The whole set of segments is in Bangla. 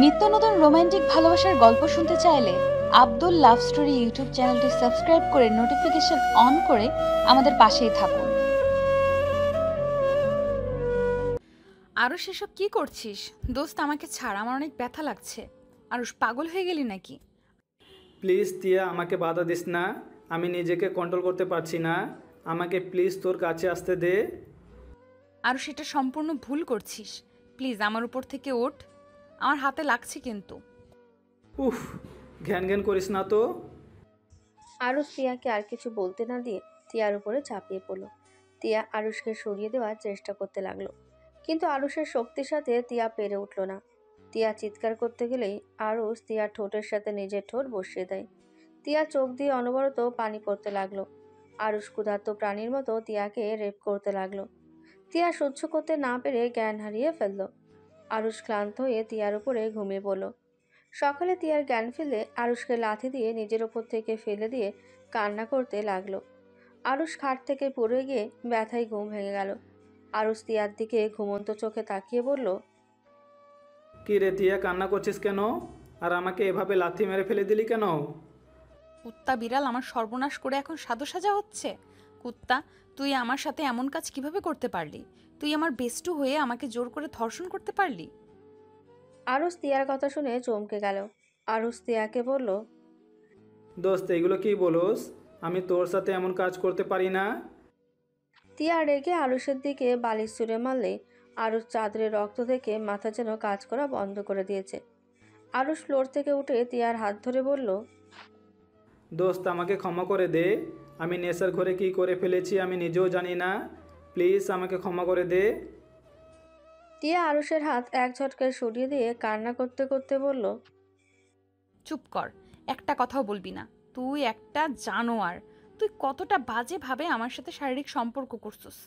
নিত্য নতুন রোমান্টিক ভালোবাসার গল্প শুনতে চাইলে আব্দুল লাভ স্টোরি ইউটিউব চ্যানেলটি সাবস্ক্রাইব করে নোটিফিকেশন অন করে আমাদের পাশেই থাকুন। আরও সেসব কি করছিস? দোস্ত আমাকে ছাড়, আমার অনেক ব্যথা লাগছে। আরুষ পাগল হয়ে গেলি নাকি? প্লিজ তিয়া, আমাকে বাধা দিস না। আমি নিজেকে কন্ট্রোল করতে পারছি না। আমাকে প্লিজ তোর কাছে আসতে দে। আরও সেটা সম্পূর্ণ ভুল করছিস। প্লিজ আমার উপর থেকে ওঠ, আমার হাতে লাগছে কিন্তু। উফ, ঘ্যান ঘ্যান করিস না তো। আরুষ তিয়াকে আর কিছু বলতে না দিয়ে তিয়ার উপরে ঝাঁপিয়ে পড়ল। তিয়া আরুষকে সরিয়ে দেওয়ার চেষ্টা করতে লাগলো, কিন্তু আরুষের শক্তির সাথে তিয়া পেরে উঠল না। তিয়া চিৎকার করতে গেলেই আরুষ তিয়ার ঠোঁটের সাথে নিজের ঠোঁট বসিয়ে দেয়। তিয়া চোখ দিয়ে অনবরত পানি পড়তে লাগলো। আরুষ ক্ষুধার্ত প্রাণীর মতো তিয়াকে রেপ করতে লাগলো। তিয়া সহ্য করতে না পেরে জ্ঞান হারিয়ে ফেলল। আরুষ ক্লান্ত হয়ে তিয়ার উপরে ঘুমিয়ে পড়ল। সকালে তিয়ার জ্ঞান ফিরলে আরুষকে লাথি দিয়ে নিজের ওপর থেকে ফেলে দিয়ে কান্না করতে লাগলো। আরুষ খাট থেকে পড়ে গিয়ে ব্যথায় ঘুম ভেঙে গেল। আরুষ তিয়ার দিকে ঘুমন্ত চোখে তাকিয়ে বলল, কি রে তিয়া, কান্না করছিস কেন? আর আমাকে এভাবে লাথি মেরে ফেলে দিলি কেন? কুত্তা বিড়াল আমার সর্বনাশ করে এখন সাধু সাজা হচ্ছে। কুত্তা, তুই আমার সাথে এমন কাজ কিভাবে করতে পারলি? তুই আমার বেস্টু হয়ে আমাকে জোর করে ধর্ষণ করতে পারলি? আরুষ তিয়ার কথা শুনে চমকে গেল। আরুষ তিয়াকে বলল, দোস্ত, এগুলো কি বলোস? আমি তোর সাথে এমন কাজ করতে পারি না। তিয়া রেগে আরুষের দিকে বালিশ ছুঁড়ে মারলে আরুষ চাদরে রক্ত দেখে মাথা যেন কাজ করা বন্ধ করে দিয়েছে। আরুষ ফ্লোর থেকে উঠে তিয়ার হাত ধরে বলল, দোস্ত, আমাকে ক্ষমা করে দে। আমি নেশার ঘরে কি করে ফেলেছি আমি নিজেও জানি না। প্লিজ আমাকে ক্ষমা করে দে। তিয়া আরুষের হাত এক ঝটকায় সরিয়ে দিয়ে কান্না করতে করতে বলল, চুপ কর, একটা কথাও বলবি না। তুই একটা জানোয়ার। তুই কতটা বাজেভাবে আমার সাথে শারীরিক সম্পর্ক করছিস।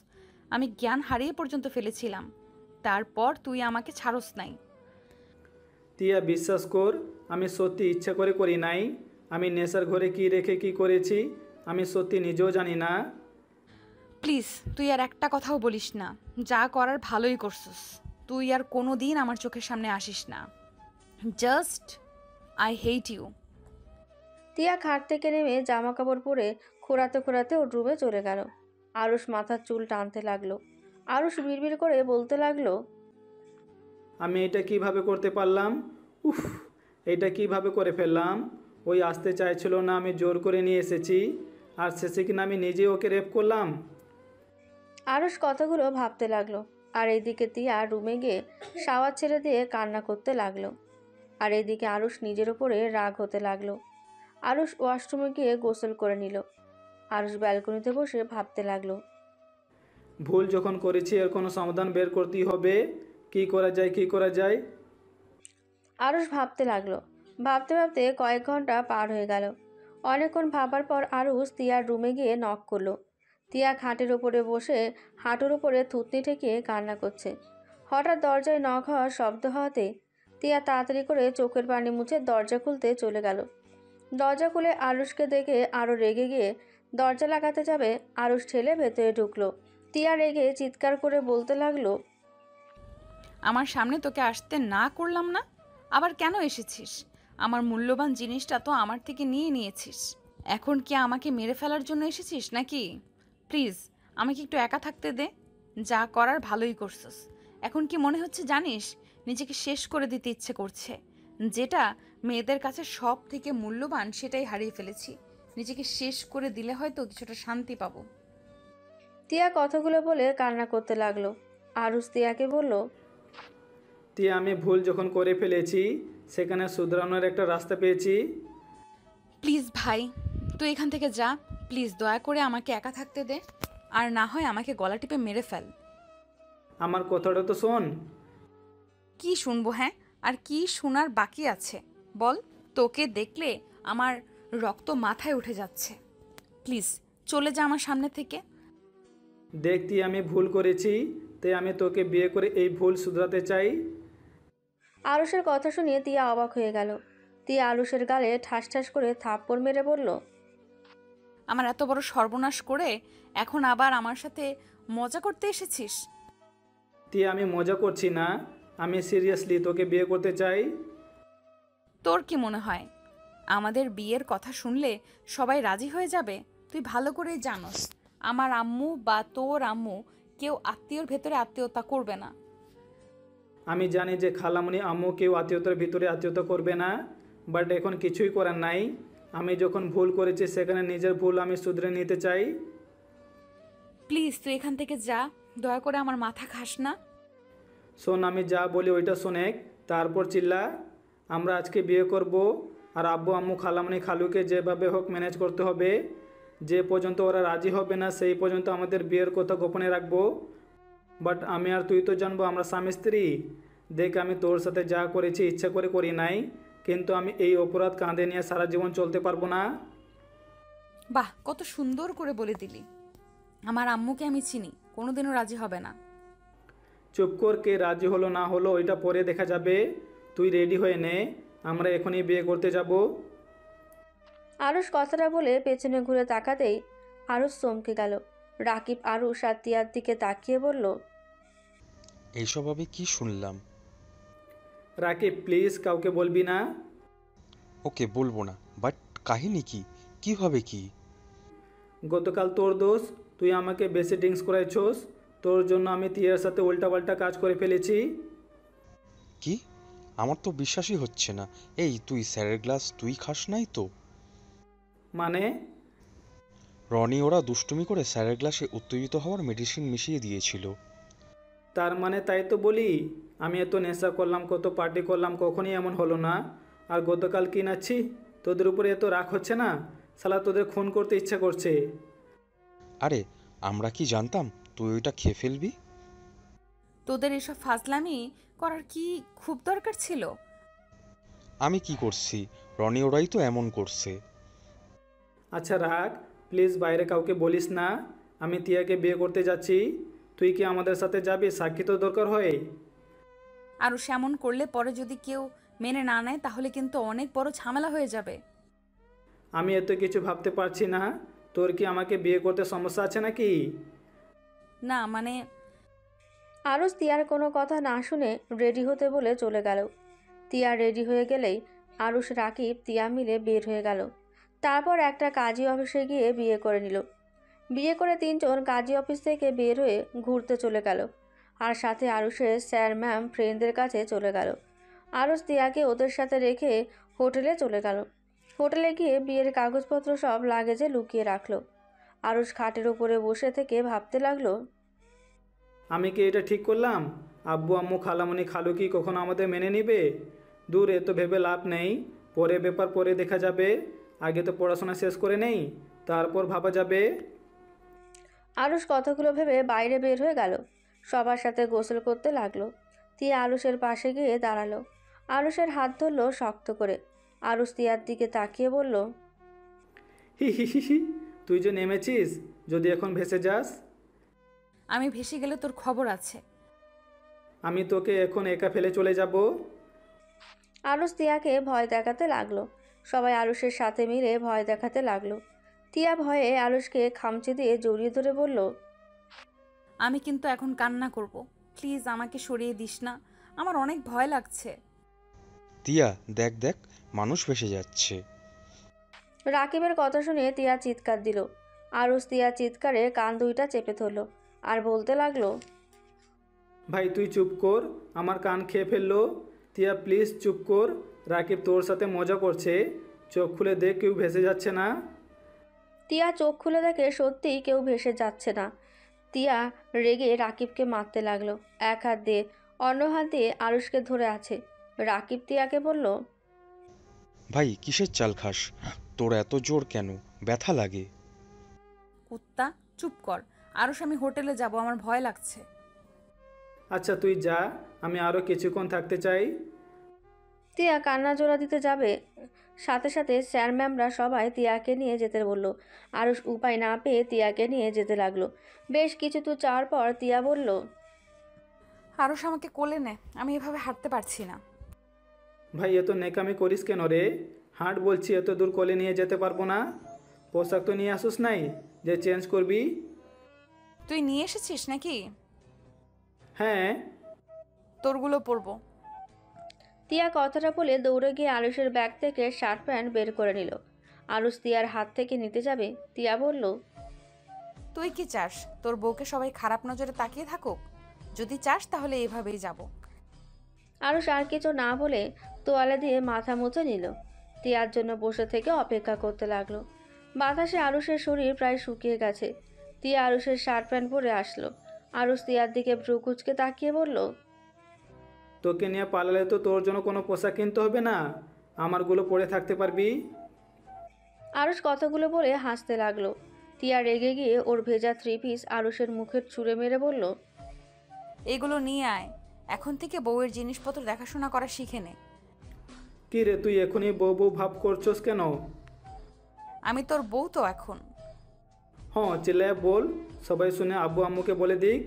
আমি জ্ঞান হারিয়ে পর্যন্ত ফেলেছিলাম, তারপর তুই আমাকে ছাড়স নাই। তিয়া, বিশ্বাস কর, আমি সত্যি ইচ্ছা করে করি নাই। আমি নেশার ঘরে কি রেখে কি করেছি আমি সত্যি নিজেও জানি না। প্লিজ তুই আর একটা কথাও বলিস না। যা করার ভালোই করছিস। তুই আর কোনো দিন আমার চোখের সামনে আসিস না। Just I hate you. Tia খাট থেকে নেমে জামা কাপড় পরে খোঁড়াতে খোঁড়াতে ওর রুমে চলে গেল। আরুষ মাথার চুল টানতে লাগলো। আরুষ বিড়বিড় করে বলতে লাগলো, আমি এটা কিভাবে করতে পারলাম? উফ, এটা কিভাবে করে ফেললাম? ওই আসতে চাইছিল না, আমি জোর করে নিয়ে এসেছি। আর শেষে কিনা আমি নিজেই ওকে রেপ করলাম। আরুষ কথাগুলো ভাবতে লাগলো। আর এইদিকে তিয়া রুমে গিয়ে শাওয়ার ছেড়ে দিয়ে কান্না করতে লাগলো। আর এইদিকে আরুষ নিজের ওপরে রাগ হতে লাগলো। আরুষ ওয়াশরুমে গিয়ে গোসল করে নিল। আরুষ ব্যালকনিতে বসে ভাবতে লাগলো। ভুল যখন করেছি এর কোনো সমাধান বের করতেই হবে। কি করা যায়, কি করা যায়? আরুষ ভাবতে লাগলো। ভাবতে ভাবতে কয়েক ঘন্টা পার হয়ে গেল। অনেকক্ষণ ভাবার পর আরুষ তিয়ার রুমে গিয়ে নক করলো। তিয়া খাটের ওপরে বসে হাঁটুর ওপরে থুতনি ঠেকিয়ে কান্না করছে। হঠাৎ দরজায় নক হওয়ার শব্দ হওয়াতে তিয়া তাড়াতাড়ি করে চোখের পানি মুছে দরজা খুলতে চলে গেল। দরজা খুলে আরুষকে দেখে আরও রেগে গিয়ে দরজা লাগাতে যাবে, আরুষ ঠেলে ভেতরে ঢুকলো। তিয়া রেগে চিৎকার করে বলতে লাগলো, আমার সামনে তোকে আসতে না করলাম না, আবার কেন এসেছিস? আমার মূল্যবান জিনিসটা তো আমার থেকে নিয়ে নিয়েছিস। এখন কি আমাকে মেরে ফেলার জন্য এসেছিস নাকি? প্লিজ আমাকে একটু একা থাকতে দে। যা করার ভালোই করছিস। এখন কি মনে হচ্ছে জানিস, নিজেকে শেষ করে দিতে ইচ্ছে করছে। যেটা মেয়েদের কাছে সব থেকে মূল্যবান সেটাই হারিয়ে ফেলেছি। নিজেকে শেষ করে দিলে হয়তো কিছুটা শান্তি পাবো। তিয়া কথাগুলো বলে কান্না করতে লাগলো। আরুষ তিয়াকে বলল, তিয়া, আমি ভুল যখন করে ফেলেছি সেখানে শুধরানোর একটা রাস্তা পেয়েছি। প্লিজ ভাই, তুই এখান থেকে যা। প্লিজ দয়া করে আমাকে একা থাকতে দে। আর না হয় আমাকে গলা টিপে মেরে ফেল। আমার কথাটা তো শোন। কি শুনবো? হ্যাঁ, আর কি শোনার বাকি আছে বল। তোকে দেখলে আমার রক্ত মাথায় উঠে যাচ্ছে। প্লিজ চলে যা আমার সামনে থেকে। দেখতি আমি ভুল করেছি, তাই আমি তোকে বিয়ে করে এই ভুল শুধরাতে চাই। আরুষের কথা শুনিয়ে তিয়া অবাক হয়ে গেল। তিয়া আরুষের গালে ঠাস ঠাস করে থাপ্পড় মেরে বলল, আমার এত বড় সর্বনাশ করে এখন আবার আমার সাথে মজা করতে এসেছিস? তিয়া, আমি মজা করছি না। আমি সিরিয়াসলি তোকে বিয়ে করতে চাই। তোর কি মনে হয় আমাদের বিয়ের কথা শুনলে সবাই রাজি হয়ে যাবে? তুই ভালো করেই জানোস আমার আম্মু বা তোর আম্মু কেউ আত্মীয়র ভেতরে আত্মীয়তা করবে না। আমি জানি যে খালামণি আম্মু কেউ আত্মীয়তার ভিতরে আত্মীয়তা করবে না, বাট এখন কিছুই করার নাই। আমি যখন ভুল করেছি সেখানে নিজের ভুল আমি শুধরে নিতে চাই। প্লিজ তুই এখান থেকে যা, দয়া করে আমার মাথা খাস না। শোন, আমি যা বলি ওইটা শোনেক, তারপর চিল্লা। আমরা আজকে বিয়ে করব, আর আব্বু আম্মু খালামণি খালুকে যেভাবে হোক ম্যানেজ করতে হবে। যে পর্যন্ত ওরা রাজি হবে না সেই পর্যন্ত আমাদের বিয়ের কথা গোপনে রাখবো। বাট আমি আর তুই তো জানবো আমরা স্বামী স্ত্রী। দেখ, আমি তোর সাথে যা করেছি ইচ্ছা করে করি নাই, কিন্তু আমি এই অপরাধ কাঁধে নিয়ে সারা জীবন চলতে পারবো না। বাহ, কত সুন্দর করে বলে দিলি। আমার আম্মুকে আমি চিনি, কোনোদিনও রাজি হবে না। চুপ কর, কে রাজি হলো না হলো ওইটা পরে দেখা যাবে। তুই রেডি হয়ে নে, আমরা এখনই বিয়ে করতে যাব। আরুষ কথাটা বলে পেছনে ঘুরে তাকাতেই আরুষ চমকে গেল। রাকিব আরুষ আর তিয়ার দিকে তাকিয়ে বলল, এইসব আমি কি শুনলাম? রাকিব প্লিজ কাউকে বলবি না। ওকে, বলবো না, বাট কাহিনী কি, কিভাবে কি? গতকাল তোর দোষ, তুই আমাকে বেশি ড্রিঙ্কস করাইছোস। তোর জন্য আমি তিয়ার সাথে উল্টাপাল্টা কাজ করে ফেলেছি। কি? আমার তো বিশ্বাসই হচ্ছে না। এই, তুই স্যারের গ্লাস তুই খাস নাই তো? মানে? রনি ওরা দুষ্টুমি করে স্যারের গ্লাসে উত্তেজিত হওয়ার মেডিসিন মিশিয়ে দিয়েছিল। তার মানে তাই তো বলি, আমি এত নেশা করলাম, কত পার্টি করলাম, কখনই এমন হলো না। আর গতকাল কি নাচ্ছি, তোদের উপরে এত রাগ হচ্ছে না? শালা তোদের খুন করতে ইচ্ছা করছে। আরে, আমরা কি জানতাম তুই ওইটা খেয়ে ফেলবি? তোদের এসব ফাজলামি করার কি খুব দরকার ছিল? আমি কি করছি? রনি ওরাই তো এমন করছে। আচ্ছা রাগ, প্লিজ বাইরে কাউকে বলিস না। আমি তিয়াকে বিয়ে করতে যাচ্ছি। তুই কি আমাদের সাথে যাবি? সাক্ষী তো দরকার হয়। আরও সেমন করলে পরে যদি কেউ মেনে না নেয় তাহলে কিন্তু অনেক বড় ঝামেলা হয়ে যাবে। আমি এত কিছু ভাবতে পারছি না। তোর কি আমাকে বিয়ে করতে সমস্যা আছে নাকি? না মানে আরুষ তিয়ার কোনো কথা না শুনে রেডি হতে বলে চলে গেল। তিয়া রেডি হয়ে গেলেই আরুষ রাকিব তিয়া মিলে বের হয়ে গেল। তারপর একটা কাজী অফিসে গিয়ে বিয়ে করে নিল। বিয়ে করে তিনজন কাজী অফিস থেকে বের হয়ে ঘুরতে চলে গেল, আর সাথে আরুষের স্যার ম্যাম ফ্রেন্ডদের কাছে চলে গেল। আরুষ তিয়াকে ওদের সাথে রেখে হোটেলে চলে গেল। হোটেলে গিয়ে বিয়ের কাগজপত্র সব লাগেজে লুকিয়ে রাখলো। আরুষ খাটের উপরে বসে থেকে ভাবতে লাগলো, আমি কি এটা ঠিক করলাম? আব্বু আম্মু খালামণি খালু কি কখনো আমাদের মেনে নিবে? দূর, এত ভেবে লাভ নেই। পরে ব্যাপার পরে দেখা যাবে। আগে তো পড়াশোনা শেষ করে নেই, তারপর ভাবা যাবে। আরুষ কথাগুলো ভেবে বাইরে বের হয়ে গেল। সবার সাথে গোসল করতে লাগলো। তিয়া আরুষের পাশে গিয়ে দাঁড়ালো। আরুষের হাত ধরলো শক্ত করে। আরুষ তিয়ার দিকে তাকিয়ে বলল, হি হি হি হি, তুই যে নেমেছিস, যদি এখন ভেসে যাস? আমি ভেসে গেলে তোর খবর আছে। আমি তোকে এখন একা ফেলে চলে যাব। আরুষ তিয়াকে ভয় দেখাতে লাগলো। সবাই আরুষের সাথে মিলে ভয় দেখাতে লাগলো। তিয়া ভয়ে আরুষকে খামচে দিয়ে জড়িয়ে ধরে বলল, আমি কিন্তু এখন কান্না করব, প্লিজ আমাকে সরিয়ে দিস না, আমার অনেক ভয় লাগছে। তিয়া, দেখ দেখ, মানুষ ভেসে যাচ্ছে। রাকিবের কথা শুনে তিয়া চিৎকার দিল। আরুষ তিয়া চিৎকারে কান দুইটা চেপে ধরল আর বলতে লাগলো, ভাই তুই চুপ কর, আমার কান খেয়ে ফেললো। তিয়া প্লিজ চুপ কর, রাকিব তোর সাথে মজা করছে। চোখ খুলে দেখ, কেউ ভেসে যাচ্ছে না। তিয়া চোখ খুলে দেখে সত্যিই কেউ ভেসে যাচ্ছে না। তিয়া রেগে রাকিবকে মারতে লাগলো। এক হাত দিয়ে অন্য হাত দিয়ে আরুষকে ধরে আছে। রাকিব তিয়াকে বলল, ভাই, কিসের চাল খাস? তোর এত জোর কেন? ব্যথা লাগে? কুত্তা, চুপ কর। আরও আমি হোটেলে যাব, আমার ভয় লাগছে। আচ্ছা তুই যা, আমি আরও কিছুক্ষণ থাকতে চাই। তিয়া কান্না জোড়া দিতে যাবে, সাথে সাথে স্যার ম্যামরা সবাই তিয়াকে নিয়ে যেতে বলল। আরুষ উপায় না পেয়ে তিয়াকে নিয়ে যেতে লাগলো। বেশ কিছু দূর যাওয়ার পর তিয়া বলল, আরও আমাকে কোলে নে, আমি এভাবে হাঁটতে পারছি না। ভাই এত নেকামি করিস কেন রে? হাঁট বলছি, এত দূর কোলে নিয়ে যেতে পারবো না। পোশাক তো নিয়ে আসুস নাই যে চেঞ্জ করবি? তুই নিয়ে এসেছিস নাকি? হ্যাঁ। তোরগুলো পরবো। তিয়া কথাটা বলে দৌড়ে গিয়ে আরুষের ব্যাগ থেকে শার্ট প্যান্ট বের করে নিল। আরুষ তিয়ার হাত থেকে নিতে যাবে, তিয়া বলল, তুই কি চাস তোর বউকে সবাই খারাপ নজরে তাকিয়ে থাকুক? যদি চাস তাহলে এভাবেই যাব। আরুষ আর কিছু না বলে তোয়ালে দিয়ে মাথা মুছে নিল। তিয়ার জন্য বসে থেকে অপেক্ষা করতে লাগলো। বাতাসে আরুষের শরীর প্রায় শুকিয়ে গেছে। তিয়া আরুষের শার্ট প্যান্ট পরে আসলো। আরুষ তিয়ার দিকে ভ্রু কুঁচকে তাকিয়ে বলল, তোকে নিয়ে পালালে তো তোর জন্য কোনো পোশাক কিনতে হবে না, আমারগুলো পরে থাকতে পারবি। আরুষ কথাগুলো বলে হাসতে লাগলো। তিয়া রেগে গিয়ে ওর ভেজা 3 পিস আরুষের মুখের ছুঁড়ে মেরে বলল, এগুলো নিয়ে আয়, এখন থেকে বউয়ের জিনিসপত্র দেখাশোনা করা শিখে নে। কি রে, তুই এখনই বউ বউ ভাব করছস কেন? আমি তোর বউ তো এখন। হ্যাঁ, চিল্লায় বল, সবাই শুনে আব্বু আম্মুকে বলে দিক।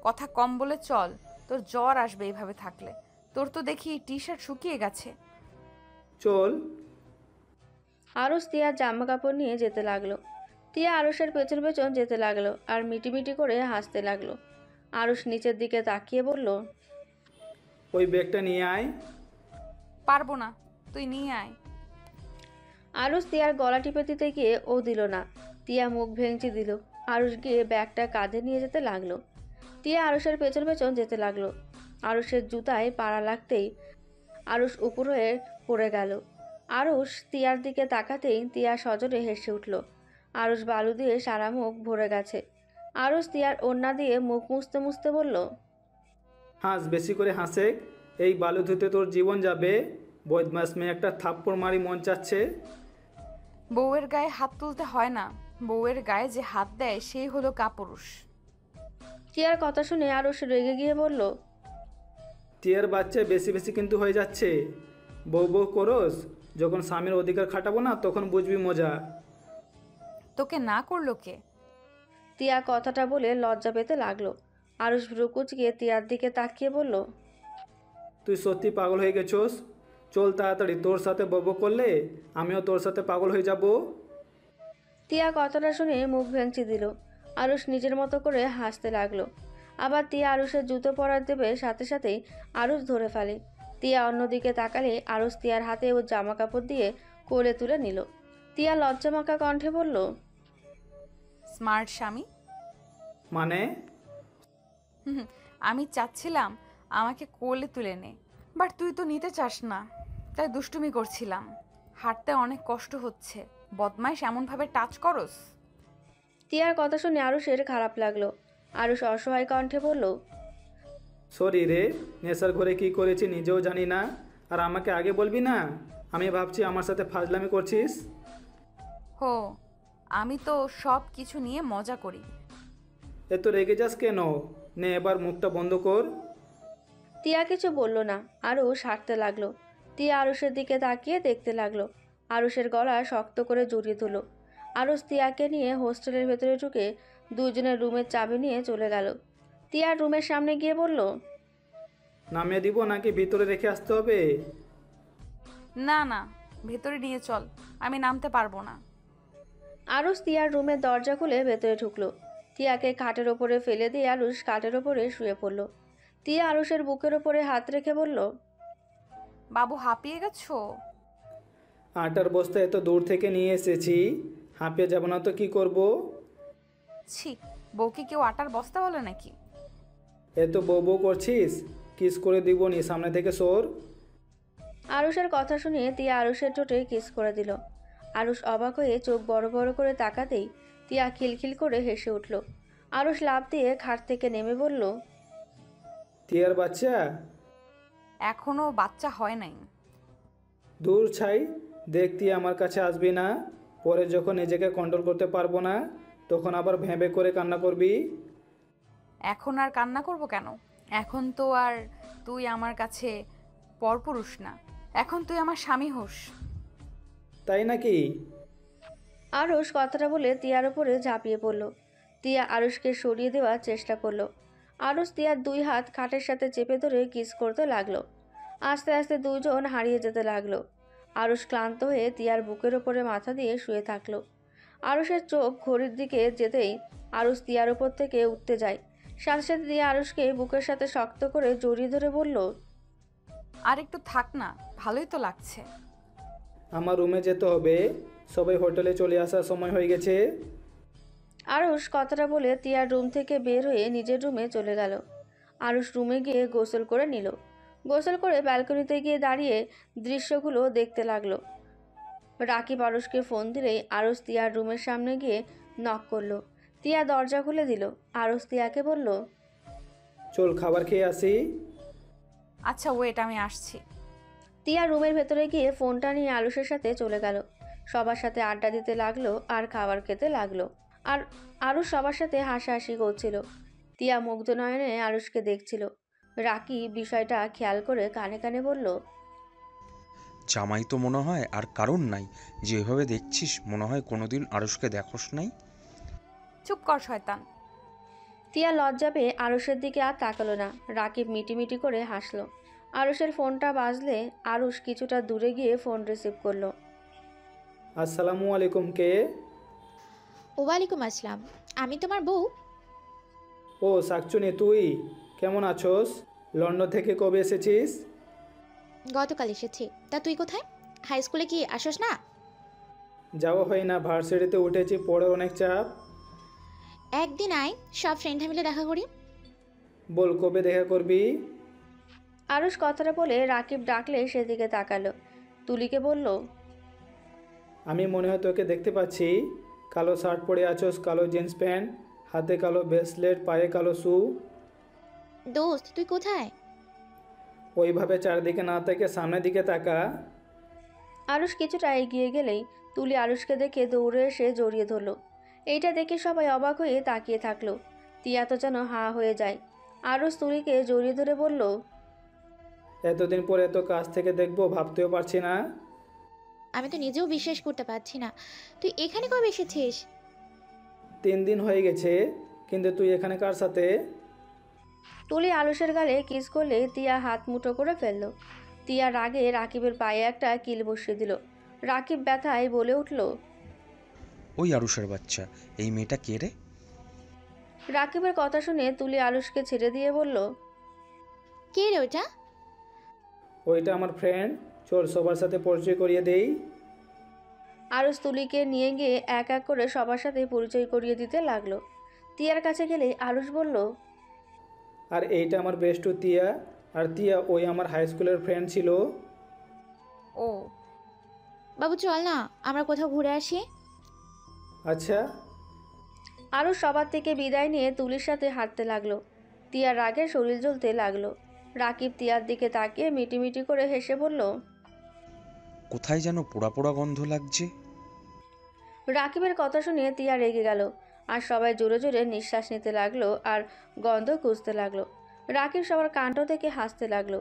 কথা কম বলে চল, তোর জ্বর আসবে এইভাবে থাকলে। তোর তো দেখি টি শার্ট শুকিয়ে গেছে। চল। আরুষ তিয়ার জামা কাপড় নিয়ে যেতে লাগলো। তিয়া আরুষের পেছন পেছন যেতে লাগলো আর মিটিমিটি করে হাসতে লাগলো। আরুষ নিচের দিকে তাকিয়ে বলল, ওই ব্যাগটা নিয়ে আয়। পারবো না, তুই নিয়ে আয়। আরুষ তিয়ার গলা টিপে দিতে গিয়ে ও দিল না। তিয়া মুখ ভেঙচি দিল। আরুষ গিয়ে ব্যাগটা কাঁধে নিয়ে যেতে লাগলো। তিয়া আরুষের পেছন পেছন যেতে লাগলো। আরুষের জুতায় পাড়া লাগতেই আরুষ উপর হয়ে পড়ে গেল। আরুষ তিয়ার দিকে তাকাতেই তিয়া সজোরে হেসে উঠল। আরুষ বালু দিয়ে সারা মুখ ভরে গেছে। আরুষ তিয়ার ওড়না দিয়ে মুখ মুছতে মুছতে বলল, হাস, বেশি করে হাসে, এই বালু ধুতে তোর জীবন যাবে। বদমাস মেয়ে একটা, থাপ্পড় মারি মন চাচ্ছে। বউয়ের গায়ে হাত তুলতে হয় না, বউয়ের গায়ে যে হাত দেয় সেই হলো কাপুরুষ। তিয়ার কথা শুনে আরুষ রেগে গিয়ে বলল, টিয়ার বাচ্চা বেশি বেশি কিন্তু হয়ে যাচ্ছে। বউ বউ করস, যখন স্বামীর অধিকার খাটাবো না তখন বুঝবি মজা। তোকে না করলো কে? তিয়া কথাটা বলে লজ্জা পেতে লাগলো। আরুষ ভ্রু কুঁচকে তিয়ার দিকে তাকিয়ে বলল, তুই সত্যি পাগল হয়ে গেছোস। চল তাড়াতাড়ি, তোর সাথে বউ বউ করলে আমিও তোর সাথে পাগল হয়ে যাব। তিয়া কথাটা শুনে মুখ ভেঙচি দিল। আরুষ নিজের মতো করে হাসতে লাগলো। আবার তিয়া আরুষের জুতো পরার দেবে, সাথে সাথেই আরুষ ধরে ফেলে। তিয়া অন্যদিকে তাকালে আরুষ তিয়ার হাতে ওর জামা কাপড় দিয়ে কোলে তুলে নিল। তিয়া লজ্জামাখা কণ্ঠে বলল, স্মার্ট স্বামী। মানে? হুম, আমি চাচ্ছিলাম আমাকে কোলে তুলে নে, বাট তুই তো নিতে চাস না, তাই দুষ্টুমি করছিলাম। হাঁটতে অনেক কষ্ট হচ্ছে, বদমাইশ এমনভাবে টাচ করস। তিয়ার কথা শুনে আরুষের খারাপ লাগলো। আরুষ অসহায় কণ্ঠে বলল, সরি রে, নেশার ঘরে কি করেছি নিজেও জানি না, আর আমাকে আগে বলবি না? আমি ভাবছি আমার সাথে ফাজলামি করছিস। হো, আমি তো সব কিছু নিয়ে মজা করি। এত রেগে যাস কেন? নে এবার মুখটা বন্ধ কর। তিয়া কিছু বলল না। আরুষ হাঁটতে লাগলো। তিয়া আরুষের দিকে তাকিয়ে দেখতে লাগলো। আরুষের গলা শক্ত করে জড়িয়ে ধরল। আরুষ তিয়াকে নিয়ে হোস্টেলের ভেতরে ঢুকে দুজনের রুমের চাবি নিয়ে চলে গেল। তিয়ার রুমের সামনে গিয়ে বলল, নামিয়ে দিব নাকি ভিতরে রেখে আসতে হবে? না না, ভেতরে নিয়ে চল, আমি নামতে পারবো না। আরুষ তিয়ার রুমের দরজা খুলে ভেতরে ঢুকলো। তিয়াকে খাটের ওপরে ফেলে দিয়ে আরুষ খাটের ওপরে শুয়ে পড়ল। তিয়া আরুষের বুকের ওপরে হাত রেখে বলল, বাবু হাঁপিয়ে গেছো? আটার বস্তা এত দূর থেকে নিয়ে এসেছি, হাঁপিয়ে যাব না তো কি করব? ছি, বউকে কেউ আটার বস্তা বলে নাকি? এত বউ বউ করছিস, কিস করে দিব নি, সামনে থেকে সর। আরুষের কথা শুনে তিয়া আরুষের ঠোঁটে কিস করে দিল। আরুষ অবাক হয়ে চোখ বড় বড় করে তাকাতেই তিয়া খিলখিল করে হেসে উঠল। আরুষ লাফ দিয়ে খাট থেকে নেমে বলল, টিয়ার বাচ্চা? এখনো বাচ্চা হয় নাই। দূর ছাই, দেখতি আমার কাছে আসবি না, পরে যখন নিজেকে কন্ট্রোল করতে পারবো না তখন আবার ভেবে করে কান্না করবি। এখন আর কান্না করব কেন? এখন তো আর তুই আমার কাছে পরপুরুষ না, এখন তুই আমার স্বামী হোস। তাই নাকি? আরুষ কথাটা বলে তিয়ার উপরে ঝাঁপিয়ে পড়ল। তিয়া আরুষকে সরিয়ে দেওয়ার চেষ্টা করলো। আরুষ তিয়ার 2 হাত খাটের সাথে চেপে ধরে কিস করতে লাগলো। আস্তে আস্তে দুজন হারিয়ে যেতে লাগলো। আরুষ ক্লান্ত হয়ে তিয়ার বুকের ওপরে মাথা দিয়ে শুয়ে থাকলো। আরুষের চোখ ঘড়ির দিকে যেতেই আরুষ তিয়ার উপর থেকে উঠতে যায়। সাথে সাথে তিয়া আরুষকে বুকের সাথে শক্ত করে জড়িয়ে ধরে বলল, আর একটু থাক না, ভালোই তো লাগছে। আমার রুমে যেতে হবে, সবাই হোটেলে চলে আসার সময় হয়ে গেছে। আরুষ কথাটা বলে তিয়ার রুম থেকে বের হয়ে নিজের রুমে চলে গেল। আরুষ রুমে গিয়ে গোসল করে নিল। গোসল করে ব্যালকনিতে গিয়ে দাঁড়িয়ে দৃশ্যগুলো দেখতে লাগলো। রাকিব আরুষকে ফোন দিলেই আরুষ তিয়ার রুমের সামনে গিয়ে নক করলো। তিয়া দরজা খুলে দিল। আরুষ তিয়াকে বলল, চল খাবার খেয়ে আসি। আচ্ছা ওয়েট, আমি আসছি। তিয়া রুমের ভেতরে গিয়ে ফোনটা নিয়ে আরুষের সাথে চলে গেল। সবার সাথে আড্ডা দিতে লাগলো আর খাবার খেতে লাগলো। আর আরুষ সবার সাথে হাসাহাসি করছিল। তিয়া মুগ্ধ নয়নে আরুষকে দেখছিল। রাকিব বিষয়টা খেয়াল করে কানে কানে বলল, জামাই তো মনে হয় আর কারণ নাই, যেভাবে দেখছিস মনে হয় কোনোদিন আরুষকে দেখোস নাই। চুপ কর শয়তান। তিয়া লজ্জা পেয়ে আরুষের দিকে আর তাকালো না। রাকিব মিটিমিটি করে হাসলো। আরুষের ফোনটা বাজলে আরুষ কিছুটা দূরে গিয়ে ফোন রিসিভ করলো। আসসালামু আলাইকুম, কে? ওয়ালাইকুম আসসালাম, আমি তোমার বউ। ও শাকচুনি, তুই কেমন আছোস? লন্ডন থেকে কবে এসেছিস? গতকাল এসেছি। তা তুই কোথায়? হাই স্কুলে কি আসোস না? যাওয়া হয় না, ভার্সিটিতে উঠেছি, পড়ে অনেক চাপ। একদিন আয়, সব ফ্রেন্ডরা মিলে দেখা করি। বল কবে দেখা করবি? আরুষ কথাটা বলে রাকিব ডাকলে সেদিকে তাকালো। তুলিকে বলল, আমি মনে হয় তোকে দেখতে পাচ্ছি। কালো শার্ট পরে আছোস, কালো জিন্স প্যান্ট, হাতে কালো ব্রেসলেট, পায়ে কালো শু। দোস্ত তুই কোথায়? ওইভাবে চারদিকে না থেকে সামনের দিকে তাকা। আরুষ কিছুটা এগিয়ে গেলেই তুলি আরুষকে দেখে দৌড়ে এসে জড়িয়ে ধরলো। এইটা দেখে সবাই অবাক হয়ে তাকিয়ে থাকলো। তিয়া তো যেন হাঁ হয়ে যায়। আরুষ তুলিকে জড়িয়ে ধরে বলল, এতদিন পরে এত কাছ থেকে দেখবো ভাবতেও পারছি না। আমি তো নিজেও বিশ্বাস করতে পারছি না। তুই এখানে কবে এসেছিস? 3 দিন হয়ে গেছে, কিন্তু তুই এখানে কার সাথে? তুলি আরুষের গালে কিস করলে তিয়া হাত মুঠো করে ফেললো। তিয়া রাগে রাকিবের পায়ে একটা কিল বসিয়ে দিল। রাকিব ব্যথায় বলে উঠল, ওই আরুষের বাচ্চা, এই মেয়েটা কে রে? রাকিবের কথা শুনে তুলি আরুষকে ছেড়ে দিয়ে বলল, কে রে ওটা? ওইটা আমার ফ্রেন্ড, চল সবার সাথে পরিচয় করিয়ে দেই। আরুষ তুলিকে নিয়ে গিয়ে এক এক করে সবার সাথে পরিচয় করিয়ে দিতে লাগলো। তিয়ার কাছে গেলে আরুষ বলল, আর এইটা আমার বেস্টু তিয়া, আর তিয়া ওই আমার হাই স্কুলের ফ্রেন্ড ছিল। ও বাবু চল না, আমরা কোথাও ঘুরে আসি। আচ্ছা। আরুষ সবার থেকে বিদায় নিয়ে তুলির সাথে হাঁটতে লাগলো। তিয়ার রাগে শরীর জ্বলতে লাগলো। রাকিব তিয়ার দিকে তাকিয়ে মিটিমিটি করে হেসে বলল, কোথায় যেন পোড়া পোড়া গন্ধ লাগছে। রাকিবের কথা শুনে তিয়া রেগে গেল। আর সবাই জোরে জোরে নিঃশ্বাস নিতে লাগলো আর গন্ধ খুঁজতে লাগলো। রাকিব সবার কাণ্ড থেকে হাসতে লাগলো।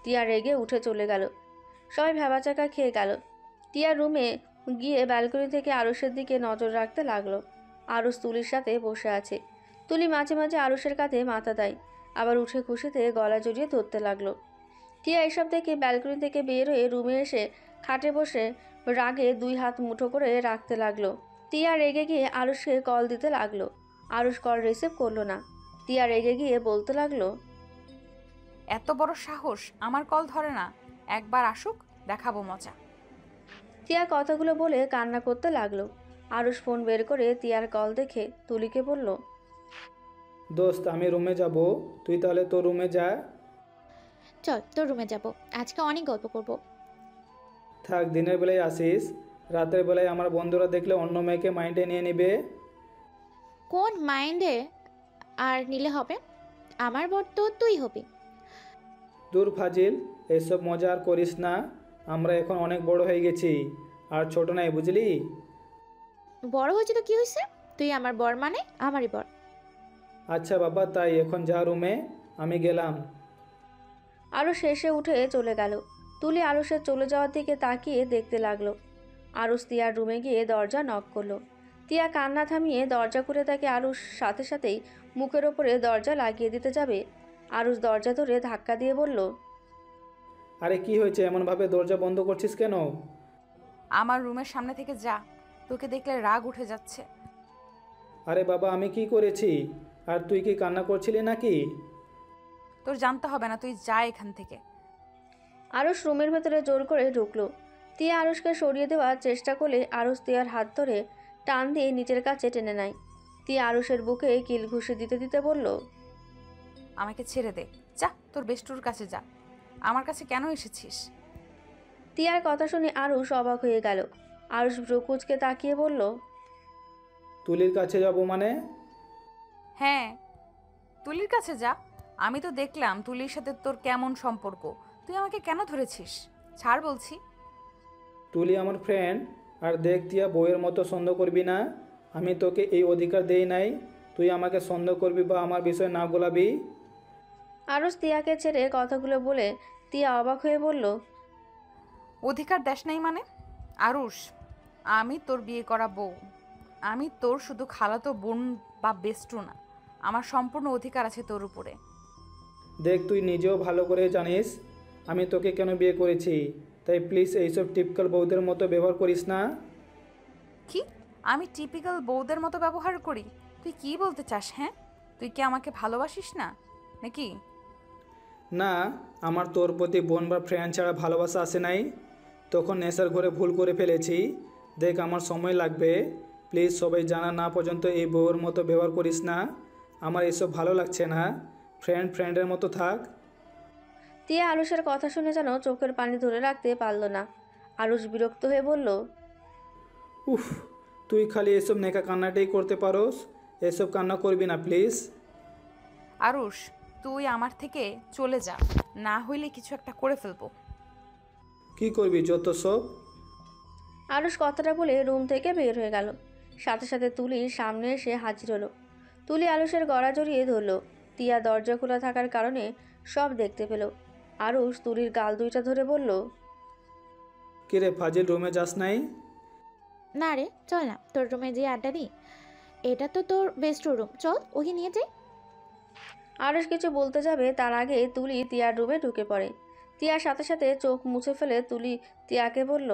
তিয়া রেগে উঠে চলে গেল। সবাই ভ্যাবাচাকা খেয়ে গেল। টিয়া রুমে গিয়ে ব্যালকনি থেকে আরুষের দিকে নজর রাখতে লাগলো। আরুষ তুলির সাথে বসে আছে। তুলি মাঝে মাঝে আরুষের কাঁধে মাথা দেয়, আবার উঠে খুশিতে গলা জড়িয়ে ধরতে লাগলো। টিয়া এসব দেখে ব্যালকনি থেকে বের হয়ে রুমে এসে খাটে বসে রাগে 2 হাত মুঠো করে রাখতে লাগলো। টিয়া রেগে গিয়ে আরুষকে কল দিতে লাগলো। আরুষ কল রিসিভ করলো না। টিয়া রেগে গিয়ে বলতে লাগলো, এত বড় সাহস, আমার কল ধরে না। একবার আসুক, দেখাবো মজা। টিয়া কথাগুলো বলে কান্না করতে লাগলো। আরুষ ফোন বের করে টিয়ার কল দেখে তুলিকে বলল, দোস্ত আমি রুমে যাব, তুই তাহলে তোর রুমে যা। চল তোর রুমে যাব, আজকে অনেক গল্প করব। থাক, দিনের বেলায় আসিস, রাতের বেলায় আমার বন্ধুরা দেখলে অন্য মেয়েকে মাইন্ডে নিয়ে নেবে। কোন মাইন্ডে আর নিলে হবে? আমার বর তো তুই হবি। দূর ফাজিল, এইসব মজা আর করিস না। আমরা এখন অনেক বড় হয়ে গেছি, আর ছোট নাই, বুঝলি? বড় হয়েছে তো কি হয়েছে? তুই আমার বর মানে আমারই বর। আচ্ছা বাবা, তাই এখন যা রুমে, আমি গেলাম। আরুষ শেষে উঠে চলে গেল। তুলি আরুষের চলে যাওয়ার দিকে তাকিয়ে দেখতে লাগলো। আরুষ তিয়ার রুমে গিয়ে দরজা নক করলো। তিয়া কান্না থামিয়ে দরজা খুলে তাকে আরুষ সাথে সাথেই মুখের ওপরে দরজা লাগিয়ে দিতে যাবে। আরুষ দরজা ধরে ধাক্কা দিয়ে বলল, আরে কি হয়েছে, এমনভাবে দরজা বন্ধ করছিস কেন? আমার রুমের সামনে থেকে যা, তোকে দেখলে রাগ উঠে যাচ্ছে। আরে বাবা, আমি কি করেছি? আর তুই কি কান্না করছিলি নাকি? তোর জানতে হবে না, তুই যা এখান থেকে। আরুষ রুমের ভেতরে জোর করে ঢুকলো। তিয়া আরুষকে সরিয়ে দেওয়ার চেষ্টা করলে আরুষ তিয়ার হাত ধরে টান দিয়ে নিজের কাছে টেনে নেয়। তিয়া আরুষের বুকে কিল ঘুষি দিতে দিতে বলল, আমাকে ছেড়ে দে, যা তোর বেষ্টুর কাছে যা। আমার কাছে কেন এসেছিস? তিয়ার কথা শুনে আরুষ অবাক হয়ে গেল। আরুষ ভ্রুকুচকে তাকিয়ে বলল, তুলির কাছে যাব মানে? হ্যাঁ, তুলির কাছে যা। আমি তো দেখলাম তুলির সাথে তোর কেমন সম্পর্ক। তুই আমাকে কেন ধরেছিস? ছাড় বলছি। তুলি আমার ফ্রেন্ড, আর দেখ তিয়া বউয়ের মতো সন্দেহ করবি না। আমি তোকে এই অধিকার দেই নাই তুই আমাকে সন্দেহ করবি বা আমার বিষয়ে না গোলাবি। আরুষ তিয়াকে ছেড়ে কথাগুলো বলে তিয়া অবাক হয়ে বলল, অধিকার দেশ নাই মানে? আরুষ, আমি তোর বিয়ে করা বউ। আমি তোর শুধু খালাতো বোন বা বেষ্টু না। আমার সম্পূর্ণ অধিকার আছে তোর উপরে। দেখ তুই নিজেও ভালো করে জানিস আমি তোকে কেন বিয়ে করেছি, তাই প্লিজ এইসব টিপিক্যাল বউদের মতো ব্যবহার করিস না। কি? আমি টিপিক্যাল বউদের মতো ব্যবহার করি? তুই কি বলতে চাস? হ্যাঁ, তুই কি আমাকে ভালোবাসিস না নাকি? না, আমার তোর প্রতি বোন বা ফ্রেন্ড ছাড়া ভালোবাসা আসে নাই। তখন নেশার ঘরে ভুল করে ফেলেছি। দেখ আমার সময় লাগবে, প্লিজ সবাই জানা না পর্যন্ত এই বউয়ের মতো ব্যবহার করিস না। আমার এসব ভালো লাগছে না। ফ্রেন্ডের মতো থাক। তিয়া আরুষের কথা শুনে যেন চোখের পানি ধরে রাখতে পারল না। আরুষ বিরক্ত হয়ে বলল, উফ, তুই খালি এসব নেকা কান্নাটাই করতে পারোস। এসব কান্না করবি না প্লিজ। আরুষ, তুই আমার থেকে চলে যা, না হইলে কিছু একটা করে ফেলবো। কি করবি যত সব? আরুষ কথাটা বলে রুম থেকে বের হয়ে গেল। সাথে সাথে তুলি সামনে এসে হাজির হলো। তুলি আরুষের গলা জড়িয়ে ধরল। তিয়া দরজা খোলা থাকার কারণে সব দেখতে পেল। আরুষ তুলির গাল দুইটা ধরে বলল, কিরে ফাজিল, রুমে যাস নাই? না রে, চল না তোর রুমে যেয়ে আড্ডা দিই। এটা তো তোর বেস্ট রুম, চল ওকে নিয়ে যাই। আরুষ কিছু বলতে যাবে তার আগে তুলি তিয়ার রুমে ঢুকে পড়ে। তিয়ার সাথে সাথে চোখ মুছে ফেলে তুলি তিয়াকে বলল,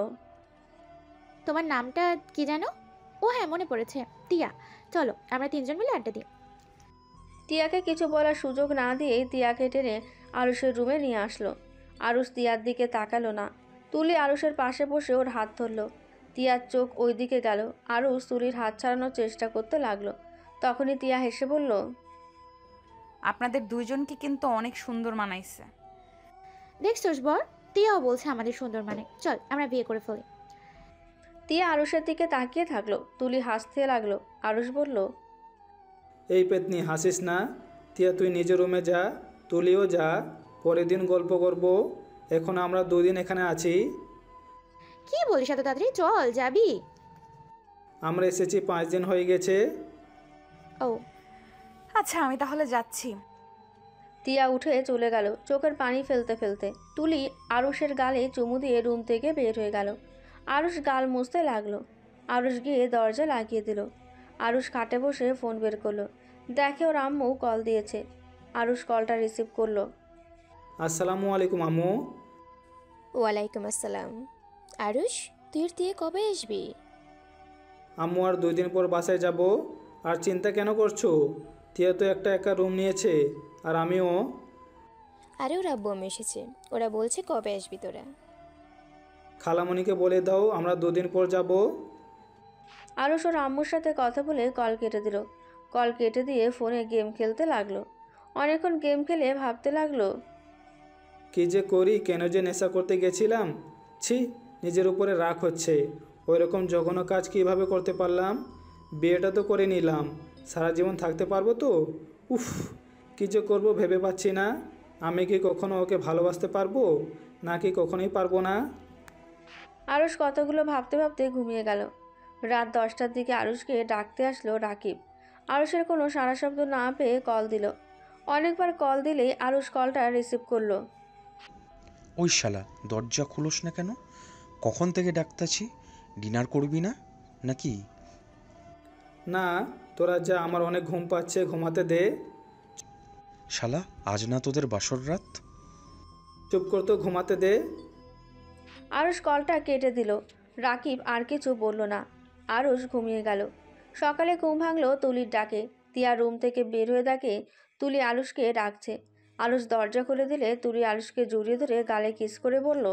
তোমার নামটা কি জানো? ও হ্যাঁ, মনে পড়েছে, টিয়া। চলো আমরা তিনজন মিলে আড্ডা দিই। তিয়াকে কিছু বলার সুযোগ না দিয়েই তিয়াকে টেনে আরুষের রুমে নিয়ে আসলো। আরুষ তিয়ার দিকে তাকালো না। তুলি আরুষের পাশে বসে ওর হাত ধরলো। তিয়ার চোখ ওই দিকে গেল। আরুষ তুলির হাত ছাড়ানোর চেষ্টা করতে লাগলো। তখনই তিয়া হেসে বলল, আপনাদের দুইজনকে কিন্তু অনেক সুন্দর মানাইছে। দেখছোস বর, টিয়াও বলছে আমাদের সুন্দর মানে। চল আমরা বিয়ে করে ফেলি। তিয়া আরুষের দিকে তাকিয়ে থাকলো। তুলি হাসতে লাগলো। আরুষ বলল, এই পেতনি হাসিস না। তিয়া তুই নিজের রুমে যা, তুলিও যা, পরের দিন গল্প করব। এখন আমরা দুদিন এখানে আছি। কি বলিস এত তাড়াতাড়ি? চল, যাবি? আমরা এসেছি 5 দিন হয়ে গেছে। ও আচ্ছা, আমি তাহলে যাচ্ছি। তিয়া উঠে চলে গেল চোখের পানি ফেলতে ফেলতে। তুলি আরুষের গালে চুমু দিয়ে রুম থেকে বের হয়ে গেল। আরুষ গাল মুছতে লাগলো। আরুষ গিয়ে দরজা লাগিয়ে দিল। আরুষ খাটে বসে ফোন বের করলো। দেখে ওর আম্মু কল দিয়েছে। আরুষ কলটা রিসিভ করলো। আসসালামু আলাইকুম আম্মু। ওয়ালাইকুম আসসালাম। আরুষ, তুই দিয়ে কবে আসবি? আম্মু আর 2 দিন পর বাসায় যাব। আর চিন্তা কেন করছো? তিয়া তো একটা একা রুম নিয়েছে, আর আমিও। আরে ওর আব্বু আম্মু এসেছে, ওরা বলছে কবে আসবি তোরা। খালামণিকে বলে দাও আমরা 2 দিন পর যাব। আরুষ ওর আম্মুর সাথে কথা বলে কল কেটে দিল। কল কেটে দিয়ে ফোনে গেম খেলতে লাগলো। অনেকক্ষণ গেম খেলে ভাবতে লাগলো, কী যে করি, কেন যে নেশা করতে গেছিলাম। ছি, নিজের উপরে রাগ হচ্ছে। ওই রকম জঘন্য কাজ কীভাবে করতে পারলাম। বিয়েটা তো করে নিলাম, সারা জীবন থাকতে পারবো তো? উফ, কী যে করবো ভেবে পাচ্ছি না। আমি কি কখনো ওকে ভালোবাসতে পারবো, নাকি কখনোই পারবো না? আরুষ কতগুলো ভাবতে ভাবতে ঘুমিয়ে গেল। রাত 10টার দিকে আরুষকে ডাকতে আসলো রাকিব। আরুষের কোনো সাড়া শব্দ না পেয়ে কল দিল। অনেকবার কল দিলেই আরুষ কলটা রিসিভ করলো। ওই শালা, দরজা খুলোস না কেন? কখন থেকে ডাকতাছি? ডিনার করবি না নাকি? না, তোরা যা, আমার অনেক ঘুম পাচ্ছে, ঘুমাতে দে। শালা, আজ না তোদের বাসর রাত? চুপ কর তো, ঘুমাতে দে। আরুষ কলটা কেটে দিল। রাকিব আর কিছু বলল না। আরুষ ঘুমিয়ে গেল। সকালে ঘুম ভাঙলো তুলির ডাকে। তিয়া রুম থেকে বের হয়ে দেখে তুলি আরুষকে ডাকছে। আরুষ দরজা খুলে দিলে তুলি আরুষকে জড়িয়ে ধরে গালে কিস করে বলল,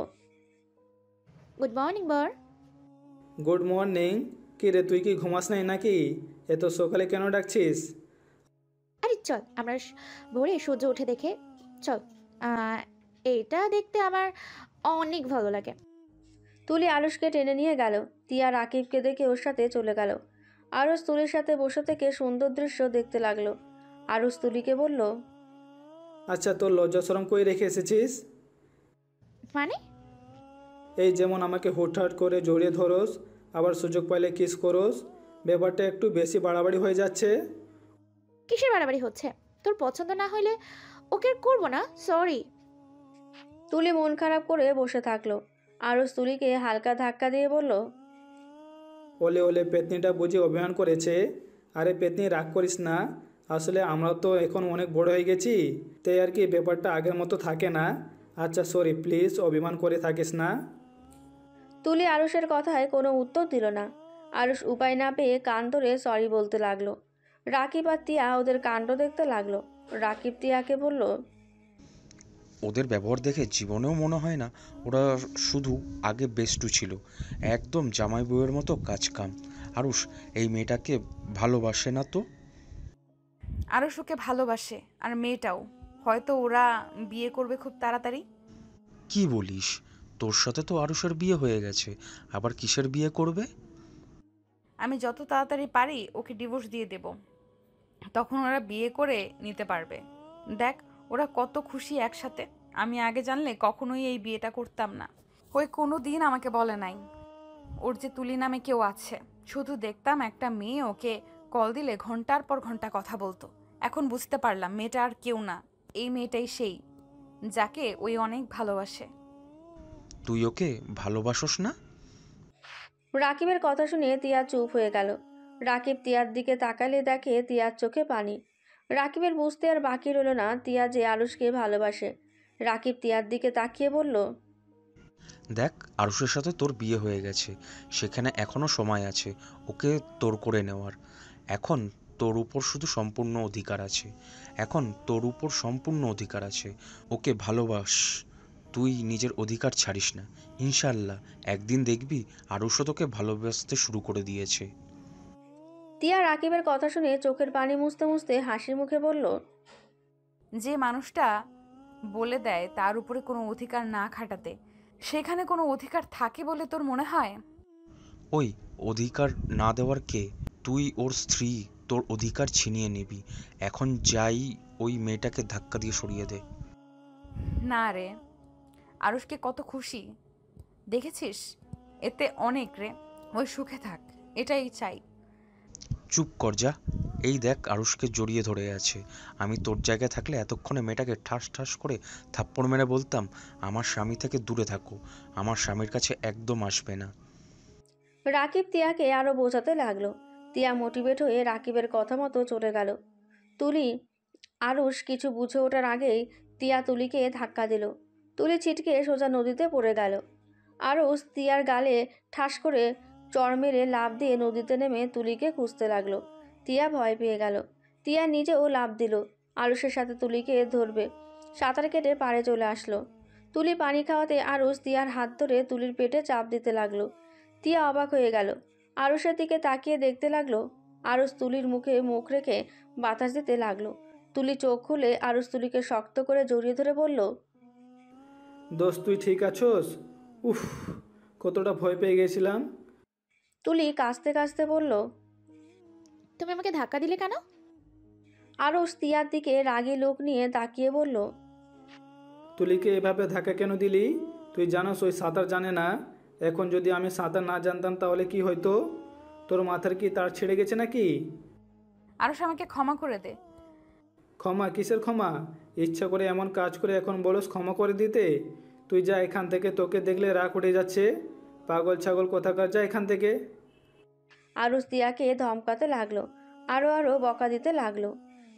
গুড মর্নিং বর। Good morning. কি রে, তুই কি ঘুমাস নাই নাকি? এত সকালে কেন ডাকছিস? আরে চল আমরা ভোরে সূর্য উঠে দেখে চল। এইটা দেখতে আমার অনেক ভালো লাগে। তুলি আরুষকে টেনে নিয়ে গেল। তিয়া রাকিবকে দেখে ওর সাথে চলে গেল। আরুষ তুলির সাথে বসে থেকে সুন্দর দৃশ্য দেখতে লাগলো। আরুষ তুলিকে বলল, আচ্ছা, তোর লজ্জা শরম কই রেখে এসেছিস? মানে? এই যেমন আমাকে হুটহাট করে জড়িয়ে ধরোস, আবার সুযোগ পাইলে কিস করোস, ব্যাপারটা একটু বেশি বাড়াবাড়ি হয়ে যাচ্ছে। কিসের বাড়াবাড়ি হচ্ছে? তোর পছন্দ না হলে ওকে আর করবো না, সরি। তুলি মন খারাপ করে বসে থাকলো। আরুষ তুলিকে হালকা ধাক্কা দিয়ে বলল, ওলে ওলে, পেতনিটা বুঝি অভিমান করেছে। আরে পেতনি, রাগ করিস না। আসলে আমরা তো এখন অনেক বড় হয়ে গেছি, তাই আর কি ব্যাপারটা আগের মতো থাকে না। আচ্ছা সরি, প্লিজ অভিমান করে থাকিস না। তুলি আরুষের কথায় কোনো উত্তর দিল না। আরুষ উপায় না পেয়ে কান ধরে সরি বলতে লাগলো। রাকিব আর তিয়া ওদের কাণ্ড দেখতে লাগলো। রাকিব তিয়াকে বলল, ওদের ব্যবহার দেখে জীবনেও মনে হয় না ওরা শুধু আগে বেস্টু ছিল, একদম জামাই বউয়ের মতো কাজ কাম। আরুষ এই মেয়েটাকে ভালোবাসে না তো? আরুষ ওকে ভালোবাসে, আর মেয়েটাও। হয়তো ওরা বিয়ে করবে খুব তাড়াতাড়ি। কি বলিস? তোর সাথে তো আরুষের বিয়ে হয়ে গেছে, আবার কিসের বিয়ে করবে? আমি যত তাড়াতাড়ি পারি ওকে ডিভোর্স দিয়ে দেব, তখন ওরা বিয়ে করে নিতে পারবে। দেখ ওরা কত খুশি একসাথে। আমি আগে জানলে কখনোই এই বিয়েটা করতাম না। ওই কোনো দিন আমাকে বলে নাই ওর যে তুলি নামে কেউ আছে। শুধু দেখতাম একটা মেয়ে ওকে কল দিলে ঘন্টার পর ঘন্টা কথা বলতো। এখন বুঝতে পারলাম মেয়েটা আর কেউ না, এই মেয়েটাই সেই যাকে ওই অনেক ভালোবাসে। তুই ওকে ভালোবাসোস না? রাকিবের কথা শুনে তিয়া চুপ হয়ে গেল। রাকিব তিয়ার দিকে তাকালে দেখে তিয়ার চোখে পানি। রাকিবের বুঝতে আর বাকি রইল না তিয়া যে আরুষকে ভালোবাসে। রাকিব তিয়ার দিকে তাকিয়ে বলল, দেখ, আরুষের সাথে তোর বিয়ে হয়ে গেছে, সেখানে এখনো সময় আছে ওকে তোর করে নেওয়ার। এখন তোর উপর শুধু সম্পূর্ণ অধিকার আছে, এখন তোর উপর সম্পূর্ণ অধিকার আছে। ওকে ভালোবাস, তুই নিজের অধিকার ছাড়িস না। ইনশাল্লাহ একদিন দেখবি আরুষও তোকে ভালোবাসতে শুরু করে দিয়েছে। তিয়া রাকিবের কথা শুনে চোখের পানি মুছতে মুছতে হাসি মুখে বলল, যে মানুষটা বলে দেয় তার উপরে কোনো অধিকার না খাটাতে, সেখানে কোনো অধিকার থাকে বলে তোর মনে হয়? ওই অধিকার না দেওয়ার কে? তুই ওর স্ত্রী, তোর অধিকার ছিনিয়ে নিবি। এখন যাই, ওই মেয়েটাকে ধাক্কা দিয়ে সরিয়ে দে। না রে, আরুষকে কত খুশি দেখেছিস? এতে অনেক রে। ওই সুখে থাক, এটাই চাই। চুপ কর যা। এই দেখ আরুষকে জড়িয়ে ধরে আছে। আমি তোর জায়গায় থাকলে এতক্ষণে মেয়েটাকে ঠাস ঠাস করে থাপ্পড় মেরে বলতাম, আমার স্বামী থেকে দূরে থাকো, আমার স্বামীর কাছে একদম আসবে না। রাকিব তিয়াকে আরো বোঝাতে লাগলো। তিয়া মোটিভেট হয়ে রাকিবের কথা মতো চলে গেল। তুলি আরুষ কিছু বুঝে ওঠার আগেই তিয়া তুলিকে ধাক্কা দিল। তুলি ছিটকে সোজা নদীতে পড়ে গেল। আরুষ তিয়ার গালে ঠাস করে চড় মেরে লাফ দিয়ে নদীতে নেমে তুলিকে খুঁজতে লাগলো। তিয়া ভয় পেয়ে গেল। তিয়া নিজেও লাফ দিল আরুষের সাথে তুলিকে ধরবে। সাঁতার কেটে পাড়ে চলে আসলো। তুলি পানি খাওয়াতে আরুষ তিয়ার হাত ধরে তুলির পেটে চাপ দিতে লাগলো। তিয়া অবাক হয়ে গেল। আরুষের দিকে তাকিয়ে দেখতে লাগলো। আরুষ তুলির মুখে মুখ রেখে বাতাস দিতে লাগলো। তুলি চোখ খুলে আরুষ তুলিকে শক্ত করে জড়িয়ে ধরে বলল, দোস্ত, তুই ঠিক আছোস? উফ, কতটা ভয় পেয়ে গেছিলাম। তুলি কাঁচতে কাঁচতে বলল, তুমি আমাকে ধাক্কা দিলে কেন? আরুষ তিয়ার দিকে রাগী লোক নিয়ে তাকিয়ে বলল, তুলিকে এভাবে ধাক্কা কেন দিলি? তুই জানোস ওই সাঁতার জানে না। এখন যদি আমি সাঁতার না জানতাম তাহলে কি হইতো? তোর মাথার কি তার ছেড়ে গেছে নাকি? আরুষ আমাকে ক্ষমা করে দে। ক্ষমা? কিসের ক্ষমা? ইচ্ছা করে এমন কাজ করে এখন বলস ক্ষমা করে দিতে? তুই যা এখান থেকে, তোকে দেখলে রাগ উঠে যাচ্ছে। পাগল ছাগল কোথাকার, যা এখান থেকে। আরুষ তিয়াকে ধমকাতে লাগলো। আরো বকা দিতে লাগলো।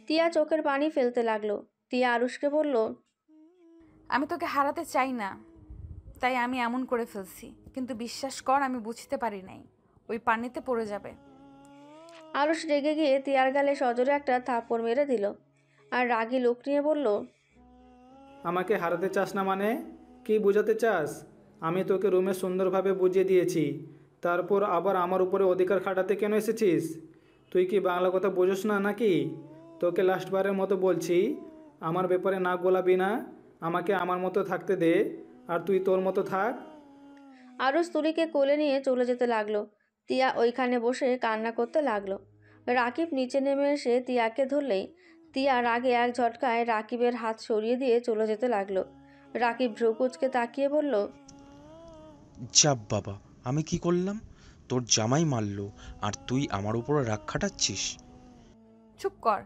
তিয়া চোখের পানি ফেলতে লাগলো। তিয়া আরুষকে বলল, আমি তোকে হারাতে চাই না, তাই আমি এমন করে ফেলছি। কিন্তু বিশ্বাস কর, আমি বুঝতে পারি নাই ওই পানিতে পড়ে যাবে। আরুষ রেগে গিয়ে তিয়ার গালে সজোরে একটা থাপ্পড় মেরে দিল আর রাগী লোক নিয়ে বলল, আমাকে হারাতে চাস না মানে? কি বোঝাতে চাস? আমি তোকে রুমে সুন্দরভাবে বুঝিয়ে দিয়েছি, তারপর আবার আমার উপরে অধিকার খাটাতে কেন এসেছিস? তুই কি বাংলা কথা বোঝোস না নাকি? তোকে লাস্টবারের মতো বলছি, আমার ব্যাপারে নাক গলাবি না। আমাকে আমার মতো থাকতে দে, আর তুই তোর মতো থাক। আরুষ তুলিকে কোলে নিয়ে চলে যেতে লাগলো। তিয়া ওইখানে বসে কান্না করতে লাগলো। রাকিব নিচে নেমে এসে তিয়াকে ধরলেই তিয়া রাগে এক ঝটকায় রাকিবের হাত সরিয়ে দিয়ে চলে যেতে লাগলো। রাকিব ভ্রুকুচকে তাকিয়ে বলল, যাব বাবা, আমি কি করলাম? তোর জামাই মারলো, আর তুই আমার উপরে রাগ খাটাচ্ছিস? চুপ কর।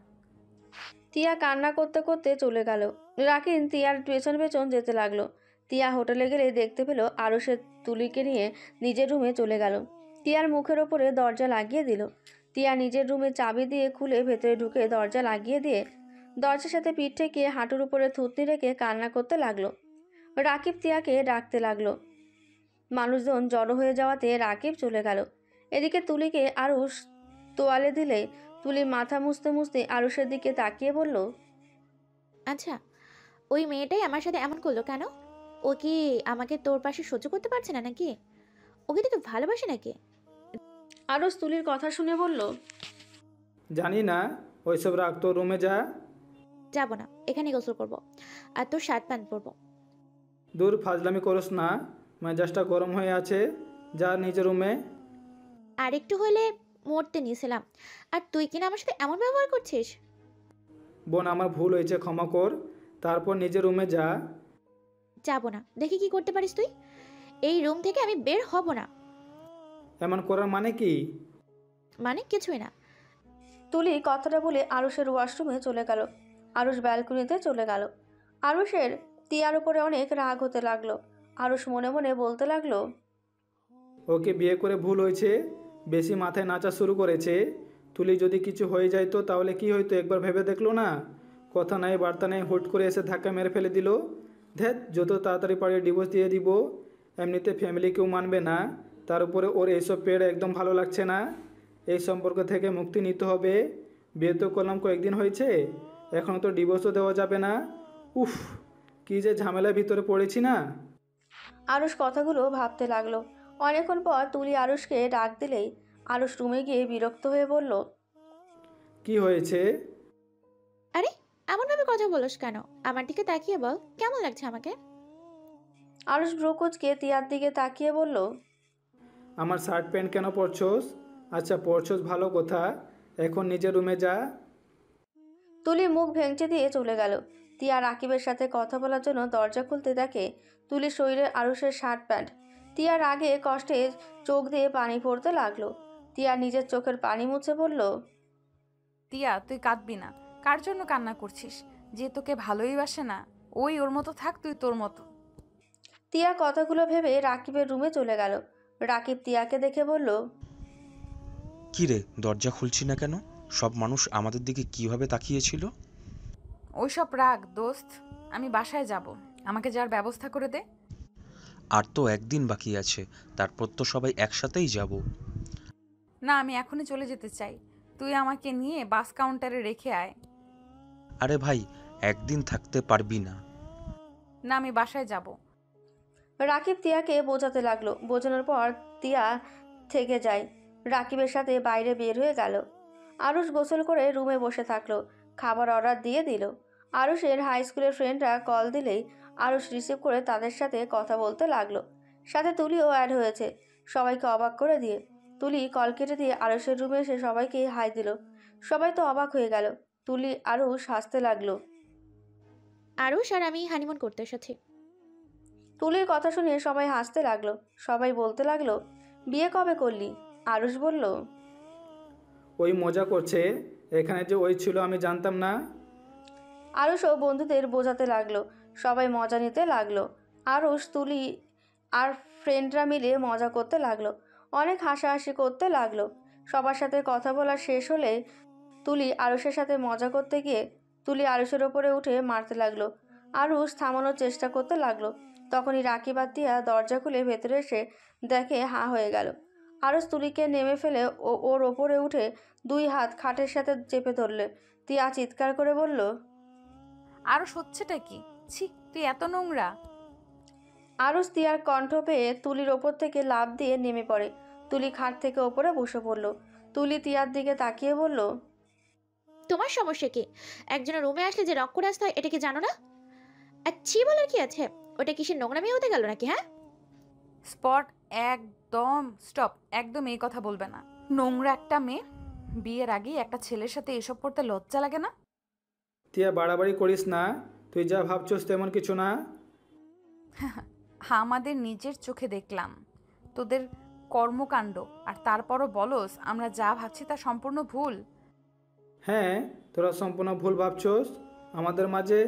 তিয়া কান্না করতে করতে চলে গেল। রাকিব তিয়ার পেছন পেছন যেতে লাগলো। তিয়া হোটেলে গেলে দেখতে পেল আরুষের তুলিকে নিয়ে নিজের রুমে চলে গেল। তিয়ার মুখের ওপরে দরজা লাগিয়ে দিল। তিয়া নিজের রুমে চাবি দিয়ে খুলে ভেতরে ঢুকে দরজা লাগিয়ে দিয়ে দরজার সাথে পিঠ ঠেকিয়ে হাঁটুর উপরে থুতনি রেখে কান্না করতে লাগলো। রাকিব তিয়াকে ডাকতে লাগলো। মানুষজন জড়ো হয়ে যাওয়াতে রাকিব চলে গেল। এদিকে তুলিকে আরুষ তোয়ালে দিলে তুলি মাথা মুছতে মুছতে আরুষের দিকে তাকিয়ে বলল, আচ্ছা, ওই মেয়েটাই আমার সাথে এমন করলো কেন? ও কি আমাকে তোর পাশে সহ্য করতে পারছে না নাকি? ওকে তো ভালোবাসে নাকি? আরুষ তুলির কথা শুনে বলল, জানি না, ওইসব রাখ, তোর রুমে যা। যাবো না, এখানে গোসল করবো আর তোর শার্ট প্যান্ট পরবো। দূর, ফাজলামি করস না, মেজাজটা গরম হয়ে আছে। যা নিজের রুমে। আর একটু হলে মরতে নিয়েছিলাম, আর তুই কিনা আমার সাথে এমন ব্যবহার করছিস? বোন, আমার ভুল হয়েছে, ক্ষমা কর। তারপর নিজের রুমে যা। যাবো না, দেখি কি করতে পারিস তুই। এই রুম থেকে আমি বের হব না। এমন করার মানে কি? মানে কিছুই না। তুলি কথাটা বলে আরুষের ওয়াশরুমে চলে গেল। আরুষ ব্যালকনিতে চলে গেল। আরুষের তিয়ার উপরে অনেক রাগ হতে লাগলো। আরুষ মনে মনে বলতে লাগলো, ওকে বিয়ে করে ভুল হয়েছে, বেশি মাথায় নাচা শুরু করেছে। তুলি যদি কিছু হয়ে যায় তো তাহলে কি হয়তো একবার ভেবে দেখলো না? কথা নাই বার্তা নাই, হুট করে এসে ধাক্কা মেরে ফেলে দিল। ধ্যাত, যত তাড়াতাড়ি পারে ডিভোর্স দিয়ে দিব। এমনিতে ফ্যামিলি কেউ মানবে না, তার উপরে ওর এইসব পেড় একদম ভালো লাগছে না। এই সম্পর্ক থেকে মুক্তি নিতে হবে। বিয়ে তো করলাম কয়েকদিন হয়েছে, এখনও তো ডিভোর্সও দেওয়া যাবে না। উফ, কী যে ঝামেলার ভিতরে পড়েছি না। আরুষ কথাগুলো ভাবতে লাগলো। অনেকক্ষণ পর তুলি আরুষকে ডাক দিলেই আরুষ রুমে গিয়ে বিরক্ত হয়ে বলল, কি হয়েছে? আরে, এমনভাবে কথা বলিস কেন? আমার দিকে তাকিয়ে বল, কেমন লাগছে আমাকে? আরুষ ব্রুকুচকে তিয়ার দিকে তাকিয়ে বলল, আমার শার্ট প্যান্ট কেন পরছস? আচ্ছা, পরছস ভালো কথা, এখন নিজের রুমে যা। তুলি মুখ ভেঙচে দিয়ে চলে গেল। তিয়া রাকিবের সাথে কথা বলার জন্য দরজা খুলতে দেখে তুলির শরীরে আরুষের শার্ট প্যান্ট। তিয়ার আগে কষ্টে চোখ দিয়ে পানি পড়তে লাগলো। তিয়া নিজের চোখের পানি মুছে বলল, তিয়া, তুই কাঁদবি না। কার জন্য কান্না করছিস? যে তোকে ভালোই বাসে না, ওই ওর মতো থাক, তুই তোর মতো। তিয়া কথাগুলো ভেবে রাকিবের রুমে চলে গেল। রাকিব তিয়াকে দেখে বলল, কি রে, দরজা খুলছি না কেন? সব মানুষ আমাদের দিকে কিভাবে তাকিয়েছিল। ওইসব রাগ দোস্ত, আমি বাসায় যাব, আমাকে যার ব্যবস্থা করে দে। আর তো একদিন বাকি আছে, তারপর তো সবাই একসাথেই যাব। না, আমি এখনই চলে যেতে চাই। তুই আমাকে নিয়ে বাস কাউন্টারে রেখে আয়। আরে ভাই, একদিন থাকতে পারবি না? না, আমি বাসায় যাব। রাকিব তিয়াকে বোঝাতে লাগলো। বোঝানোর পর তিয়া থেকে যায়। রাকিবের সাথে বাইরে বের হয়ে গেল। আরুষ গোসল করে রুমে বসে থাকলো। খাবার অর্ডার দিয়ে দিল। আরুষের হাই স্কুলের ফ্রেন্ডরা কল দিলেই আরুষ রিসিভ করে তাদের সাথে কথা বলতে লাগলো। সাথে তুলিও অ্যাড হয়েছে, সবাইকে অবাক করে দিয়ে। তুলি কল কেটে দিয়ে আরুষের রুমে এসে সবাইকে হাই দিল। সবাই তো অবাক হয়ে গেল। তুলি আরুষ হাসতে লাগলো। আরুষ আর আমি হানিমুন করতে এসেছি। তুলির কথা শুনে সবাই হাসতে লাগলো। সবাই বলতে লাগলো, বিয়ে কবে করলি? আরুষ বলল, ওই মজা করছে, এখানে যে ওই ছিল আমি জানতাম না। আরুষও বন্ধুদের বোঝাতে লাগলো। সবাই মজা নিতে লাগলো। আরুষ, তুলি আর ফ্রেন্ডরা মিলে মজা করতে লাগলো। অনেক হাসাহাসি করতে লাগলো। সবার সাথে কথা বলা শেষ হলে তুলি আরুষের সাথে মজা করতে গিয়ে তুলি আরুষের ওপরে উঠে মারতে লাগলো। আরুষ থামানোর চেষ্টা করতে লাগলো। তখনই রাকিব আর তিয়া দরজা খুলে ভেতরে এসে দেখে হাঁ হয়ে গেল। আরুষ তুলিকে নেমে ফেলে ওর ওপরে উঠে দুই হাত খাটের সাথে চেপে ধরলে। তিয়া চিৎকার করে বলল, আরও হচ্ছেটা কি? ছি, তুই তুই এত নোংরা? আরুষ তিয়ার কণ্ঠ পেয়ে তুলির ওপর থেকে লাফ দিয়ে নেমে পড়ে। তুলি খাট থেকে ওপরে বসে পড়ল। তুলি তিয়ার দিকে তাকিয়ে বলল, তোমার সমস্যা কি? একজনের রুমে আসলে যে রক করে আসতে হয় এটা কি জানো না? আচ্ছি বলার কি আছে? ওটা কিসের নোংরামি হতে গেল নাকি? হ্যাঁ, স্পট, একদম স্টপ, একদম এই কথা বলবে না। নোংরা একটা মেয়ে, বিয়ের আগেই একটা ছেলের সাথে এসব করতে লজ্জা লাগে না? তিয়া বাড়াবাড়ি করিস না, তুই যা ভাবছস তেমন কিছু না। আমাদের নিজের চোখে দেখলাম তোদের কর্মকাণ্ড, আর তারপরও বলস আমরা যা ভাবছি তা সম্পূর্ণ ভুল। হ্যাঁ, তোরা সম্পূর্ণ ভুল ভাবছস। আমাদের মাঝে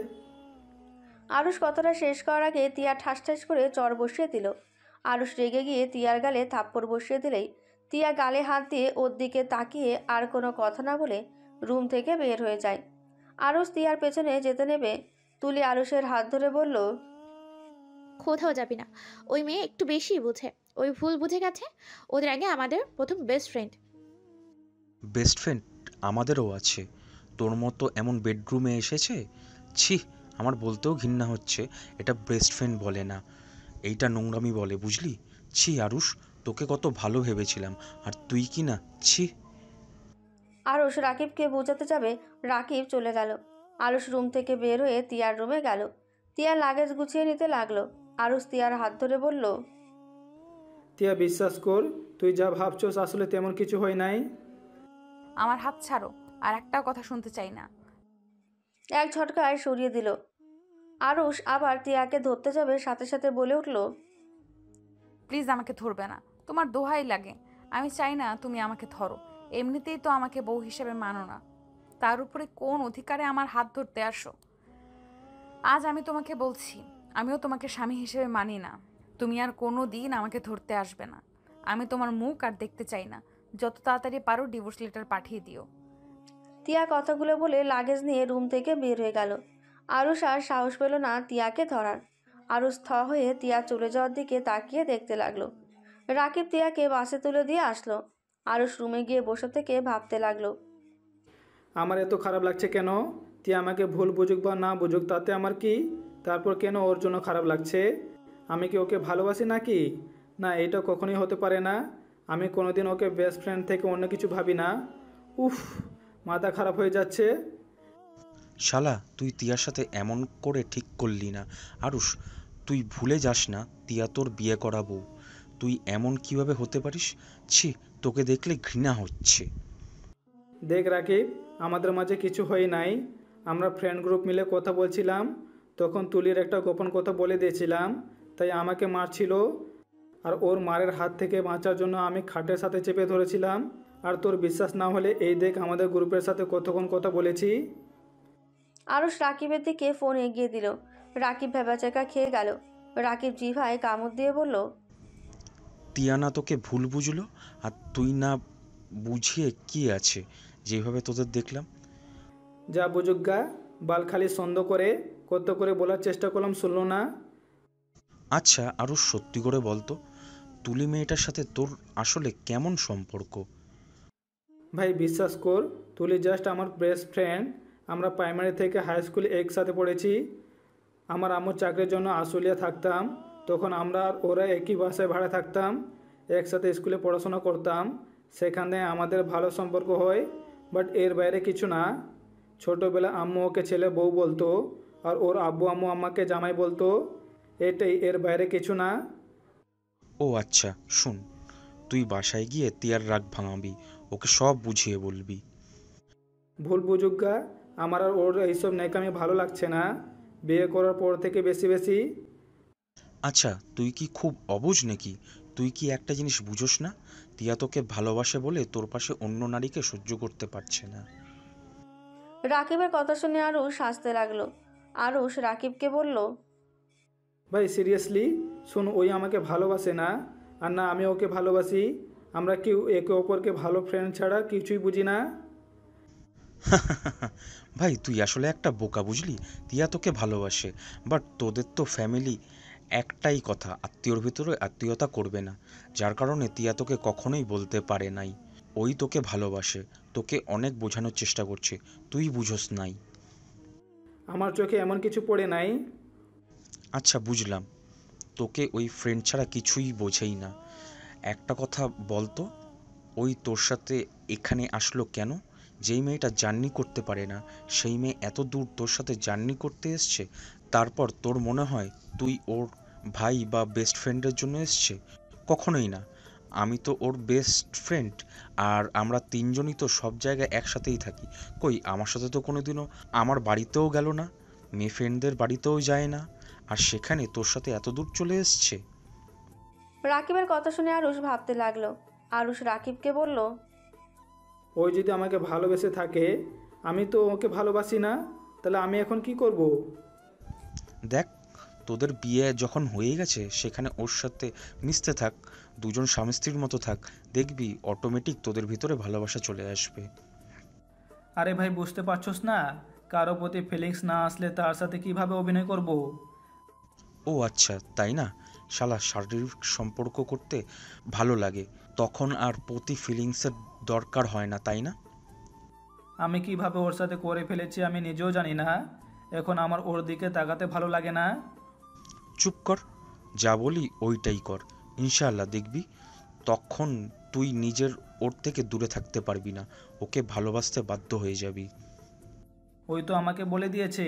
আরুষ কথাটা শেষ করার আগে তিয়া ঠাস ঠাস করে চর বসিয়ে দিল। আরুষ রেগে গিয়ে তিয়ার গালে থাপ্পড় বসিয়ে দিলেই তিয়া গালে হাত দিয়ে ওর দিকে তাকিয়ে আর কোনো কথা না বলে রুম থেকে বের হয়ে যায়। আরুষ তিয়ার পেছনে যেতে নেবে তুলি আরুষের হাত ধরে বলল, কোথাও যাবি না। ওই মেয়ে একটু বেশি বুঝে, ওই ভুল বুঝে গেছে। ওদের আগে আমাদের প্রথম বেস্ট ফ্রেন্ড। বেস্ট ফ্রেন্ড আমাদেরও আছে। তোর মতো এমন বেডরুমে এসেছে? ছি, আমার বলতেও ঘৃণা হচ্ছে। এটা বেস্ট ফ্রেন্ড বলে না, এইটা নোংরামি বলে, বুঝলি? ছি আরুষ, তোকে কত ভালো ভেবেছিলাম, আর তুই কি না, ছি। আরুষ রাকিবকে বোঝাতে যাবে, রাকিব চলে গেল। আরুষ রুম থেকে বের হয়ে তিয়ার রুমে গেল। তিয়ার লাগেজ গুছিয়ে নিতে লাগলো। আরুষ তিয়ার হাত ধরে বলল, তিয়া বিশ্বাস কর, তুই যা ভাবছস আসলে তেমন কিছু হয় নাই। আমার হাত ছাড়ো, আর একটাও কথা শুনতে চাই না। এক ঝটকায় সরিয়ে দিল। আরুষ আবার তিয়াকে ধরতে যাবে, সাথে সাথে বলে উঠল, প্লিজ আমাকে ধরবে না, তোমার দোহাই লাগে। আমি চাই না তুমি আমাকে ধরো, এমনিতেই তো আমাকে বউ হিসেবে মানো না, তার উপরে কোন অধিকারে আমার হাত ধরতে আসো? আজ আমি তোমাকে বলছি, আমিও তোমাকে স্বামী হিসেবে মানি না। তুমি আর কোনো দিন আমাকে ধরতে আসবে না। আমি তোমার মুখ আর দেখতে চাই না। যত তাড়াতাড়ি পারো ডিভোর্স লেটার পাঠিয়ে দিও। তিয়া কথাগুলো বলে লাগেজ নিয়ে রুম থেকে বের হয়ে গেল। আরুষ আর সাহস পেল না তিয়াকে ধরার। আরুষ থ হয়ে তিয়া চলে যাওয়ার দিকে তাকিয়ে দেখতে লাগলো। রাকিব তিয়াকে বাসে তুলে দিয়ে আসলো। আরুষ রুমে গিয়ে বসে থেকে ভাবতে লাগলো, আমার এত খারাপ লাগছে কেন? তিয়া আমাকে ভুল বুঝুক বা না বুঝুক তাতে আমার কি? তারপর কেন ওর জন্য খারাপ লাগছে? আমি কি ওকে ভালোবাসি নাকি? না, এটা কখনোই হতে পারে না। আমি কোনোদিন ওকে বেস্ট ফ্রেন্ড থেকে অন্য কিছু ভাবি না। উফ, মাথা খারাপ হয়ে যাচ্ছে। শালা, তুই তিয়ার সাথে এমন করে ঠিক করলি না। আরুষ, তুই ভুলে যাস না তিয়া তোর বিয়ে করা বউ। তুই এমন কিভাবে হতে পারিস? ছি, তোকে দেখলে ঘৃণা হচ্ছে। দেখ রাকিব, আমাদের মাঝে কিছু হয় নাই। আমরা ফ্রেন্ড গ্রুপ মিলে কথা বলছিলাম, তখন তুলির একটা গোপন কথা বলে দিয়েছিলাম, তাই আমাকে মারছিল। আর ওর মারের হাত থেকে বাঁচার জন্য আমি খাটের সাথে চেপে ধরেছিলাম। আর তোর বিশ্বাস না হলে এই দেখ আমাদের গ্রুপের সাথে কতক্ষণ কথা বলেছি। আরুষ রাকিবের দিকে ফোন এগিয়ে দিল। রাকিব ভেবাচাকা খেয়ে গেল। রাকিব জিভায় কামড় দিয়ে বলল, তিয়া না তোকে ভুল বুঝলো, আর তুই না বুঝিয়ে কি আছে, যেভাবে তোদের দেখলাম। যা বুঝুক গা, বাল খালি সন্দেহ করে কত করে বলার চেষ্টা করলাম, শুনলো না। আচ্ছা আরও সত্যি করে বলতো, তুলি মেয়েটার সাথে তোর আসলে কেমন সম্পর্ক? ভাই বিশ্বাস কর, তুলি জাস্ট আমার বেস্ট ফ্রেন্ড। আমরা প্রাইমারি থেকে হাই স্কুলে একসাথে পড়েছি। আমার আম্মুর চাকরির জন্য আশুলিয়া থাকতাম, তখন আমরা আর ওরা একই বাসায় ভাড়া থাকতাম, একসাথে স্কুলে পড়াশোনা করতাম। সেখানে আমাদের ভালো সম্পর্ক হয়, বাট এর বাইরে কিছু না। ছোটোবেলা আম্মু ওকে ছেলে বউ বলতো, আর ওর আব্বু আম্মু আমাকে জামাই বলতো। এটাই, এর বাইরে কিছু না। ও আচ্ছা, শুন, তুই বাসায় গিয়ে তিয়ার রাগ ভাঙাবি, ওকে সব বুঝিয়ে বলবি। ভুল বুঝুক গা, আমার আর ওর এইসব ন্যাকামি ভালো লাগছে না বিয়ে করার পর থেকে বেশি বেশি। আচ্ছা, তুই কি খুব অবুঝ নাকি? তুই কি একটা জিনিস বুঝোস না? তিয়া তোকে ভালোবাসে বলে তোর পাশে অন্য নারীকে সহ্য করতে পারছে না। রাকিবের কথা শুনে আরুষ হাসতে লাগলো। আরুষ রাকিবকে বলল, ভাই সিরিয়াসলি শোন, ওই আমাকে ভালোবাসে না, আর না আমি ওকে ভালোবাসি। আমরা কেউ একে অপরকে ভালো ফ্রেন্ড ছাড়া কিছুই বুঝি না। ভাই তুই আসলে একটা বোকা, বুঝলি? তিয়া তোকে ভালোবাসে, বাট তোদের তো ফ্যামিলি একটাই কথা, আত্মীয়র ভিতরে আত্মীয়তা করবে না, যার কারণে তিয়া তোকে কখনোই বলতে পারে নাই ওই তোকে ভালোবাসে। তোকে অনেক বোঝানোর চেষ্টা করছে, তুই বুঝোস নাই। আমার চোখে এমন কিছু পড়ে নাই। আচ্ছা বুঝলাম, তোকে ওই ফ্রেন্ড ছাড়া কিছুই বোঝেই না। একটা কথা বলতো, ওই তোর সাথে এখানে আসলো কেন? যেই মেয়েটা জার্নি করতে পারে না, সেই মেয়ে এত দূর তোর সাথে জার্নি করতে এসছে, তারপর তোর মনে হয় তুই ওর ভাই বা বেস্ট ফ্রেন্ডের জন্য এসছে? কখনোই না। আমি তো ওর বেস্ট ফ্রেন্ড, আর আমরা তিনজনই তো সব জায়গায় একসাথেই থাকি। কই, আমার সাথে তো কোনোদিনও আমার বাড়িতেও গেল না, মেয়ে ফ্রেন্ডদের বাড়িতেও যায় না, আর সেখানে তোর সাথে এত দূর চলে এসছে। রাকিবের কথা শুনে আরুষ ভাবতে লাগলো। আরুষ রাকিবকে বলল, ওই যদি আমাকে ভালোবেসে থাকে, আমি তো ওকে ভালোবাসি না, তাহলে আমি এখন কি করব? দেখ, তোদের বিয়ে যখন হয়ে গেছে সেখানে ওর সাথে মিশতে থাক, দুজন স্বামী স্ত্রীর মতো থাক, দেখবি অটোমেটিক তোদের ভিতরে ভালোবাসা চলে আসবে। আরে ভাই, বুঝতে পারছোস না? কারো প্রতি ফিলিংস না আসলে তার সাথে কিভাবে অভিনয় করব? ও আচ্ছা, তাই না? শালা, শারীরিক সম্পর্ক করতে ভালো লাগে, তখন আর প্রতি ফিলিংসের দরকার হয় না, তাই না? আমি কিভাবে ওর সাথে করে ফেলেছি আমি নিজেও জানি না। এখন আমার ওর দিকে তাকাতে ভালো লাগে না। চুপ কর, যা বলি ওইটাই কর। ইনশাআল্লাহ দেখবি তখন তুই নিজের ওর থেকে দূরে থাকতে পারবি না, ওকে ভালোবাসতে বাধ্য হয়ে যাবি। ওই তো আমাকে বলে দিয়েছে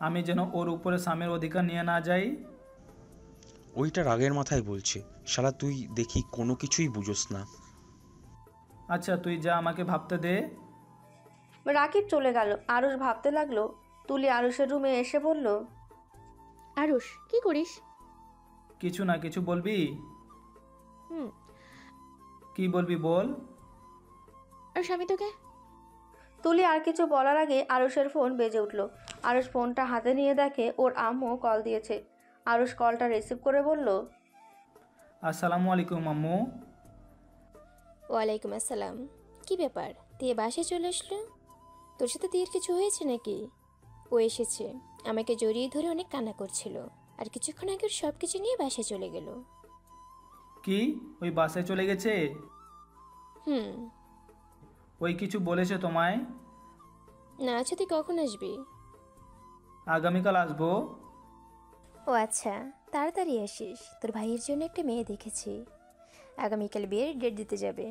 আমি যেন ওর উপরে স্বামীর অধিকার নিয়ে না যাই। ওইটা রাগের মাথায় বলছে। শালা, তুই দেখি কোনো কিছুই বুঝোস না। আচ্ছা তুই যা, আমাকে ভাবতে দে। রাকিব চলে গেল। আরুষ ভাবতে লাগলো। তুলি আরুষের রুমে এসে বলল, আরুষ, কি করিস? কিছু না, কিছু বলবি? হুম। কি বলবি বল। আরুষ, আমি তোকে তুলি আর কিছু বলার আগে আরুষের ফোন বেজে উঠল। আরুষ ফোনটা হাতে নিয়ে দেখে ওর আম্মু কল দিয়েছে। আরুষ কলটা রিসিভ করে বলল, আসসালামু আলাইকুম আম্মু। ওয়ালাইকুম আসসালাম। কি ব্যাপার, দিয়ে বাসায় চলে আসলো? তোর সাথে দিয়ের কিছু হয়েছে নাকি? ও এসেছে, আমাকে জড়িয়ে ধরে অনেক কান্না করছিল, আর কিছুক্ষণ আগে ওর সব কিছু নিয়ে বাসায় চলে গেল। কি, ওই বাসে চলে গেছে? হুম। ওই কিছু বলেছে তোমায়? না, আচ্ছা তুই কখন আসবি? আগামীকাল আসবো। ও আচ্ছা, তাড়াতাড়ি আসিস, তোর ভাইয়ের জন্য একটা মেয়ে দেখেছি, আগামীকাল বিয়ের ডেট দিতে যাবে।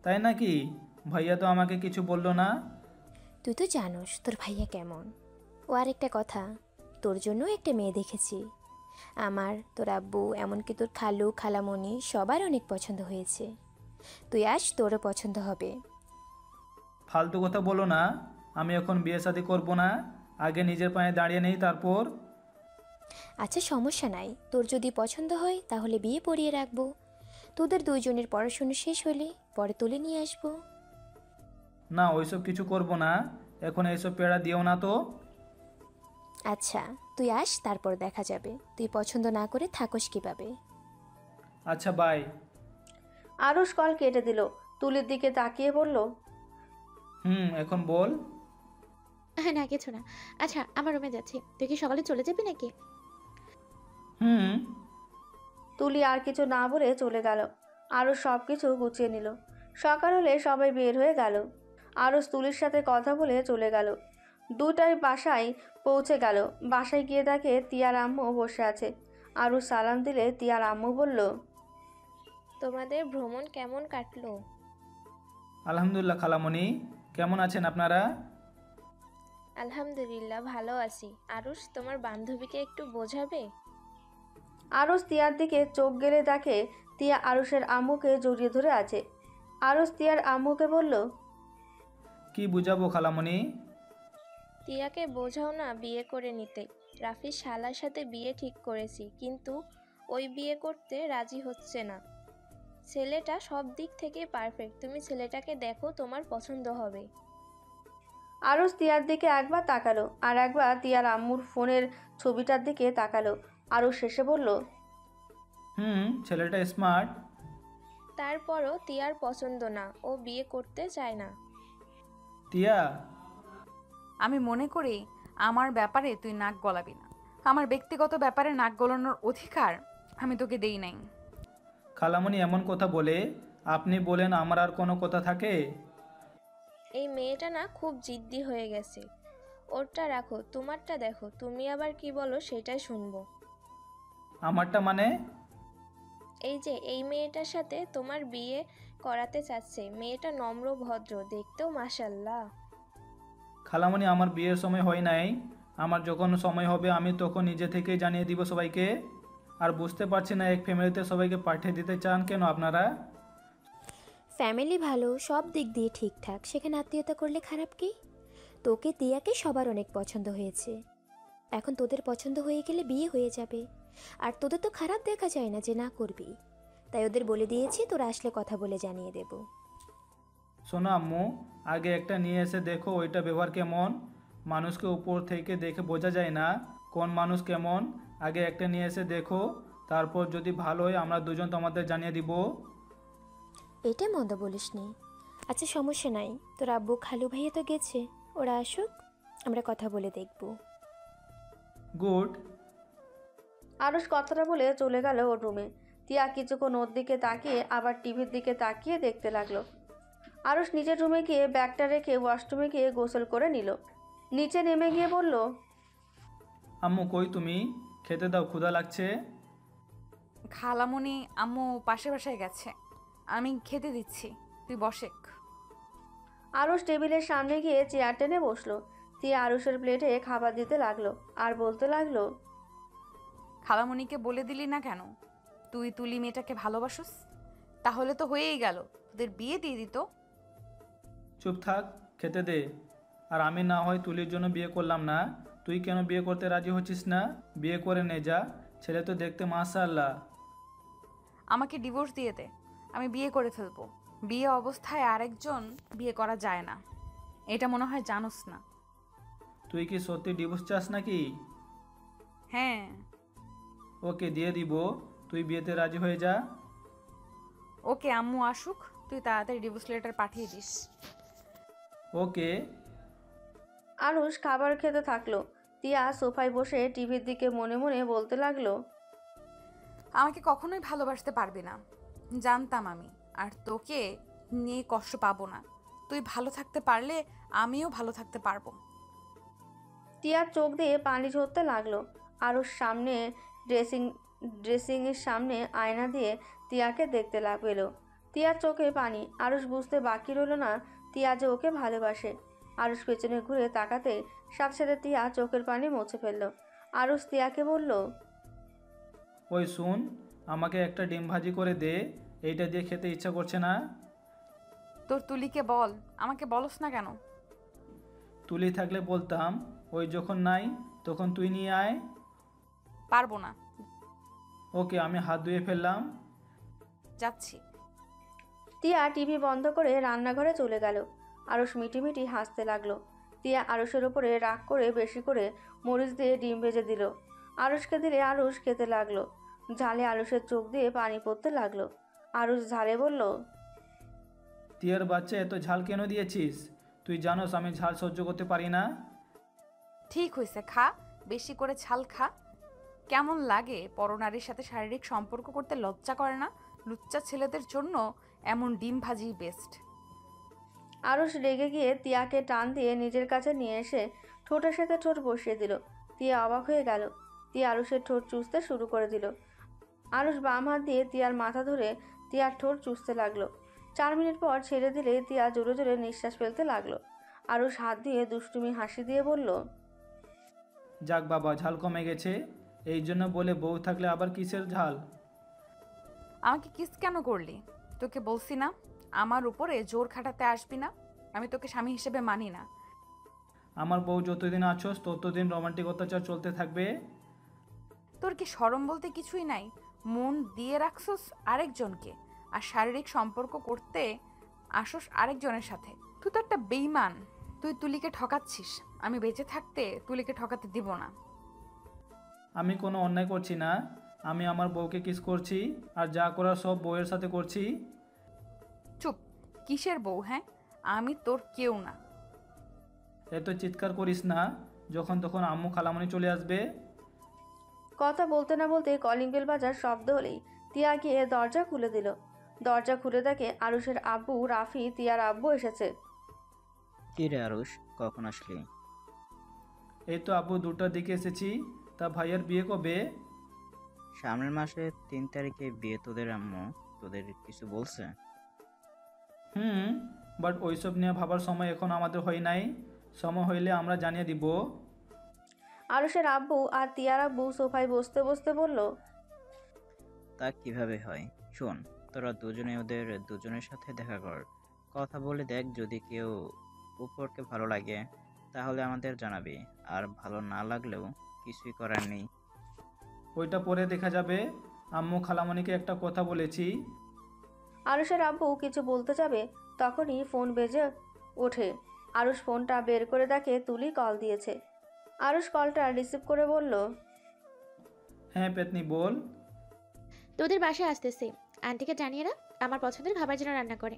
তাই নাকি? ভাইয়া তো আমাকে কিছু বললো না। তুই তো জানোস তোর ভাইয়া কেমন। ও আরেকটা কথা, তোর জন্য একটা মেয়ে দেখেছি, আমার, তোর আব্বু, এমনকি তোর খালু খালামণি সবার অনেক পছন্দ হয়েছে। তুই আস, তোরও পছন্দ হবে। ফালতু কথা বলো না। আমি এখন বিয়ে শাদী করবো না, আগে নিজের পায়ে দাঁড়িয়ে নেই তারপর। আচ্ছা সমস্যা নাই, তোর যদি পছন্দ হয় তাহলে বিয়ে পড়িয়ে রাখবো। তোদের দুইজনের পড়াশোনা শেষ হলে পরে তুলে নিয়ে আসবো। না, ওইসব কিছু করব না। এখন এইসব পেড়া দিও না তো। আচ্ছা তুই আস, তারপর দেখা যাবে। তুই পছন্দ না করে থাকোস কিভাবে। আচ্ছা বাই। আরুষ কল কেটে দিল। তুলির দিকে তাকিয়ে বলল, এখন বল। না, কিছু না। আচ্ছা, আমার রুমে যাচ্ছি। তুই কি সকালে চলে যাবি নাকি? হুম। তুলি আর কিছু না বলে চলে গেল। আরুষ সব কিছু গুছিয়ে নিল। সকাল হলে সবাই বের হয়ে গেল। আরুষ তুলির সাথে কথা বলে চলে গেল। দুটাই বাসায় পৌঁছে গেল। বাসায় গিয়ে দেখে তিয়ার আম্মু বসে আছে। আরুষ সালাম দিলে তিয়ার আম্মু বলল, তোমাদের ভ্রমণ কেমন কাটলো? আলহামদুলিল্লাহ খালামণি, কেমন আছেন আপনারা? আলহামদুলিল্লাহ ভালো আছি। আরুষ, তোমার বান্ধবীকে একটু বোঝাবে? আরুষ তিয়ার দিকে চোখ গেলে দেখে তিয়া আরুষের আম্মুকে জড়িয়ে ধরে আছে। আরুষ তিয়ার আম্মুকে বলল, কি বুঝাবো খালামণি? টিয়াকে বোঝাও না বিয়ে করে নিতে। রাফির শালার সাথে বিয়ে ঠিক করেছি, কিন্তু ওই বিয়ে করতে রাজি হচ্ছে না। ছেলেটা সব দিক থেকে পারফেক্ট, তুমি ছেলেটাকে দেখো, তোমার পছন্দ হবে। আরুষ তিয়ার দিকে একবার তাকালো আর একবার তিয়ার আম্মুর ফোনের ছবিটার দিকে তাকালো। আরুষ শেষে বলল, ছেলেটা স্মার্ট। তারপরও টিয়ার পছন্দ না, ও বিয়ে করতে চায় না। টিয়া, আমি মনে করি আমার ব্যাপারে তুই নাক গলাবি না। আমার ব্যক্তিগত ব্যাপারে নাক গলানোর অধিকার আমি তোকে দেই নাই। খালামণি এমন কথা বলে আপনি বলেন আমার আর কোনো কথা থাকে? এই মেয়েটা না খুব জিদ্দি হয়ে গেছে। ওরটা রাখো, তোমারটা দেখো, তুমি আবার কি বলো সেটাই শুনবো। আমারটা মানে? এই যে এই মেয়েটার সাথে তোমার বিয়ে করাতে চাচ্ছে, মেয়েটা নম্র ভদ্র, দেখতেও মাশাল্লাহ। খালামণি, আমার বিয়ের সময় হয় নাই। আমার যখন সময় হবে আমি তখন নিজে থেকেই জানিয়ে দিব সবাইকে। আর বুঝতে পারছি না এক ফ্যামিলিতে সবাইকে পাঠিয়ে দিতে চান কেন আপনারা? ফ্যামিলি ভালো, সব দিক দিয়ে ঠিকঠাক, সেখানে আত্মীয়তা করলে খারাপ কি? তোকে তিয়াকে সবার অনেক পছন্দ হয়েছে, এখন তোদের পছন্দ হয়ে গেলে বিয়ে হয়ে যাবে। আর তোদের তো খারাপ দেখা যায় না যে না করবি, তাই ওদের বলে দিয়েছি তোরা আসলে কথা বলে জানিয়ে দেব। শোনো আম্মু, আগে একটা নিয়ে এসে দেখো ওইটা ব্যবহার কেমন। মানুষকে উপর থেকে দেখে বোঝা যায় না কোন মানুষ কেমন। আগে একটা নিয়ে এসে দেখো, তারপর যদি ভালো হয় আমরা দুজন তোমাদের জানিয়ে দিব। এটা মন্দ বলিসনি। আচ্ছা সমস্যা নাই, তোর আব্বু খালু ভাইয়া তো গেছে, ওরা আসুক, আমরা কথা বলে দেখব। গুড। আরুষ কথাটা বলে চলে গেল ওর রুমে। তিয়া কিছুক্ষণ ওর দিকে তাকিয়ে আবার টিভির দিকে তাকিয়ে দেখতে লাগলো। আরুষ নিজের রুমে গিয়ে ব্যাগটা রেখে ওয়াশরুমে গিয়ে গোসল করে নিল। নিচে নেমে গিয়ে বলল, আম্মু কই তুমি? খেতে দাও, ক্ষুধা লাগছে। খালামণি আম্মু পাশে বাসায় গেছে, আমি খেতে দিচ্ছি, তুই বসেক। আরুষ টেবিলের সামনে গিয়ে চেয়ার টেনে বসলো। তিয়া আরুষের প্লেটে খাবার দিতে লাগলো আর বলতে লাগলো, খালামণিকে বলে দিলি না কেন তুই তুলি মেয়েটাকে ভালোবাসোস? তাহলে তো হয়েই গেল, তোদের বিয়ে দিয়ে দিত। চুপ থাক, খেতে দে। আর আমি না হয় তুলির জন্য বিয়ে করলাম না, তুই কেন বিয়ে করতে রাজি হচ্ছিস না? বিয়ে করে নে যা, ছেলে তো দেখতে মাশাআল্লাহ। আমাকে ডিভোর্স দিয়ে দে, আমি বিয়ে করে ফেলবো। বিয়ে অবস্থায় আরেকজন বিয়ে করা যায় না, এটা মনে হয় জানোস না। তুই কি সত্যি ডিভোর্স চাস নাকি? হ্যাঁ। ওকে দিয়ে দিব, তুই বিয়েতে রাজি হয়ে যা। ওকে, আম্মু আসুক, তুই তাড়াতাড়ি ডিভোর্স লেটার পাঠিয়ে দিস। ওকে। আরুষ খাবার খেতে থাকলো। তিয়া সোফায় বসে টিভির দিকে মনে মনে বলতে লাগলো, আমাকে কখনোই ভালোবাসতে পারবি না, জানতাম আমি। আর তোকে নিয়ে কষ্ট পাবো না, তুই ভালো থাকতে পারলে আমিও ভালো থাকতে পারবো। তিয়ার চোখ দিয়ে পানি ঝরতে লাগলো। আরুষ সামনে ড্রেসিংয়ের সামনে আয়না দিয়ে তিয়াকে দেখতে লাগলো। তিয়ার চোখে পানি। আরুষ বুঝতে বাকি রইল না তিয়া যে ওকে ভালোবাসে। আরুষ পেছনে ঘুরে তাকাতে সাথে সাথে তিয়া চোখের পানি মুছে ফেলল। আরুষ তিয়াকে বলল, ওই শুন, আমাকে একটা ডিম ভাজি করে দে, এইটা দিয়ে খেতে ইচ্ছা করছে না। তোর তুলিকে বল, আমাকে বলস না কেন? তুলি থাকলে বলতাম, ওই যখন নাই তখন তুই নিয়ে আয়। পারবো না। ওকে, আমি হাত ধুয়ে ফেললাম। যাচ্ছি। তিয়া টিভি বন্ধ করে রান্নাঘরে চলে গেল। আরুষ মিটিমিটি হাসতে লাগলো। তিয়া আরুষের উপরে রাগ করে বেশি করে মরিচ দিয়ে ডিম ভেজে দিল। আরুষকে দিলে আরুষ খেতে লাগলো। ঝালে আরুষের চোখ দিয়ে পানি পড়তে লাগলো। আরুষ ঝালে বলল, তিয়ার বাচ্চা, এত ঝাল কেন দিয়েছিস? তুই জানোস আমি ঝাল সহ্য করতে পারি না। ঠিক হয়েছে, খা, বেশি করে ঝাল খা। কেমন লাগে পরনারীর সাথে শারীরিক সম্পর্ক করতে? লজ্জা করে না? লুচ্চা ছেলেদের জন্য এমন ডিম ভাজি বেস্ট। আরুষ রেগে গিয়ে তিয়াকে টান দিয়ে নিজের কাছে নিয়ে এসে ঠোঁটের সাথে ঠোঁট বসিয়ে দিল। তিয়া অবাক হয়ে গেল। তিয়া আরুষের ঠোঁট চুষতে শুরু করে দিল। আরুষ বাম হাত দিয়ে তিয়ার মাথা ধরে তিয়ার ঠোঁট চুষতে লাগলো। 4 মিনিট পর ছেড়ে দিলে তিয়া জোরে জোরে নিঃশ্বাস ফেলতে লাগলো। আরুষ হাত দিয়ে দুষ্টুমি হাসি দিয়ে বলল, যাক বাবা, ঝাল কমে গেছে। এই জন্য বলে বউ থাকলে আবার কিসের ঝাল? আমাকে কিস কেন করলি? তোকে বলছি না আমার উপরে জোর খাটাতে আসবি না, আমি তোকে স্বামী হিসেবে মানি না। আমার বউ যতদিন আছোস ততদিন রোমান্টিক অত্যাচার চলতে থাকবে। তোর কি শরম বলতে কিছুই নাই? মন দিয়ে রাখছস আরেকজনকে, আর শারীরিক সম্পর্ক করতে আসস আরেকজনের সাথে। তুই তো একটা বেইমান। তুই তুলিকে ঠকাচ্ছিস, আমি বেঁচে থাকতে তুলিকে ঠকাতে দিব না। আমি কোনো অন্যায় করছি না, আমি আমার বউকে কিস করছি, আর যা করার সব বউয়ের সাথে করছি। চুপ, কিসের বউ? হ্যাঁ, আমি তোর কেউ না। এত চিৎকার করিস না, যখন তখন আম্মু খালামণি চলে আসবে। কথা বলতে না বলতে কলিং বেল বাজার শব্দ হলেই তিয়া গিয়ে দরজা খুলে দিল। দরজা খুলে দেখে আরুষের আব্বু রাফি তিয়ার আব্বু এসেছে। কি রে আরুষ, কখন আসলি? এই তো আপু 2টার দিকে এসেছি। তা ভাইয়ের বিয়ে কবে? সামনের মাসে 3 তারিখে বিয়ে তোদের আম্মু। তোদের কিছু বলছে? বাট ওইসব নিয়ে ভাবার সময় এখন আমাদের হয় নাই। সময় হইলে আমরা জানিয়ে দিব। আরুষের আব্বু আর তিয়ার আব্বু সোফায় বসতে বসতে বলল, তা কিভাবে হয়? শোন, তোরা দুজনে ওদের দুজনের সাথে দেখা কর, কথা বলে দেখ, যদি কেউ উপরকে ভালো লাগে তাহলে আমাদের জানাবি, আর ভালো না লাগলেও কিছুই করার নেই। ওইটা পরে দেখা যাবে। আম্মু খালামণিকে একটা কথা বলেছি। আরুষের আব্বু কিছু বলতে যাবে তখনই ফোন বেজে ওঠে। আরুষ ফোনটা বের করে দেখে তুলি কল দিয়েছে। আরুষ কলটা রিসিভ করে বলল, হ্যাঁ পেতনি বল। তোদের বাসায় আসতেছি, আন্টিকে জানিয়ে না আমার পছন্দের খাবার যেন রান্না করে।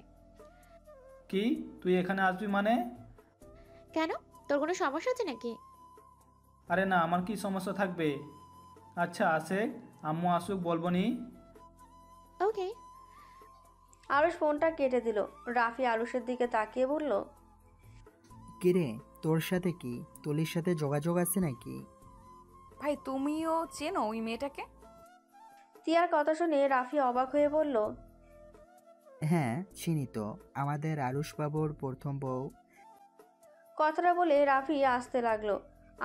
কি তুই এখানে আসবি মানে? কেন, তোর কোনো সমস্যা আছে নাকি? আরে না, আমার কি সমস্যা থাকবে? আচ্ছা আসে, আম্মু আসুক বলবো নি। ওকে। আরুষ ফোনটা কেটে দিল। রাফি আরুষের দিকে তাকিয়ে বলল, কিরে, তোর সাথে কি তুলির সাথে যোগাযোগ আছে নাকি? ভাই তুমিও চেনো ওই মেয়েটাকে? তিয়ার কথা শুনে রাফি অবাক হয়ে বলল, হ্যাঁ চিনি তো, আমাদের আরুষ বাবুর প্রথম বউ। কথাটা বলে রাফি আসতে লাগলো।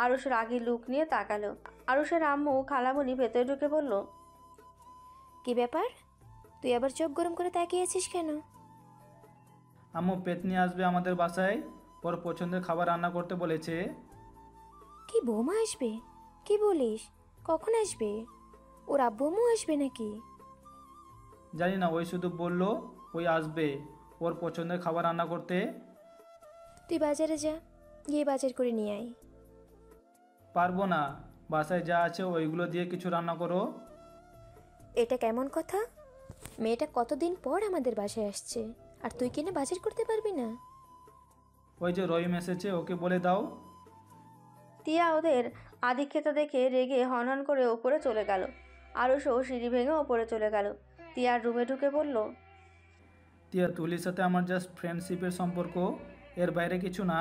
আরুষ রাগী লুক নিয়ে তাকালো। আরুষের আম্মু খালামণি ভেতরে ঢুকে বলল, কি ব্যাপার, তুই আবার চোখ গরম করে তাকিয়েছিস কেন? আম্মু পেতনি আসবে আমাদের বাসায়, ওর পছন্দের খাবার রান্না করতে বলেছে। কি বৌমা আসবে? কি বলিস, কখন আসবে? ওর আব্বু আসবে নাকি? জানি না, ওই শুধু বললো ওই আসবে ওর পছন্দের খাবার রান্না করতে। তুই বাজারে যা, গিয়ে বাজার করে নিয়ে আয়। পারবো না, বাসায় যা আছে ওইগুলো দিয়ে কিছু রান্না করো। এটা কেমন কথা? মেয়েটা কতদিন পর আমাদের বাসায় আসছে, আর তুই কিনা বাজার করতে পারবি না? ওই যে রহিম এসেছে, ওকে বলে দাও। তিয়া ওদের আধিক্যতা দেখে রেগে হনহন করে ওপরে চলে গেল। আরুষও সিঁড়ি ভেঙে ওপরে চলে গেল। তিয়ার রুমে ঢুকে বলল, তিয়া তুলির সাথে আমার জাস্ট ফ্রেন্ডশিপের সম্পর্ক, এর বাইরে কিছু না।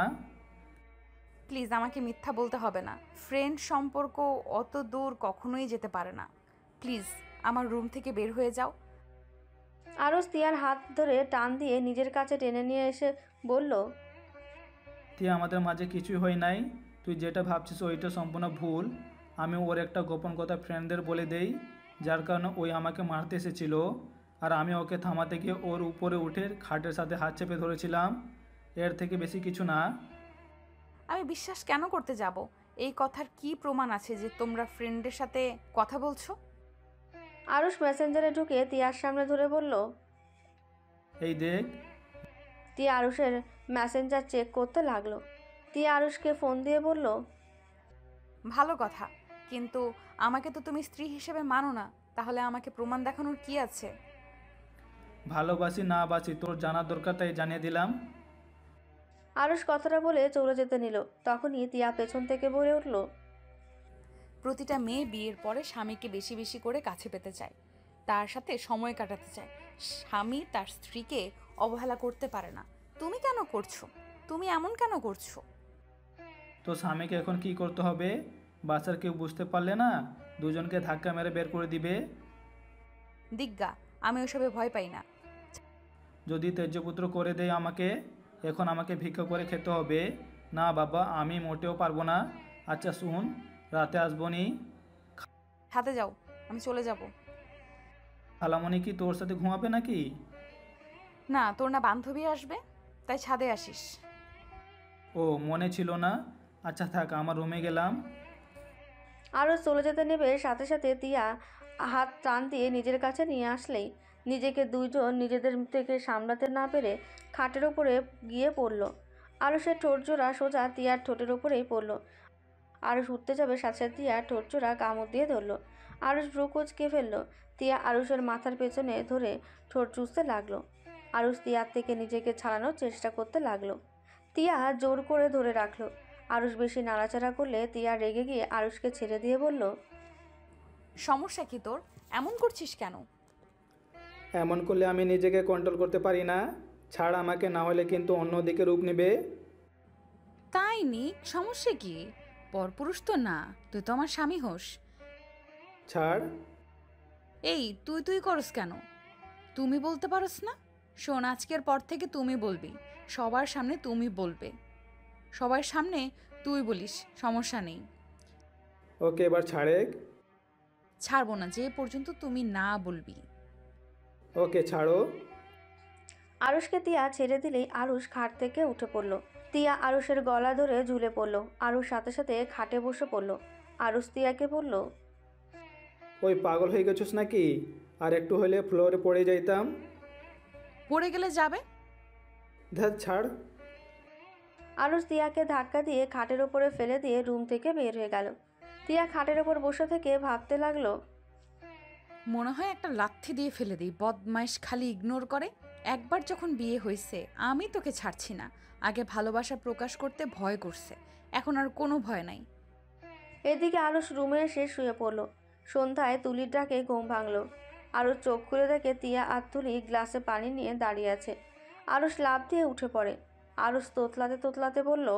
প্লিজ আমাকে মিথ্যা বলতে হবে না, ফ্রেন্ড সম্পর্ক অত দূর কখনোই যেতে পারে না। প্লিজ আমার রুম থেকে বের হয়ে যাও। আরুষ তিয়ার হাত ধরে টান দিয়ে নিজের কাছে টেনে নিয়ে এসে বলল, তিয়া আমাদের মাঝে কিছুই হয় নাই, তুই যেটা ভাবছিস ওইটা সম্পূর্ণ ভুল। আমি ওর একটা গোপন কথা ফ্রেন্ডদের বলে দেই, যার কারণে ওই আমাকে মারতে এসেছিল, আর আমি ওকে থামাতে গিয়ে ওর উপরে উঠে খাটের সাথে হাত চেপে ধরেছিলাম। এর থেকে বেশি কিছু না। আমি বিশ্বাস কেন করতে যাব? এই কথার কি প্রমাণ আছে যে তোমরা ফ্রেন্ডের সাথে কথা বলছো? আরুষ মেসেঞ্জারে ঢুকে তিয়ার সামনে ধরে বলল, এই দেখ। তিয়া আরুষের মেসেঞ্জার চেক করতে লাগলো। তিয়া আরুষকে ফোন দিয়ে বলল, ভালো কথা, কিন্তু আমাকে তো তুমি স্ত্রী হিসেবে মানো না, তাহলে আমাকে প্রমাণ দেখানোর কি আছে? ভালোবাসি না বাসি তোর জানার দরকার, তাই জানিয়ে দিলাম। আরুষ কথাটা বলে চলে যেতে নিল। তখনই তিয়া পেছন থেকে বলে উঠল, প্রতিটা মেয়ে বিয়ের পরে স্বামীকে বেশি বেশি করে কাছে পেতে চায়, তার সাথে সময় কাটাতে চায়। স্বামী তার স্ত্রীকে অবহেলা করতে পারে না। তুমি কেন করছো? তুমি এমন কেন করছো? তো স্বামীকে এখন কি করতে হবে? বাসার কেউ বুঝতে পারলে না দুজনকে ধাক্কা মেরে বের করে দিবে। দিগ্গা, আমি ওসবে ভয় পাই না। যদি ত্যায্যপুত্র করে দেয় আমাকে, এখন আমাকে ভিক্ষা করে খেতে হবে? না বাবা, আমি মোটেও পারবো না। আচ্ছা শুন, রাতে আসবো নি। ছাদে যাও, আমি চলে যাব। খালামণি কি তোর সাথে ঘুমাবে নাকি? না, তোর না বান্ধবী আসবে, তাই ছাদে আসিস। ও মনে ছিল না। আচ্ছা থাক, আমার রুমে গেলাম। আরুষ চলে যেতে নেবে, সাথে সাথে তিয়া হাত টান দিয়ে নিজের কাছে নিয়ে আসলেই নিজেকে দুইজন নিজেদের থেকে সামলাতে না পেরে খাটের ওপরে গিয়ে পড়ল। আরুষের ঠোঁটজোড়া সোজা তিয়ার ঠোঁটের ওপরেই পড়ল। আরুষ উঠতে যাবে, সাথে সাথে তিয়া ঠোঁটজোড়া কামড় দিয়ে ধরল। আরুষ ভ্রু কুঁচকে ফেলল। তিয়া আরুষের মাথার পেছনে ধরে ঠোঁট চুষতে লাগলো। আরুষ তিয়ার থেকে নিজেকে ছাড়ানোর চেষ্টা করতে লাগলো। তিয়া জোর করে ধরে রাখলো। আরুষ বেশি নাড়াচাড়া করলে তিয়া রেগে গিয়ে আরুষকে ছেড়ে দিয়ে বলল, সমস্যা কি তোর? এমন করছিস কেন? এমন করলে আমি নিজেকে কন্ট্রোল করতে পারি না। ছাড় আমাকে, না হলে কিন্তু অন্যদিকে রূপ নেবে। তাই নি, সমস্যা কি? পরপুরুষ তো না, তুই তো আমার স্বামী হোস। ছাড়। এই তুই তুই করস কেন? তুমি বলতে পারস না? শোন, আজকের পর থেকে তুমি বলবি, সবার সামনে তুমি বলবে, সবার সামনে তুই বলিস, সমস্যা নেই। ওকে, এবার ছাড়েক। ছাড়বো না যে পর্যন্ত তুমি না বলবি। ওকে, ছাড়ো। আরুষকে তিয়া ছেড়ে দিলেই আরুষ খাট থেকে উঠে পড়ল। তিয়া আরুষের গলা ধরে ঝুলে পড়ল। আরুষ সাথে সাথে খাটে বসে পড়ল। আরুষ তিয়াকে বলল, ওই পাগল হয়ে গেছিস নাকি? আর একটু হলে ফ্লোরে পড়ে যাইতাম। পড়ে গেলে যাবে। ধ্যাৎ, ছাড়। আরুষ তিয়াকে ধাক্কা দিয়ে খাটের ওপরে ফেলে দিয়ে রুম থেকে বের হয়ে গেল। তিয়া খাটের ওপর বসে থেকে ভাবতে লাগলো, মনে হয় একটা লাথি দিয়ে ফেলে দিই, বদমাইশ খালি ইগনোর করে। একবার যখন বিয়ে হয়েছে আমি তোকে ছাড়ছি না। আগে ভালোবাসা প্রকাশ করতে ভয় করছে, এখন আর কোনো ভয় নাই। এদিকে আরুষ রুমে এসে শুয়ে পড়ল। সন্ধ্যায় তুলির ডাকে ঘুম ভাঙল। আরুষ চোখ খুলে দেখে তিয়া আর তুলি গ্লাসে পানি নিয়ে দাঁড়িয়ে আছে। আরুষ লাফ দিয়ে উঠে পড়ে। আরুষ তোতলাতে তোতলাতে বলল,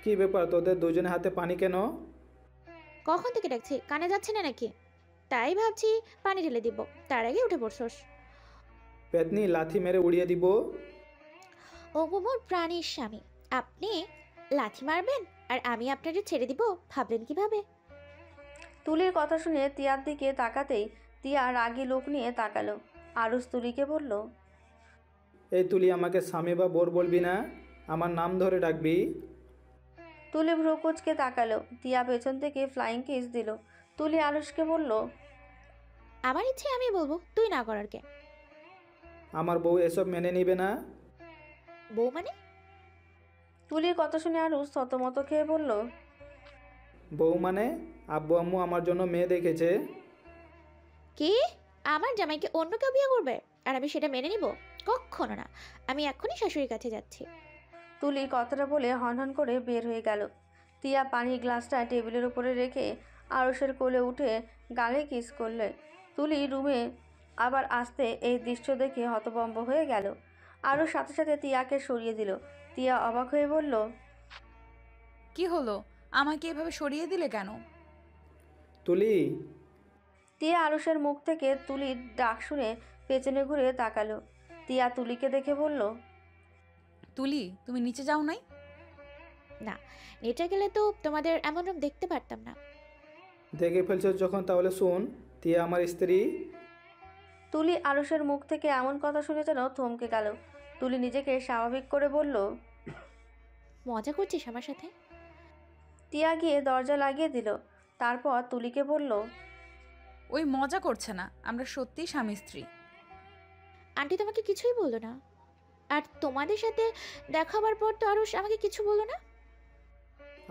কি ব্যাপার, তোদের দুজনে হাতে পানি কেন? কখন থেকে ডাকছি, কানে যাচ্ছে না নাকি? তাই ভাবছি পানি ঢেলে দিব, তার আগে উঠে পড়ছস। পেতনি, লাথি মেরে উড়িয়ে দিব। ও মোর প্রাণীর স্বামী, আপনি লাথি মারবেন আর আমি আপনাকে ছেড়ে দিব, ভাবলেন কিভাবে? তুলির কথা শুনে তিয়ার দিকে তাকাতেই তিয়া রাগী লোক নিয়ে তাকালো। আরুষ তুলিকে বলল, এই তুলি, আমাকে স্বামী বা বোর বলবি না, আমার নাম ধরে ডাকবি। তুলি ভ্রুকুচকে তাকালো। তিয়া পেছন থেকে ফ্লাইং কিস দিল। তুলি আরুষকে বলল, আমার ইচ্ছে আমি বলবো, তুই না করার কে? আমার বউ এসব মেনে নিবে না। বউ মানে? তুলির কথা শুনে আরুষ থতমত খেয়ে বলল, বউ মানে আব্বু আম্মু আমার জন্য মেয়ে দেখেছে। কি? আমার জামাইকে অন্য কেউ বিয়ে করবে আর আমি সেটা মেনে নিব? কখনো না, আমি এক্ষুনি শাশুড়ির কাছে যাচ্ছি। তুলি কথাটা বলে হনহন করে বের হয়ে গেল। তিয়া পানির গ্লাসটা টেবিলের উপরে রেখে আরুষের কোলে উঠে গালে কিস করলে। তুলি রুমে আবার আসতে এই দৃশ্য দেখে হতভম্ব হয়ে গেল। আরুষ সাথে সাথে তিয়াকে সরিয়ে দিল। তিয়া অবাক হয়ে বলল, কি হলো, আমাকে এভাবে সরিয়ে দিলে কেন? তুলি। তিয়া আরুষের মুখ থেকে তুলির ডাক শুনে পেছনে ঘুরে তাকালো। তিয়া তুলিকে দেখে বলল, তুলি, তুমি নিচে যাও নাই? না, নিচে গেলে তো তোমাদের এমন রূপ দেখতে পারতাম না। দেখে ফেলছ যখন, তাহলে শোন, তিয়া আমার স্ত্রী। তুলি আরুষের মুখ থেকে এমন কথা শুনে যেন থমকে গেল। তুলি নিজেকে স্বাভাবিক করে বলল, মজা করছিস আমার সাথে? তিয়া গিয়ে দরজা লাগিয়ে দিল। তারপর তুলিকে বলল, ওই মজা করছে না, আমরা সত্যিই স্বামী স্ত্রী। আন্টি তোমাকে কিছুই বললো না? আর তোমাদের সাথে দেখা হবার পর তো আরুষ আমাকে কিছু বললো না।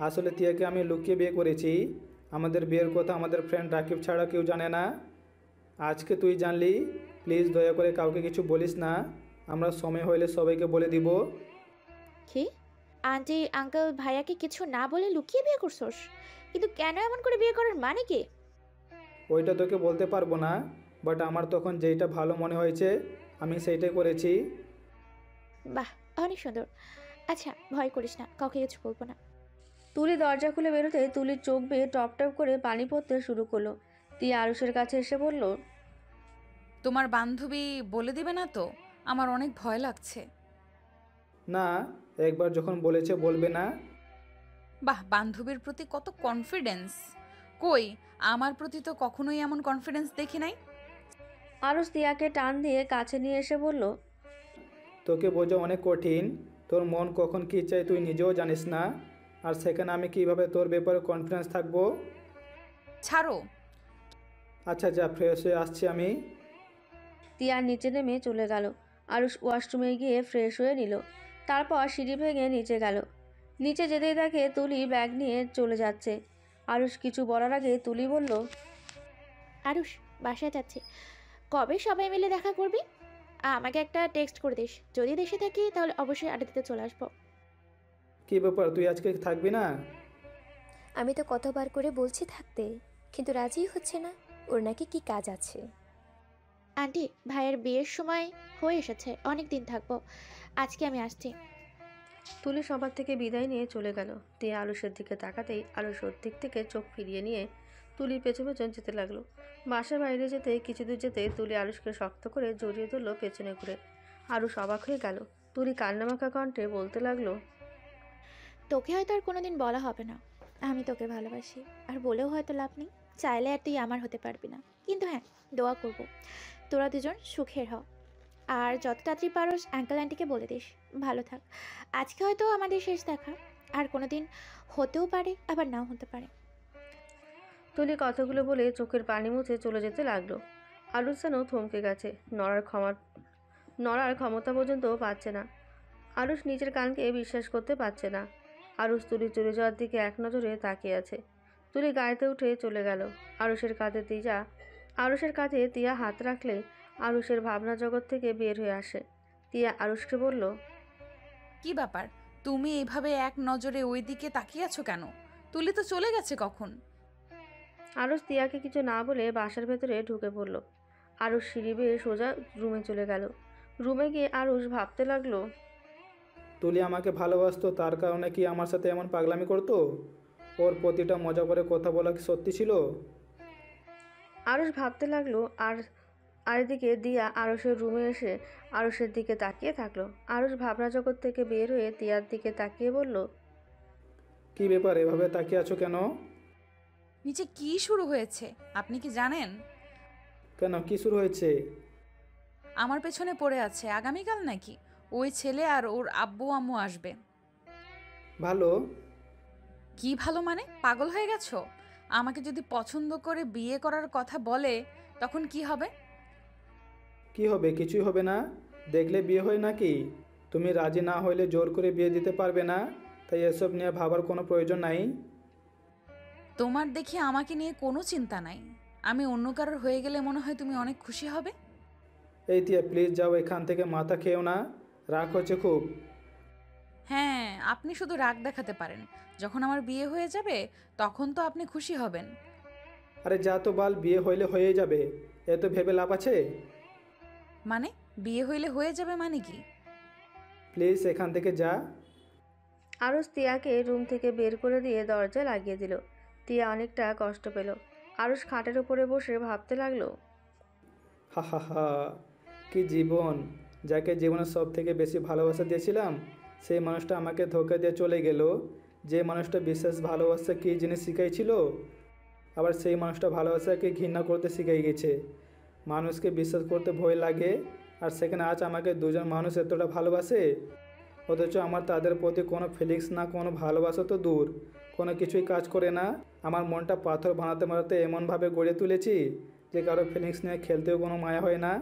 আসলে তিয়াকে আমি লুকিয়ে বিয়ে করেছি। আমাদের বিয়ের কথা আমাদের ফ্রেন্ড রাকিব ছাড়া কেউ জানে না। আজকে তুই জানলি। প্লিজ দয়া করে কাউকে কিছু বলিস না। আমরা সময় হইলে সবাইকে বলে দিব। কি? আন্টি আঙ্কেল ভাইয়াকে কিছু না বলে লুকিয়ে বিয়ে করছোস? কিন্তু কেন এমন করে বিয়ে করার মানে কি? ওইটা তোকে বলতে পারবো না, বাট আমার তখন যেইটা ভালো মনে হয়েছে আমি সেইটাই করেছি। বাহ, অনেক সুন্দর। আচ্ছা, ভয় করিস না, কাউকে কিছু বলবো না। তুলি দরজা খুলে বেরোতে তুলির চোখ বেয়ে টপ টপ করে পানি পড়তে শুরু করলো। তিয়া আরুষের কাছে এসে বলল, তোমার বান্ধবী বলে দিবে না তো? আমার অনেক ভয় লাগছে। না, একবার যখন বলেছে বলবে না। বাহ, বান্ধবীর প্রতি কত কনফিডেন্স! কই, আমার প্রতি তো কখনোই এমন কনফিডেন্স দেখি নাই। আরুষ তিয়াকে টান দিয়ে কাছে নিয়ে এসে বলল, তোকে বোঝা অনেক কঠিন। তোর মন কখন কী চাই তুই নিজেও জানিস না, আর সেখানে আমি কিভাবে তোর ব্যাপারে কনফিডেন্স থাকবো? ছাড়ো। আচ্ছা, যা, ফ্রেশ হয়ে আসছি আমি। তিয়া নিচে নেমে চলে গেল। আরুষ ওয়াশরুমে গিয়ে ফ্রেশ হয়ে নিল। তারপর সিঁড়ি ভেঙে নিচে গেল। নিচে যেতেই দেখে তুলি ব্যাগ নিয়ে চলে যাচ্ছে। আরুষ কিছু বলার আগে তুলি বলল, আরুষ, বাসায় যাচ্ছি, কবে সবাই মিলে দেখা করবি? আমাকে একটা টেক্সট করে দিস, যদি দেশে থাকি তাহলে অবশ্যই আড্ডা দিতে চলে আসবো। কী ব্যাপার, তুই আজকে থাকবি না? আমি তো কতবার করে বলছি থাকতে, কিন্তু রাজিই হচ্ছে না। ওর নাকি কি কাজ আছে। আন্টি, ভাইয়ের বিয়ের সময় হয়ে এসেছে, অনেক দিন থাকবো। আজকে আমি আসছি। তুলি সবার থেকে বিদায় নিয়ে চলে গেল। তিয়া আরুষের দিকে তাকাতেই আরুষ ওর দিক থেকে চোখ ফিরিয়ে নিয়ে তুলির পেছন পেছন যেতে লাগলো। বাসার বাইরে যেতে কিছু দূর যেতে তুলি আরুষকে শক্ত করে জড়িয়ে ধরলো পেছনে ঘুরে। আরুষ অবাক হয়ে গেল। তুলি কান্নামাখা কণ্ঠে বলতে লাগলো, তোকে হয়তো আর কোনোদিন বলা হবে না আমি তোকে ভালোবাসি, আর বলেও হয়তো লাভ নেই। চাইলে আর তুই আমার হতে পারবি না, কিন্তু হ্যাঁ, দোয়া করব তোরা দুজন সুখের হ। আর যত তাড়াতাড়ি পারোস আঙ্কেল আন্টিকে বলে দিস ভালো থাক। আজকে হয়তো আমাদের শেষ দেখা, আর কোনোদিন হতেও পারে আবার নাও হতে পারে। তুলি কথাগুলো বলে চোখের পানি মুছে চলে যেতে লাগলো। আরুষ যেন থমকে গেছে, নড়ার ক্ষমতা পর্যন্ত পাচ্ছে না। আরুষ নিজের কানকে বিশ্বাস করতে পারছে না। আরুষ তুলি চলে যাওয়ার দিকে এক নজরে তাকিয়ে আছে। তুলি গাড়িতে উঠে চলে গেল। আরুষের কাঁধে তিয়া হাত রাখলে আরুষের ভাবনা জগৎ থেকে বের হয়ে আসে। তিয়া আরুষকে বলল, কি ব্যাপার, তুমি এইভাবে এক নজরে ওই দিকে তাকিয়ে আছো কেন? তুলি তো চলে গেছে কখন। আরুষ তিয়াকে কিছু না বলে বাসার ভেতরে ঢুকে পড়ল। আরুষ সিঁড়ি বেয়ে সোজা রুমে চলে গেল। রুমে গিয়ে আরুষ ভাবতে লাগলো, তুলি আমাকে ভালোবাসতো, তার কারণে কি আমার সাথে এমন পাগলামি করতো? ওর প্রতিটা মজা করে কথা বলা কি সত্যি ছিল? আরুষ ভাবতে লাগলো। আর এদিকে দিয়া আরুষের রুমে এসে আরুষের দিকে তাকিয়ে থাকলো। আরুষ ভাবনা জগৎ থেকে বের হয়ে তিয়ার দিকে তাকিয়ে বলল, কি ব্যাপার, এভাবে তাকিয়ে আছো কেন? নিচে কি শুরু হয়েছে আপনি কি জানেন? কেন, কি শুরু হয়েছে? আমার পেছনে পড়ে আছে আগামীকাল নাকি ওই ছেলে আর ওর আব্বু আম্মু আসবে। ভালো। কি ভালো মানে, পাগল হয়ে গেছো? আমাকে যদি পছন্দ করে বিয়ে করার কথা বলে তখন কি হবে? কি হবে? কিছুই হবে না। দেখলে বিয়ে হয় নাকি? তুমি রাজি না হইলে জোর করে বিয়ে দিতে পারবে না, তাই এসব নিয়ে ভাবার কোনো প্রয়োজন নাই। তোমার দেখি আমাকে নিয়ে কোনো চিন্তা নাই। আমি অন্য কারোর হয়ে গেলে মনে হয় তুমি অনেক খুশি হবে। এই তিয়া, প্লিজ যাও এখান থেকে, মাথা খেও না, রাগ হচ্ছে খুব। হ্যাঁ, আপনি শুধু রাগ দেখাতে পারেন, যখন আমার বিয়ে হয়ে যাবে তখন তো আপনি খুশি হবেন। আরে যা তো বাল, বিয়ে হইলে হয়ে যাবে, এত ভেবে লাভ আছে? মানে বিয়ে হইলে হয়ে যাবে মানে কি? প্লিজ এখান থেকে যা। আরুষ তিয়াকে রুম থেকে বের করে দিয়ে দরজা লাগিয়ে দিল। তিয়া অনেকটা কষ্ট পেল। আরুষ খাটের উপরে বসে ভাবতে লাগলো, হা হা হা, কি জীবন! যাকে জীবনের সব থেকে বেশি ভালোবাসা দিয়েছিলাম, সেই মানুষটা আমাকে ধোঁকা দিয়ে চলে গেল। যে মানুষটা বিশেষ ভালোবাসা কী জিনিস শিখাইছিল, আবার সেই মানুষটা ভালোবাসাকে ঘৃণা করতে শিখাই গেছে। মানুষকে বিশ্বাস করতে ভয় লাগে, আর সেখানে আজ আমাকে দুজন মানুষ এতটা ভালোবাসে, অথচ আমার তাদের প্রতি কোনো ফিলিংস না, কোনো ভালোবাসা তো দূর, কোনো কিছুই কাজ করে না। আমার মনটা পাথর বানাতে বানাতে এমনভাবে গড়ে তুলেছি যে কারো ফিলিংস নিয়ে খেলতেও কোনো মায়া হয় না।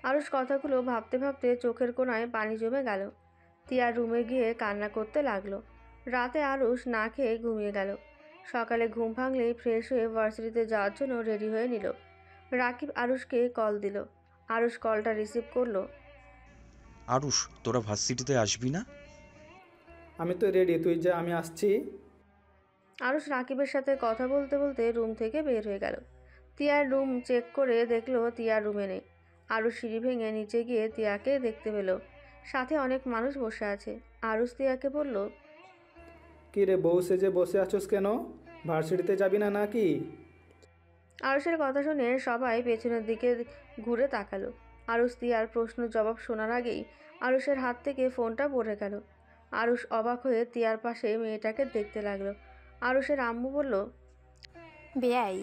আরুষ কথাগুলো ভাবতে ভাবতে চোখের কোণায় পানি জমে গেল। তিয়া রুমে গিয়ে কান্না করতে লাগলো। রাতে আরুষ না খেয়ে ঘুমিয়ে গেল। সকালে ঘুম ভাঙলেই ফ্রেশ হয়ে ভার্সিটিতে যাওয়ার জন্য রেডি হয়ে নিল। রাকিব আরুষকে কল দিল। আরুষ কলটা রিসিভ করলো। আরুষ, তোরা ভার্সিটিতে আসবি না? আমি তো রেডি, তুই যা, আমি আসছি। আরুষ রাকিবের সাথে কথা বলতে বলতে রুম থেকে বের হয়ে গেল। তিয়ার রুম চেক করে দেখলো তিয়ার রুমে নেই। আরুষ সিঁড়ি ভেঙে নিচে গিয়ে তিয়াকে দেখতে পেল। সাথে অনেক মানুষ বসে আছে। আরুষ তিয়াকে বলল, কী রে, বউ সেজে বসে আছোস কেন? ভার্সিটিতে যাবি না নাকি? আরুষের কথা শুনে সবাই পেছনের দিকে ঘুরে তাকালো। আরুষ তিয়ার প্রশ্ন জবাব শোনার আগেই আরুষের হাত থেকে ফোনটা পড়ে গেল। আরুষ অবাক হয়ে তিয়ার পাশে মেয়েটাকে দেখতে লাগলো। আরুষের আম্মু বলল, বেয়াই,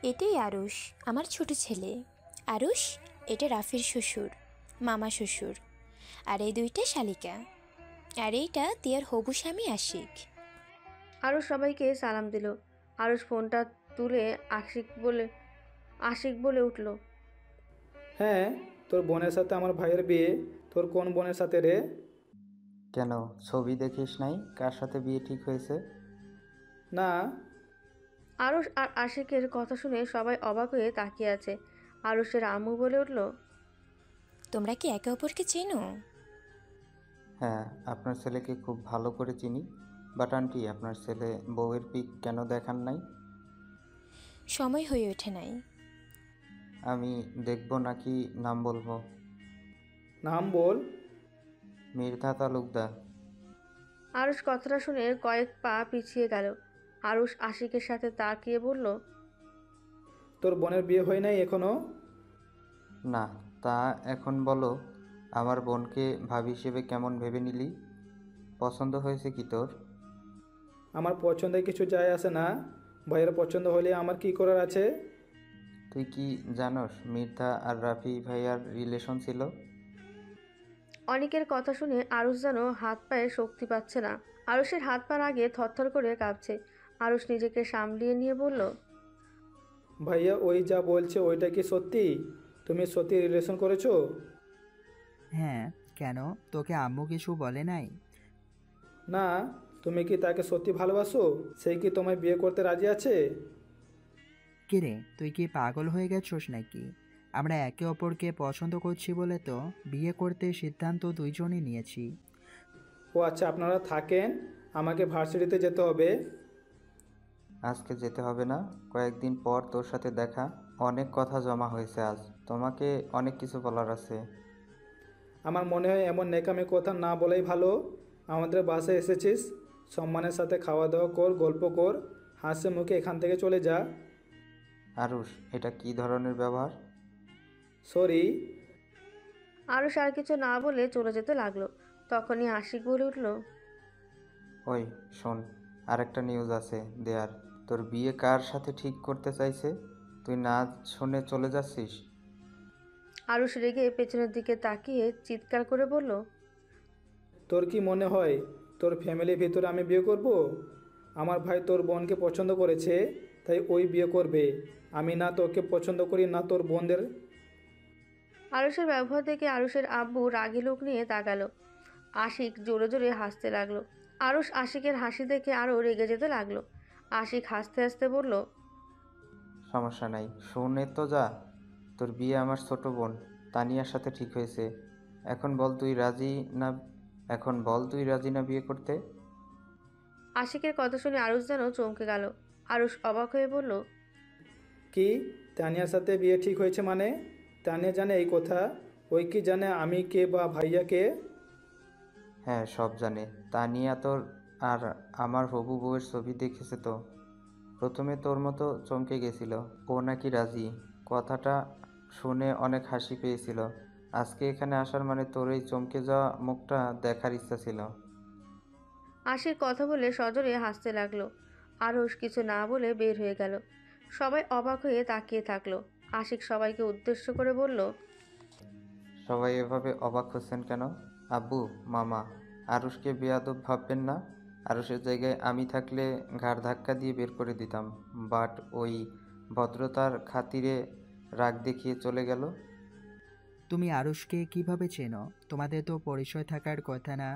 এটাই আরুষ, আমার ছোট ছেলে। আরুষ, এটা রাফির শ্বশুর, মামা শ্বশুর, আর এই দুইটা শালিকা, আর এইটা তিয়ার হবু স্বামী আশিক। আরুষ সবাইকে সালাম দিল। আরুষ ফোনটা তুলে আশিক বলে উঠল, হ্যাঁ, তোর বোনের সাথে আমার ভাইয়ের বিয়ে। তোর কোন বোনের সাথে রে? কেন, ছবি দেখিস নাই কার সাথে বিয়ে ঠিক হয়েছে? না। আরুষ আর আশিকের কথা শুনে সবাই অবাক হয়ে তাকিয়ে আছে। আরুষের আম্মু বলে উঠল, তোমরা কি একে অপরকে চেনো? হ্যাঁ, আপনার ছেলেকে খুব ভালো করে চিনি। বাট আন্টি, আপনার ছেলে বউয়ের পিক কেন দেখান নাই? সময় হয়ে ওঠে নাই। আমি দেখব নাকি নাম বলবো? নাম বল। মির্ধা তালুকদার। আরুষ কথাটা শুনে কয়েক পা পিছিয়ে গেল। আরুষ আশিকের সাথে তাকিয়ে বলল, তোর বোনের বিয়ে হয় নাই এখনো? না, তা এখন বলো, আমার বোনকে ভাবি হিসেবে কেমন ভেবে নিলি? পছন্দ হয়েছে কি তোর? আমার পছন্দে কিছু যায় আসে না। ভাইয়ের পছন্দ হলে আমার কি করার আছে? তুই কি জানোস মির্জা আর রাফি ভাইয়ার রিলেশন ছিল? অনিকের কথা শুনে আরুষ যেন হাত পায়ে শক্তি পাচ্ছে না। আরুষের হাত পা আগে থরথর করে কাঁপছে। আরুষ নিজেকে সামলিয়ে নিয়ে বলল, ভাইয়া ওই যা বলছে ওইটা কি সত্যি? তুমি সত্যি রিলেশন করেছো? হ্যাঁ, কেন? তোকে আম্মু কিছু বলে নাই? না, তুমি কি তাকে সত্যি ভালোবাসো? সেই কি তোমায় বিয়ে করতে রাজি আছে? কিরে, তুই কি পাগল হয়ে গেছোস নাকি? আমরা একে অপরকে পছন্দ করছি বলে তো বিয়ে করতে সিদ্ধান্ত দুইজনই নিয়েছি। ও আচ্ছা, আপনারা থাকেন, আমাকে ভার্সিটিতে যেতে হবে। আজকে যেতে হবে না, কয়েকদিন পর তোর সাথে দেখা। অনেক কথা জমা হয়েছে আজ, তোমাকে অনেক কিছু বলার আছে। আমার মনে হয় এমন নেকামি কথা না বলাই ভালো। আমাদের বাসায় এসেছিস, সম্মানের সাথে খাওয়া দাওয়া কর, গল্প কর, হাসি মুখে এখান থেকে চলে যা। আরুষ, এটা কি ধরনের ব্যবহার? সরি। আরুষ আর কিছু না বলে চলে যেতে লাগলো। তখনই আশিক বলে উঠল, ওই শোন, আরেকটা নিউজ আছে দেয়ার। তোর বিয়ে কার সাথে ঠিক করতে চাইছে? তুই না শুনে চলে যাচ্ছিস? আরুষ রেগে পেছনের দিকে তাকিয়ে চিৎকার করে বলল, তোর কি মনে হয় তোর ফ্যামিলির ভিতরে আমি বিয়ে করব? আমার ভাই তোর বোনকে পছন্দ করেছে, তাই ওই বিয়ে করবে। আমি না তোকে পছন্দ করি না তোর বোনদের। আরুষের ব্যবহার দেখে আরুষের আব্বু রাগী লোক নিয়ে তাকালো। আশিক জোরে জোরে হাসতে লাগলো। আরুষ আশিকের হাসি দেখে আরও রেগে যেতে লাগলো। আশিক হাসতে হাসতে বলল, সমস্যা নাই, শুনে তো যা। তোর বিয়ে আমার ছোট বোন তানিয়ার সাথে ঠিক হয়েছে। এখন বল তুই রাজি না? এখন বল তুই রাজি না বিয়ে করতে? আশিকের কথা শুনে আরুষ যেন চমকে গেল। আরুষ অবাক হয়ে বলল, কি? তানিয়ার সাথে বিয়ে ঠিক হয়েছে মানে? তানিয়া জানে এই কথা? ওই কি জানে আমি কে বা ভাইয়া কে? হ্যাঁ, সব জানে। তানিয়া তোর আর আমার হবু বউয়ের ছবি দেখেছে তো। প্রথমে তোর মতো চমকে গেছিল। ও নাকি রাজি। কথাটা শুনে অনেক হাসি পেয়েছিল। আজকে এখানে আসার মানে তোর এই চমকে যাওয়া মুখটা দেখার ইচ্ছা ছিল। আশিক কথা বলে সজোরে হাসতে লাগলো। আরুষ কিছু না বলে বের হয়ে গেল। সবাই অবাক হয়ে তাকিয়ে থাকলো। আশিক সবাইকে উদ্দেশ্য করে বলল, সবাই এভাবে অবাক হচ্ছেন কেন? আব্বু, মামা, আরুষকে বেয়াদব ভাববেন না। আরুষের জায়গায় আমি থাকলে ঘাড় ধাক্কা দিয়ে বের করে দিতাম। বাট ওই ভদ্রতার খাতিরে রাগ দেখিয়ে চলে গেল। তুমি আরুষকে কিভাবে চেনো? তোমাদের তো পরিচয় থাকার কথা না?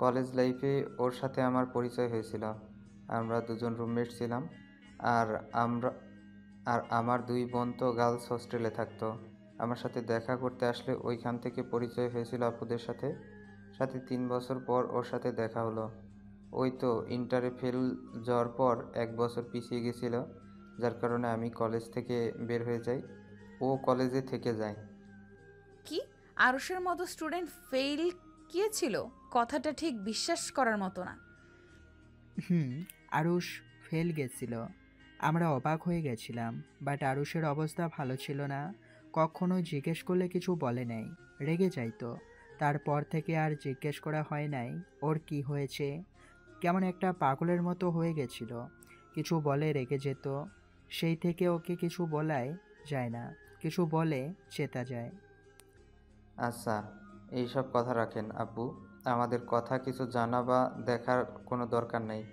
কলেজ লাইফে ওর সাথে আমার পরিচয় হয়েছিল। আমরা দুজন রুমমেট ছিলাম। আর আমরা আর আমার দুই বোন তো গার্লস হোস্টেলে থাকতো। আমার সাথে দেখা করতে আসলে ওইখান থেকে পরিচয় হয়েছিল আপুদের সাথে। সাথে 3 বছর পর ওর সাথে দেখা হলো। ওই তো ইন্টারে ফেল যাওয়ার পর 1 বছর পিছিয়ে গেছিল, যার কারণে আমি কলেজ থেকে বের হয়ে যাই। ও কলেজে থেকে যায়। কি? আরুষের মতো স্টুডেন্ট ফেল গিয়েছিল? কথাটা ঠিক বিশ্বাস করার মতো না। হুম, আরুষ ফেল গেছিল। আমরা অবাক হয়ে গেছিলাম, বাট আরুষের অবস্থা ভালো ছিল না। কখনো জিজ্ঞেস করলে কিছু বলে নাই, রেগে যাইতো। তারপর থেকে আর জিজ্ঞেস করা হয় নাই ওর কি হয়েছে। কেমন একটা পাগলের মতো হয়ে গেছিল, কিছু বলে রেগে যেত। সেই থেকে ওকে কিছু বলাই যায় না, কিছু বলে চেতা যায়। আচ্ছা, এইসব কথা রাখেন আব্বু। আমাদের কথা কিছু জানা বা দেখার কোনো দরকার নেই।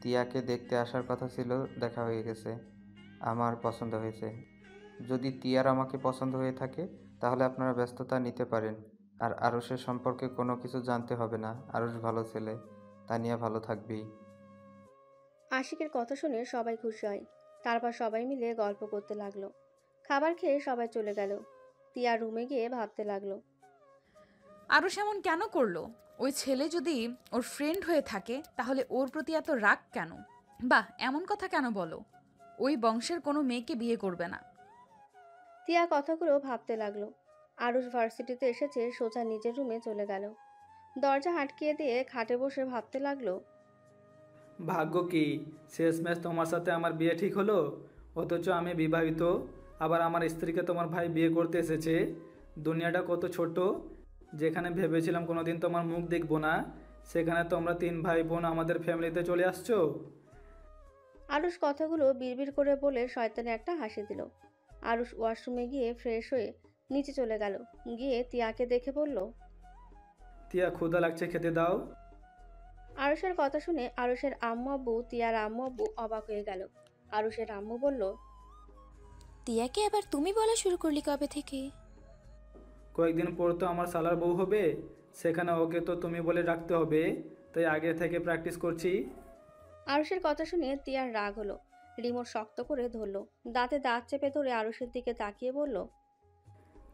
তিয়াকে দেখতে আসার কথা ছিল, দেখা হয়ে গেছে। আমার পছন্দ হয়েছে। যদি তিয়ার আমাকে পছন্দ হয়ে থাকে তাহলে আপনারা ব্যস্ততা নিতে পারেন। আর আরুষের সম্পর্কে কোনো কিছু জানতে হবে না। আরুষ ভালো ছেলে, তানিয়া ভালো থাকবেই। আশিকের কথা শুনে সবাই খুশি হয়। তারপর সবাই মিলে গল্প করতে লাগলো। খাবার খেয়ে সবাই চলে গেল। তিয়া রুমে গিয়ে ভাবতে লাগলো। আরুষ এমন কেন করলো? ওই ছেলে যদি ওর ফ্রেন্ড হয়ে থাকে তাহলে ওর প্রতি এত রাগ কেন? বাহ, এমন কথা কেন বলো? ওই বংশের কোনো মেয়েকে বিয়ে করবে না। তিয়া কথাগুলো ভাবতে লাগলো। আরুষ ভার্সিটিতে এসেছে, সোজা নিজের রুমে চলে গেল। দরজা আটকিয়ে দিয়ে খাটে বসে ভাবতে লাগলো। ভাগ্য কি শেষমেশ তোমার সাথে আমার বিয়ে ঠিক হলো, অথচ আমি বিবাহিত, আবার আমার স্ত্রীকে তোমার ভাই বিয়ে করতে এসেছে। দুনিয়াটা কত ছোট, যেখানে ভেবেছিলাম কোনোদিন তোমার মুখ দেখব না, সেখানে তোমরা 3 ভাই বোন আমাদের ফ্যামিলিতে চলে আসছো। আরুষ কথাগুলো বিড়বিড় করে বলে শয়তানে একটা হাসি দিল। আরুষ ওয়াশরুমে গিয়ে ফ্রেশ হয়ে নিচে চলে গেল। গিয়ে তিয়াকে দেখে বলল, তিয়া ক্ষুধা লাগছে, খেতে দাও। আরুষের কথা শুনে আরুষের আম্মু আব্বু তিয়ার আম্মু আব্বু অবাক হয়ে গেল। আরুষের আম্মু বলল, তিয়াকে আবার তুমি বলা শুরু করলি কবে থেকে? কয়েকদিন পর তো আমার শালার বউ হবে, সেখানে ওকে তো তুমি বলে রাখতে হবে, তাই আগে থেকে প্র্যাকটিস করছি। আরুষের কথা শুনে তিয়ার রাগ হলো। রিমোট শক্ত করে ধরলো, দাঁতে দাঁত চেপে ধরে আরুষের দিকে তাকিয়ে বলল,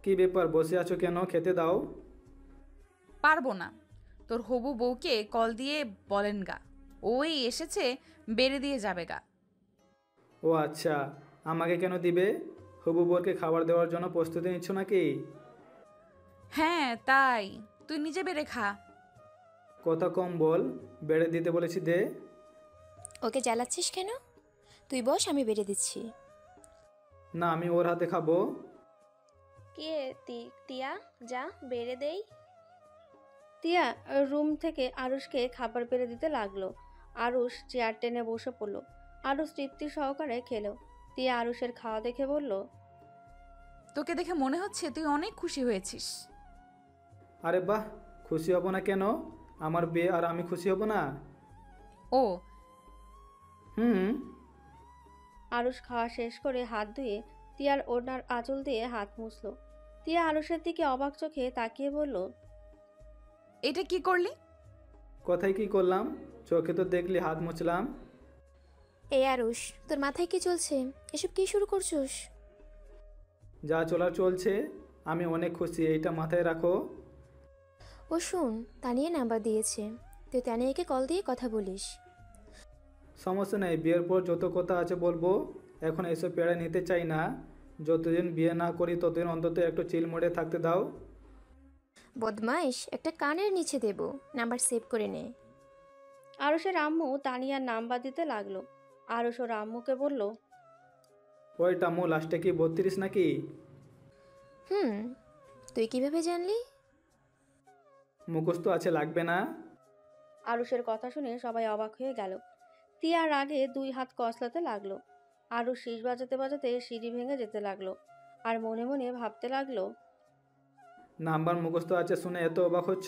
কি ব্যাপার, বসে আছো কেন? খেতে দাও। পারবো না। তোর হবু বউকে কল দিয়ে বলেন গা, ওই এসেছে, বেড়ে দিয়ে যাবে গা। ও আচ্ছা, আমাকে কেন দিবে? হবু বরকে খাবার দেওয়ার জন্য প্রস্তুতি নিচ্ছ নাকি? হ্যাঁ তাই, তুই নিজে বেড়ে খা। কথা কম বল, বেড়ে দিতে বলেছি দে। ওকে জ্বালাচ্ছিস কেন? তুই বস, আমি বেড়ে দিচ্ছি। না, আমি ওর হাতে খাবো। কে টিয়া, যা বেড়ে দেই। তিয়া রুম থেকে আরুষকে খাবার বেড়ে দিতে লাগলো। আরুষ চেয়ার টেনে বসে পড়ল। আরুষ তৃপ্তি সহকারে খেলো। তিয়া আরুষের খাওয়া দেখে বলল, তোকে দেখে মনে হচ্ছে তুই অনেক খুশি হয়েছিস। আরে বাহ, খুশি হব না কেন? আমার বিয়ে আর আমি খুশি হব না? ও হুম। আরুষ খাওয়া শেষ করে হাত ধুয়ে তিয়ার ওড়নার আঁচল দিয়ে হাত মুছল। তিয়া আরুষের দিকে অবাক চোখে তাকিয়ে বলল, এটা কি করলি? কথায় কি করলাম? চোখে তো দেখলি হাত মুছলাম। এই আরুষ, তোর মাথায় কি চলছে? এসব কি শুরু করছিস? যা চলার চলছে, আমি অনেক খুশি, এইটা মাথায় রাখো। ও শুন, তানিয়া নাম্বার দিয়েছে, তুই তানিয়াকে কল দিয়ে কথা বলিস। সমস্যা নেই, বিয়ের পর যত কথা আছে বলবো, এখন এসব পেড়ে নিতে চাই না। যতদিন বিয়ে না করি ততদিন অন্তত একটু চিল মোডে থাকতে দাও। বদমাইশ, একটা কানের নিচে দেব, নাম্বার সেভ করে নে। আরুষের আম্মু তানিয়ার নাম্বার দিতে লাগলো। আরুষ ওর আম্মুকে বলল, ওই টামু, লাস্টে কি 32 নাকি? তুই কিভাবে জানলি? মুখস্থ আছে, লাগবে না? আরুষের কথা শুনে সবাই অবাক হয়ে গেল। তিয়ার আগে 2 হাত কসলাতে লাগলো। আরুষ শীষ বাজাতে বাজাতে সিঁড়ি ভেঙে যেতে লাগলো। আর মনে মনে ভাবতে লাগলো, নাম্বার মুখস্থ আছে শুনে এত অবাক হচ্ছ?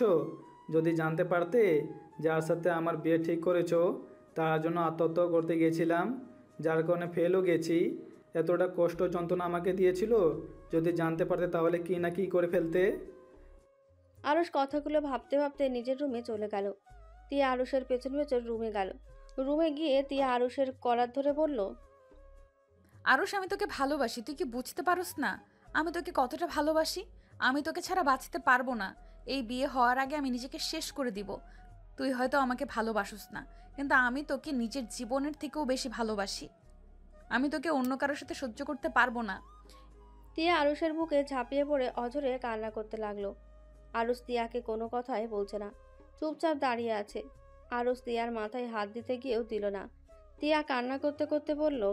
যদি জানতে পারতে যার সাথে আমার বিয়ে ঠিক করেছো তার জন্য আত্মহত্যা করতে গিয়েছিলাম, যার কারণে ফেলও গেছি, এতটা কষ্ট যন্ত্রণা আমাকে দিয়েছিল, যদি জানতে পারতে তাহলে কি না কি করে ফেলতে। আরুষ কথাগুলো ভাবতে ভাবতে নিজের রুমে চলে গেল। তিয়া আরুষের পেছন পেছন রুমে গেল। রুমে গিয়ে তিয়া আরুষের কলার ধরে বলল, আরুষ, আমি তোকে ভালোবাসি, তুই কি বুঝতে পারস না আমি তোকে কতটা ভালোবাসি? আমি তোকে ছাড়া বাঁচতে পারবো না। এই বিয়ে হওয়ার আগে আমি নিজেকে শেষ করে দিব। তুই হয়তো আমাকে ভালোবাসিস না, কিন্তু আমি তোকে নিজের জীবনের থেকেও বেশি ভালোবাসি। আমি তোকে অন্য কারোর সাথে সহ্য করতে পারবো না। তিয়া আরুষের বুকে ঝাঁপিয়ে পড়ে অঝরে কান্না করতে লাগলো। আরুষ তিয়াকে কোনো কথাই বলছে না, চুপচাপ দাঁড়িয়ে আছে। আরুষ তিয়ার মাথায় হাত দিতে গিয়েও দিল না। তিয়া কান্না করতে করতে বলল,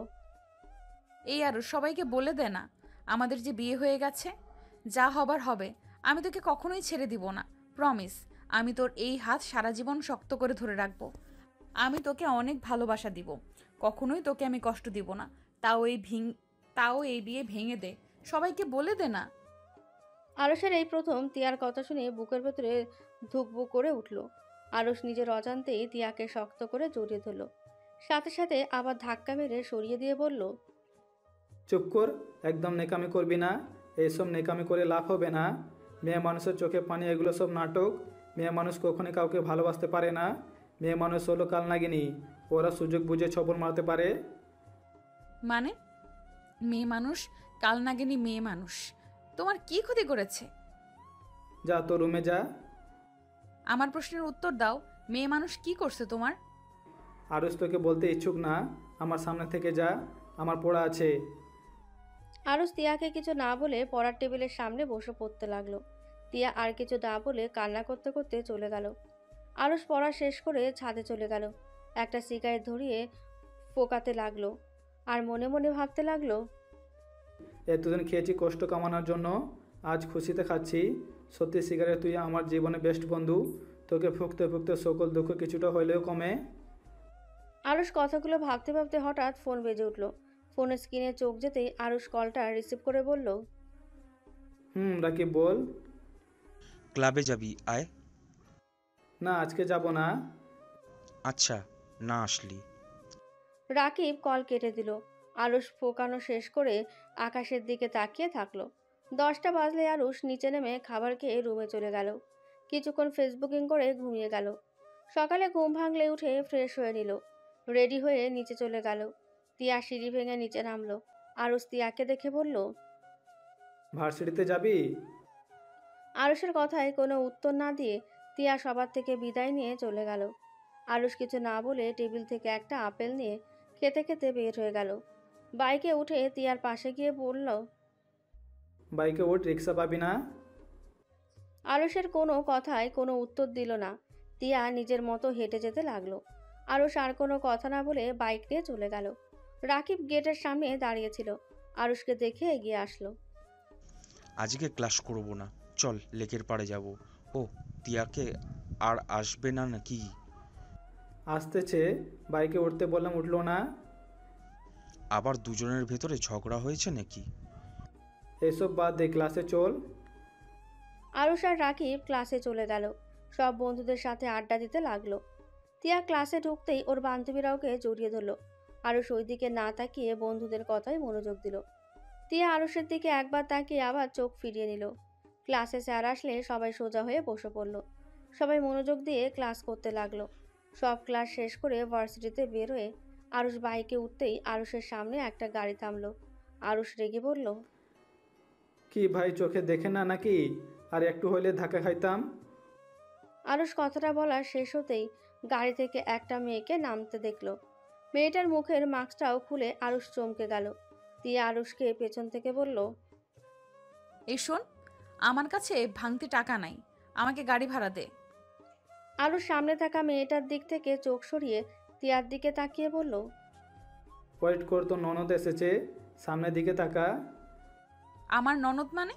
এই আরুষ, সবাইকে বলে দে না আমাদের যে বিয়ে হয়ে গেছে। যা হবার হবে, আমি তোকে কখনোই ছেড়ে দিব না, প্রমিস। আমি তোর এই হাত সারা জীবন শক্ত করে ধরে রাখবো। আমি তোকে অনেক ভালোবাসা দিব, কখনোই তোকে আমি কষ্ট দিব না। তাও এই বিয়ে ভেঙে দে, সবাইকে বলে দে না। আরুষের এই প্রথম তিয়ার কথা শুনে বুকের ভেতরে ধুকবুক করে উঠল। আরুষ নিজের অজান্তেই তিয়াকে শক্ত করে জড়িয়ে ধরল। সাথে সাথে আবার ধাক্কা মেরে সরিয়ে দিয়ে বলল, চুপ কর, একদম নেকামি করবি না। এইসব নেকামি করে লাভ হবে না। মেয়ে মানুষের চোখে পানি, এগুলো সব নাটক। মেয়ে মানুষ কখনই কাউকে ভালোবাসতে পারে না। মেয়ে মানুষ হলো কালনাগিনী, ওরা সুযোগ বুঝে ছবল মারতে পারে। মানে মেয়ে মানুষ কালনাগিনী? মেয়ে মানুষ তোমার কি ক্ষতি করেছে? যা তো রুমে যা। আমার প্রশ্নের উত্তর দাও, মেয়ে মানুষ কি করছে তোমার? আরুষ তোকে বলতে ইচ্ছুক না, আমার সামনে থেকে যা, আমার পড়া আছে। আরুষ তিয়াকে কিছু না বলে পড়ার টেবিলের সামনে বসে পড়তে লাগলো। তিয়া আর কিছু না বলে কান্না করতে করতে চলে গেল। আরুষ পড়া শেষ করে ছাদে চলে গেল। একটা সিগারেট ধরিয়ে ফোকাতে লাগলো আর মনে মনে ভাবতে লাগলো, এতদিন খেয়েছি কষ্ট কামানোর জন্য, আজ খুশিতে খাচ্ছি। সত্যি সিগারেট, তুই আমার জীবনে বেস্ট বন্ধু। তোকে ফুঁকতে ফুঁকতে সকল দুঃখ কিছুটা হলেও কমে। আরুষ কথাগুলো ভাবতে ভাবতে হঠাৎ ফোন বেজে উঠল। ফোনের স্ক্রিনে চোখ যেতেই আরুষ কলটা রিসিভ করে বলল, রাকিব বল। ক্লাবে যাবি, আয়। না, আজকে যাব না। আচ্ছা, না আসলি। রাকিব কল কেটে দিল। আরুষ ফোকানো শেষ করে আকাশের দিকে তাকিয়ে থাকলো। 10টা বাজলে আরুষ নিচে নেমে খাবার খেয়ে রুমে চলে গেল। কিছুক্ষণ ফেসবুকিং করে ঘুমিয়ে গেল। সকালে ঘুম ভাঙলে উঠে ফ্রেশ হয়ে নিল, রেডি হয়ে নিচে চলে গেল। তিয়া সিঁড়ি ভেঙে নিচে নামলো। আরুষ তিয়াকে দেখে বলল, ভার্সিটিতে যাবি? আরুষের কথায় কোনো উত্তর না দিয়ে তিয়া সবার থেকে বিদায় নিয়ে চলে গেল। আরুষ কিছু না বলে টেবিল থেকে একটা আপেল নিয়ে খেতে খেতে বের হয়ে গেল। বাইকে উঠে তিয়ার পাশে গিয়ে বলল, বাইকে ওঠ, রিক্সা পাবি না? আরুষের কোনো কথায় কোনো উত্তর দিল না। তিয়া নিজের মতো হেঁটে যেতে লাগলো। আরুষ আর কোনো কথা না বলে বাইক নিয়ে চলে গেল। রাকিব গেটের সামনে দাঁড়িয়েছিল। আরুষকে দেখে এগিয়ে আসলো। আজকে ক্লাস করব না, চল লেকের পাড়ে যাব। ও, তিয়াকে আর আসবে না নাকি? আসতেছে, বাইকে উঠতে বললাম উঠলো না। আবার দুজনের ভেতরে ঝগড়া হয়েছে নাকি? এসব বাদ দে, ক্লাসে চল। আরুষ আর রাকিব ক্লাসে চলে গেল। সব বন্ধুদের সাথে আড্ডা দিতে লাগলো। তিয়া ক্লাসে ঢুকতেই ওর বান্ধবীরা ওকে জড়িয়ে ধরলো। আরুষ ওই দিকে না তাকিয়ে বন্ধুদের কথায় মনোযোগ দিল। তিয়া আরুষের দিকে একবার তাকিয়ে আবার চোখ ফিরিয়ে নিল। ক্লাসে স্যার আসলে সবাই সোজা হয়ে বসে পড়ল। সবাই মনোযোগ দিয়ে ক্লাস করতে লাগলো। সব ক্লাস শেষ করে ভার্সিটিতে বের হয়ে আরুষ বাইকে উঠতেই আরুষের সামনে একটা গাড়ি থামলো। আরুষ রেগে বলল, কি ভাই, চোখে দেখে না নাকি? আর একটু হইলে ধাক্কা খাইতাম। আরুষ কথাটা বলা শেষ হতেই গাড়ি থেকে একটা মেয়েকে নামতে দেখলো। মেয়েটার মুখের মাস্কটাও খুলে আরুষ চমকে গেল। তিয়া আরুষকে পেছন থেকে বলল, এই শোন, আমার কাছে ভাঙতি টাকা নাই, আমাকে গাড়ি ভাড়া দে। আরুষ সামনে থাকা মেয়েটার দিক থেকে চোখ সরিয়ে তিয়ার দিকে তাকিয়ে বলল, ওয়েট কর, তো ননদ এসেছে, সামনের দিকে তাকা। আমার ননদ মানে?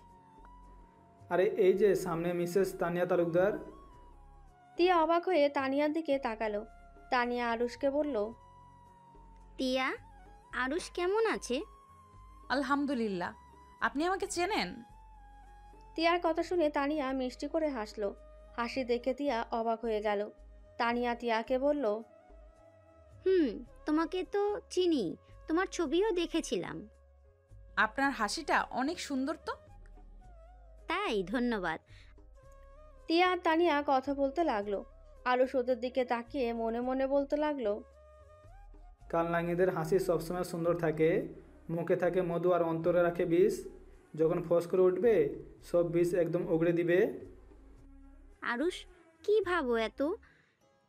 আরে এই যে সামনে মিসেস তানিয়া তালুকদার। তিয়া অবাক হয়ে তানিয়ার দিকে তাকালো। তানিয়া আরুষকে বলল, তিয়া, আরুষ কেমন আছে? আলহামদুলিল্লাহ। আপনি আমাকে চেনেন? তিয়ার কথা শুনে তানিয়া মিষ্টি করে হাসলো। হাসি দেখে তিয়া অবাক হয়ে গেল। তানিয়া তিয়াকে বলল, তোমাকে তো চিনি, তোমার ছবিও দেখেছিলাম। আপনার হাসিটা অনেক সুন্দর তো। তাই, ধন্যবাদ। তিয়া আর তানিয়া কথা বলতে লাগলো। আরুষ ওদের দিকে তাকিয়ে মনে মনে বলতে লাগলো, কালনাঙ্গিদের হাসি সবসময় সুন্দর থাকে, মুখে থাকে মধু আর অন্তরে রাখে বিষ। যখন ফস করে উঠবে সব বিষ একদম উগড়ে দিবে। আরুষ, কি ভাবো এত?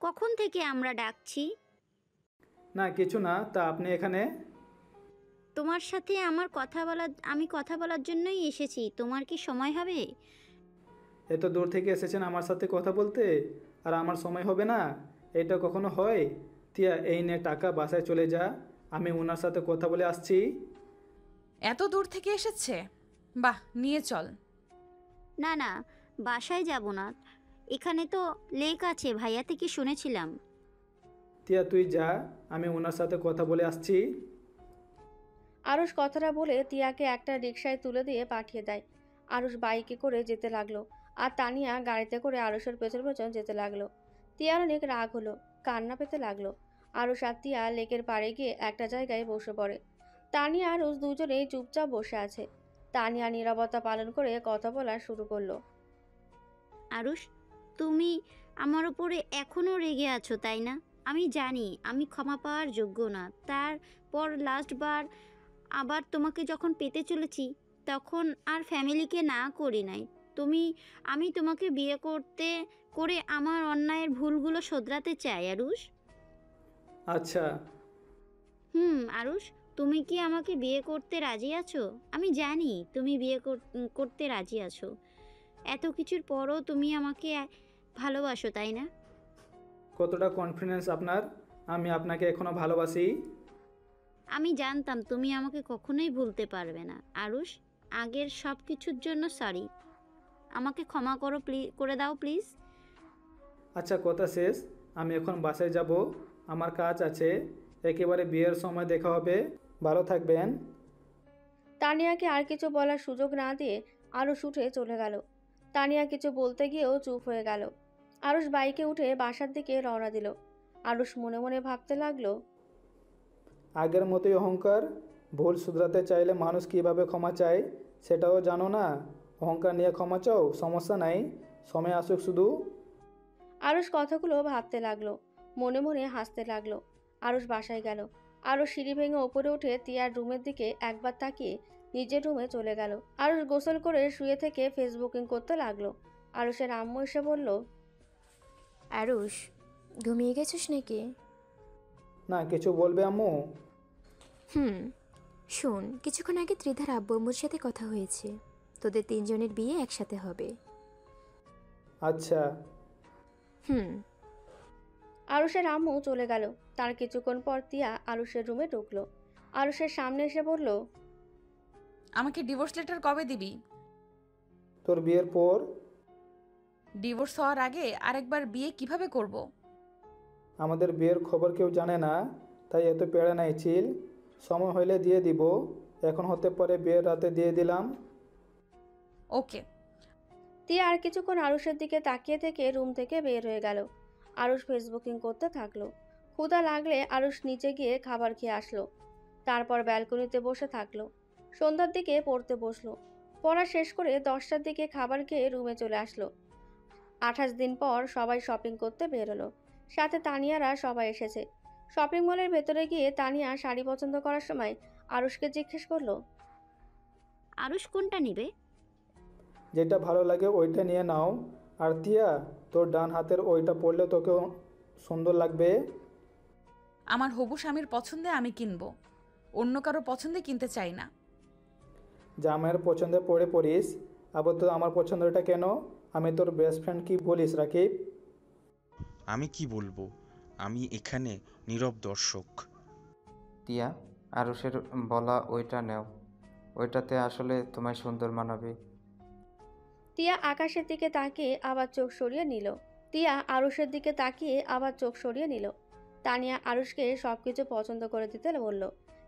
কখন থেকে আমরা ডাকছি? না কিছু না, তা আপনি এখানে? তোমার সাথে আমি কথা বলার জন্যই এসেছি। তোমার কি সময় হবে? এত দূর থেকে এসেছেন আমার সাথে কথা বলতে, আর আমার সময় হবে না? এটা কখনো হয়? তিয়া, এই নে টাকা, বাসায় চলে যা, আমি ওনার সাথে কথা বলে আসছি। এত দূর থেকে এসেছে? বাহ, নিয়ে চল। না না, বাসায় যাব না, এখানে তো লেক আছে, ভাইয়া থেকে শুনেছিলাম। তিয়া তুই যা, আমি ওনার সাথে কথা বলে আসছি। আরুষ কথাটা বলে তিয়াকে একটা রিকশায় তুলে দিয়ে পাঠিয়ে দেয়। আরুষ বাইকে করে যেতে লাগলো আর তানিয়া গাড়িতে করে আরুষের পেছন পেছন যেতে লাগলো। তিয়ার অনেক রাগ হলো, কান্না পেতে লাগলো। আরুষ আর তিয়া লেকের পাড়ে গিয়ে একটা জায়গায় বসে পড়ে। তানিয়া আরুষ দুজনেই চুপচাপ বসে আছে। তানিয়া নীরবতা পালন করে কথা বলা শুরু করলো। আরুষ, তুমি আমার উপরে এখনো রেগে আছো, তাই না? আমি জানি আমি ক্ষমা পাওয়ার যোগ্য না। তারপর লাস্টবার আবার তোমাকে যখন পেতে চলেছি তখন আর ফ্যামিলিকে না করি নাই। আমি তোমাকে বিয়ে করে আমার অন্যায়ের ভুলগুলো শোধরাতে চাই আরুষ। আচ্ছা। আরুষ, তুমি কি আমাকে বিয়ে করতে রাজি আছো? আমি জানি তুমি বিয়ে করতে রাজি আছো। এত কিছুর পরও তুমি আমাকে ভালোবাসো, তাই না? কতটা কনফিডেন্স আপনার? আমি আপনাকে এখনো ভালোবাসি। আমি জানতাম তুমি আমাকে কখনোই ভুলতে পারবে না আরুষ। আগের সব কিছুর জন্য সরি। আমাকে ক্ষমা করে দাও প্লিজ। আচ্ছা, কথা শেষ। আমি এখন বাসায় যাব, আমার কাজ আছে। একেবারে বিয়ের সময় দেখা হবে। ভালো থাকবেন। তানিয়াকে আর কিছু বলার সুযোগ না দিয়ে আরুষ উঠে চলে গেল। তানিয়া কিছু বলতে গিয়েও চুপ হয়ে গেল। আরুষ বাইকে উঠে বাসার দিকে রওনা দিল। আরুষ মনে মনে ভাবতে লাগলো, আগের মতোই অহংকার। ভুল শুধরাতে চাইলে মানুষ কিভাবে ক্ষমা চায় সেটাও জানো না। অহংকার নিয়ে ক্ষমা চাও, সমস্যা নাই, সময় আসুক শুধু। আরুষ কথাগুলো ভাবতে লাগলো, মনে মনে হাসতে লাগলো। আরুষ বাসায় গেল। আরুষ সিঁড়ি ভেঙে ওপরে উঠে তিয়ার রুমের দিকে একবার তাকিয়ে নিজের রুমে চলে গেল। আরুষ গোসল করে শুয়ে থেকে ফেসবুকিং করতে লাগলো। আরুষের আম্মু এসে বলল, আরুষ, ঘুমিয়ে গেছিস নাকি? না, কিছু বলবে আম্মু? শোন, কিছুক্ষণ আগে ত্রিধার আব্বু আম্মুর সাথে কথা হয়েছে। তোদের তিনজনের বিয়ে একসাথে হবে। আচ্ছা। আরুষের আম্মু চলে গেল। তার কিছুক্ষণ পর তিয়া আরুষের রুমে ঢুকলো। আরুষের সামনে এসে বলল, আমাকে ডিভোর্স লেটার কবে দিবি? তোর বিয়ের পর। ডিভোর্স হওয়ার আগে আরেকবার বিয়ে কিভাবে করব? আমাদের বিয়ের খবর কেউ জানে না, তাই এত পেড়ে নাই চিল। সময় হইলে দিয়ে দিব, এখন হতে পারে বিয়ের রাতে দিয়ে দিলাম। ওকে। তিয়া আর কিছুক্ষণ আরুষের দিকে তাকিয়ে থেকে রুম থেকে বের হয়ে গেল। আরুষ ফেসবুকিং করতে থাকলো। ক্ষুধা লাগলে আরুষ নিচে গিয়ে খাবার খেয়ে আসলো। তারপর ব্যালকনিতে বসে থাকলো। সন্ধ্যার দিকে পড়তে বসলো। পড়া শেষ করে 10টার দিকে খাবার খেয়ে রুমে চলে আসলো। 28 দিন পর সবাই শপিং করতে বেরোলো। সাথে তানিয়ারা সবাই এসেছে। শপিং মলের ভেতরে গিয়ে তানিয়া শাড়ি পছন্দ করার সময় আরুষকে জিজ্ঞেস করলো, আরুষ কোনটা নিবে? যেটা ভালো লাগে ওইটা নিয়ে নাও। আর তিয়া, তোর ডান হাতের ওইটা পরলে তোকেও সুন্দর লাগবে। আমার হবু স্বামীর পছন্দে আমি কিনবো, অন্য কারো পছন্দে কিনতে চাই না। জামাইয়ের পছন্দে পড়ে পড়িস, আবার তো আমার পছন্দটা কেন? আমি তোর বেস্ট ফ্রেন্ড, কি বলিস রাকিব? আমি কি বলবো, আমি এখানে নীরব দর্শক। টিয়া, আরুষের বলা ওইটা নেও, ওইটাতে আসলে তোমায় সুন্দর মানাবে। তিয়া আকাশের দিকে তাকিয়ে আবার চোখ সরিয়ে নিল। তিয়া আরুষের দিকে তাকিয়ে আবার চোখ সরিয়ে নিল। তানিয়া আরুষকে সবকিছু পছন্দ করে দিতে বলল,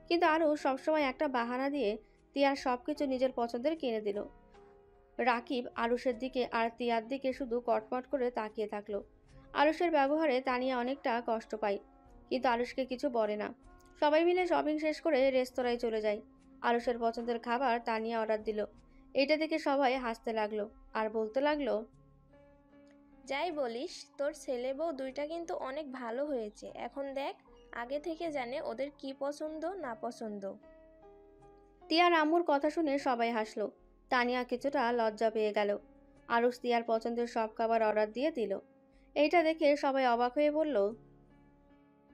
কিন্তু আরুষ সবসময় একটা বাহানা দিয়ে তিয়ার সবকিছু নিজের পছন্দের কিনে দিল। রাকিব আরুষের দিকে আর তিয়ার দিকে শুধু কটমট করে তাকিয়ে থাকলো। আরুষের ব্যবহারে তানিয়া অনেকটা কষ্ট পায়, কিন্তু আরুষকে কিছু বলে না। সবাই মিলে শপিং শেষ করে রেস্তোরাঁয় চলে যায়। আরুষের পছন্দের খাবার তানিয়া অর্ডার দিল। এটা দেখে সবাই হাসতে লাগলো আর বলতে লাগলো, যাই বলিস, তোর ছেলে বউ দুইটা কিন্তু অনেক ভালো হয়েছে। এখন দেখ, আগে থেকে জানে ওদের কি পছন্দ না পছন্দ। তিয়ার আম্মুর কথা শুনে সবাই হাসলো। তানিয়া কিছুটা লজ্জা পেয়ে গেল। আরুষ তিয়ার পছন্দের সব খাবার অর্ডার দিয়ে দিল। এইটা দেখে সবাই অবাক হয়ে বলল,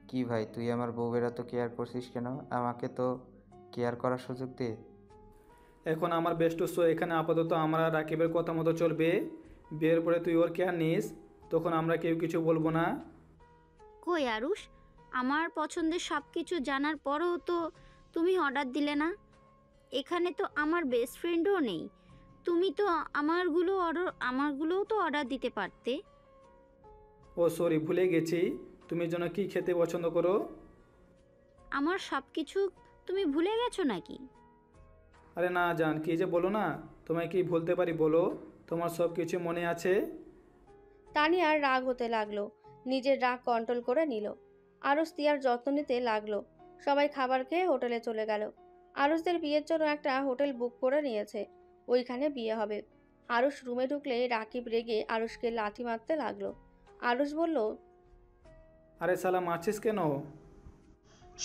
কি ভাই, তুই আমার বউয়ের এত কেয়ার করছিস কেন? আমাকে তো কেয়ার করার সুযোগ দে। এখন আমার বেস্ট শো এখানে আপাতত আমরা রাকিবের কথা মতো চলবে। বিয়ের পরে তুই ওর কেয়ার নিস, তখন আমরা কেউ কিছু বলবো না। কই আরুষ, আমার পছন্দের সব কিছু জানার পরেও তো তুমি অর্ডার দিলে না। এখানে তো আমার বেস্ট ফ্রেন্ডও নেই। তুমি তো আমারগুলোও তো অর্ডার দিতে পারতে। ও সরি, ভুলে গেছি। তুমি যেন কি খেতে পছন্দ করো? আমার সব কিছু তুমি ভুলে গেছো নাকি? আরে না জান, কি যে বলো না, তোমায় কি ভুলতে পারি বলো? তোমার সব কিছু মনে আছে। তানিয়ার রাগ হতে লাগলো। নিজের রাগ কন্ট্রোল করে নিল। আরুষ তিয়ার যত্ন নিতে লাগলো। সবাই খাবার খেয়ে হোটেলে চলে গেল। আরুষদের বিয়ের জন্য একটা হোটেল বুক করে নিয়েছে, ওইখানে বিয়ে হবে। আরুষ রুমে ঢুকলে রাকিব রেগে আরুষকে লাথি মারতে লাগলো। আরুষ বলল, আরে শালা, মারছিস কেন?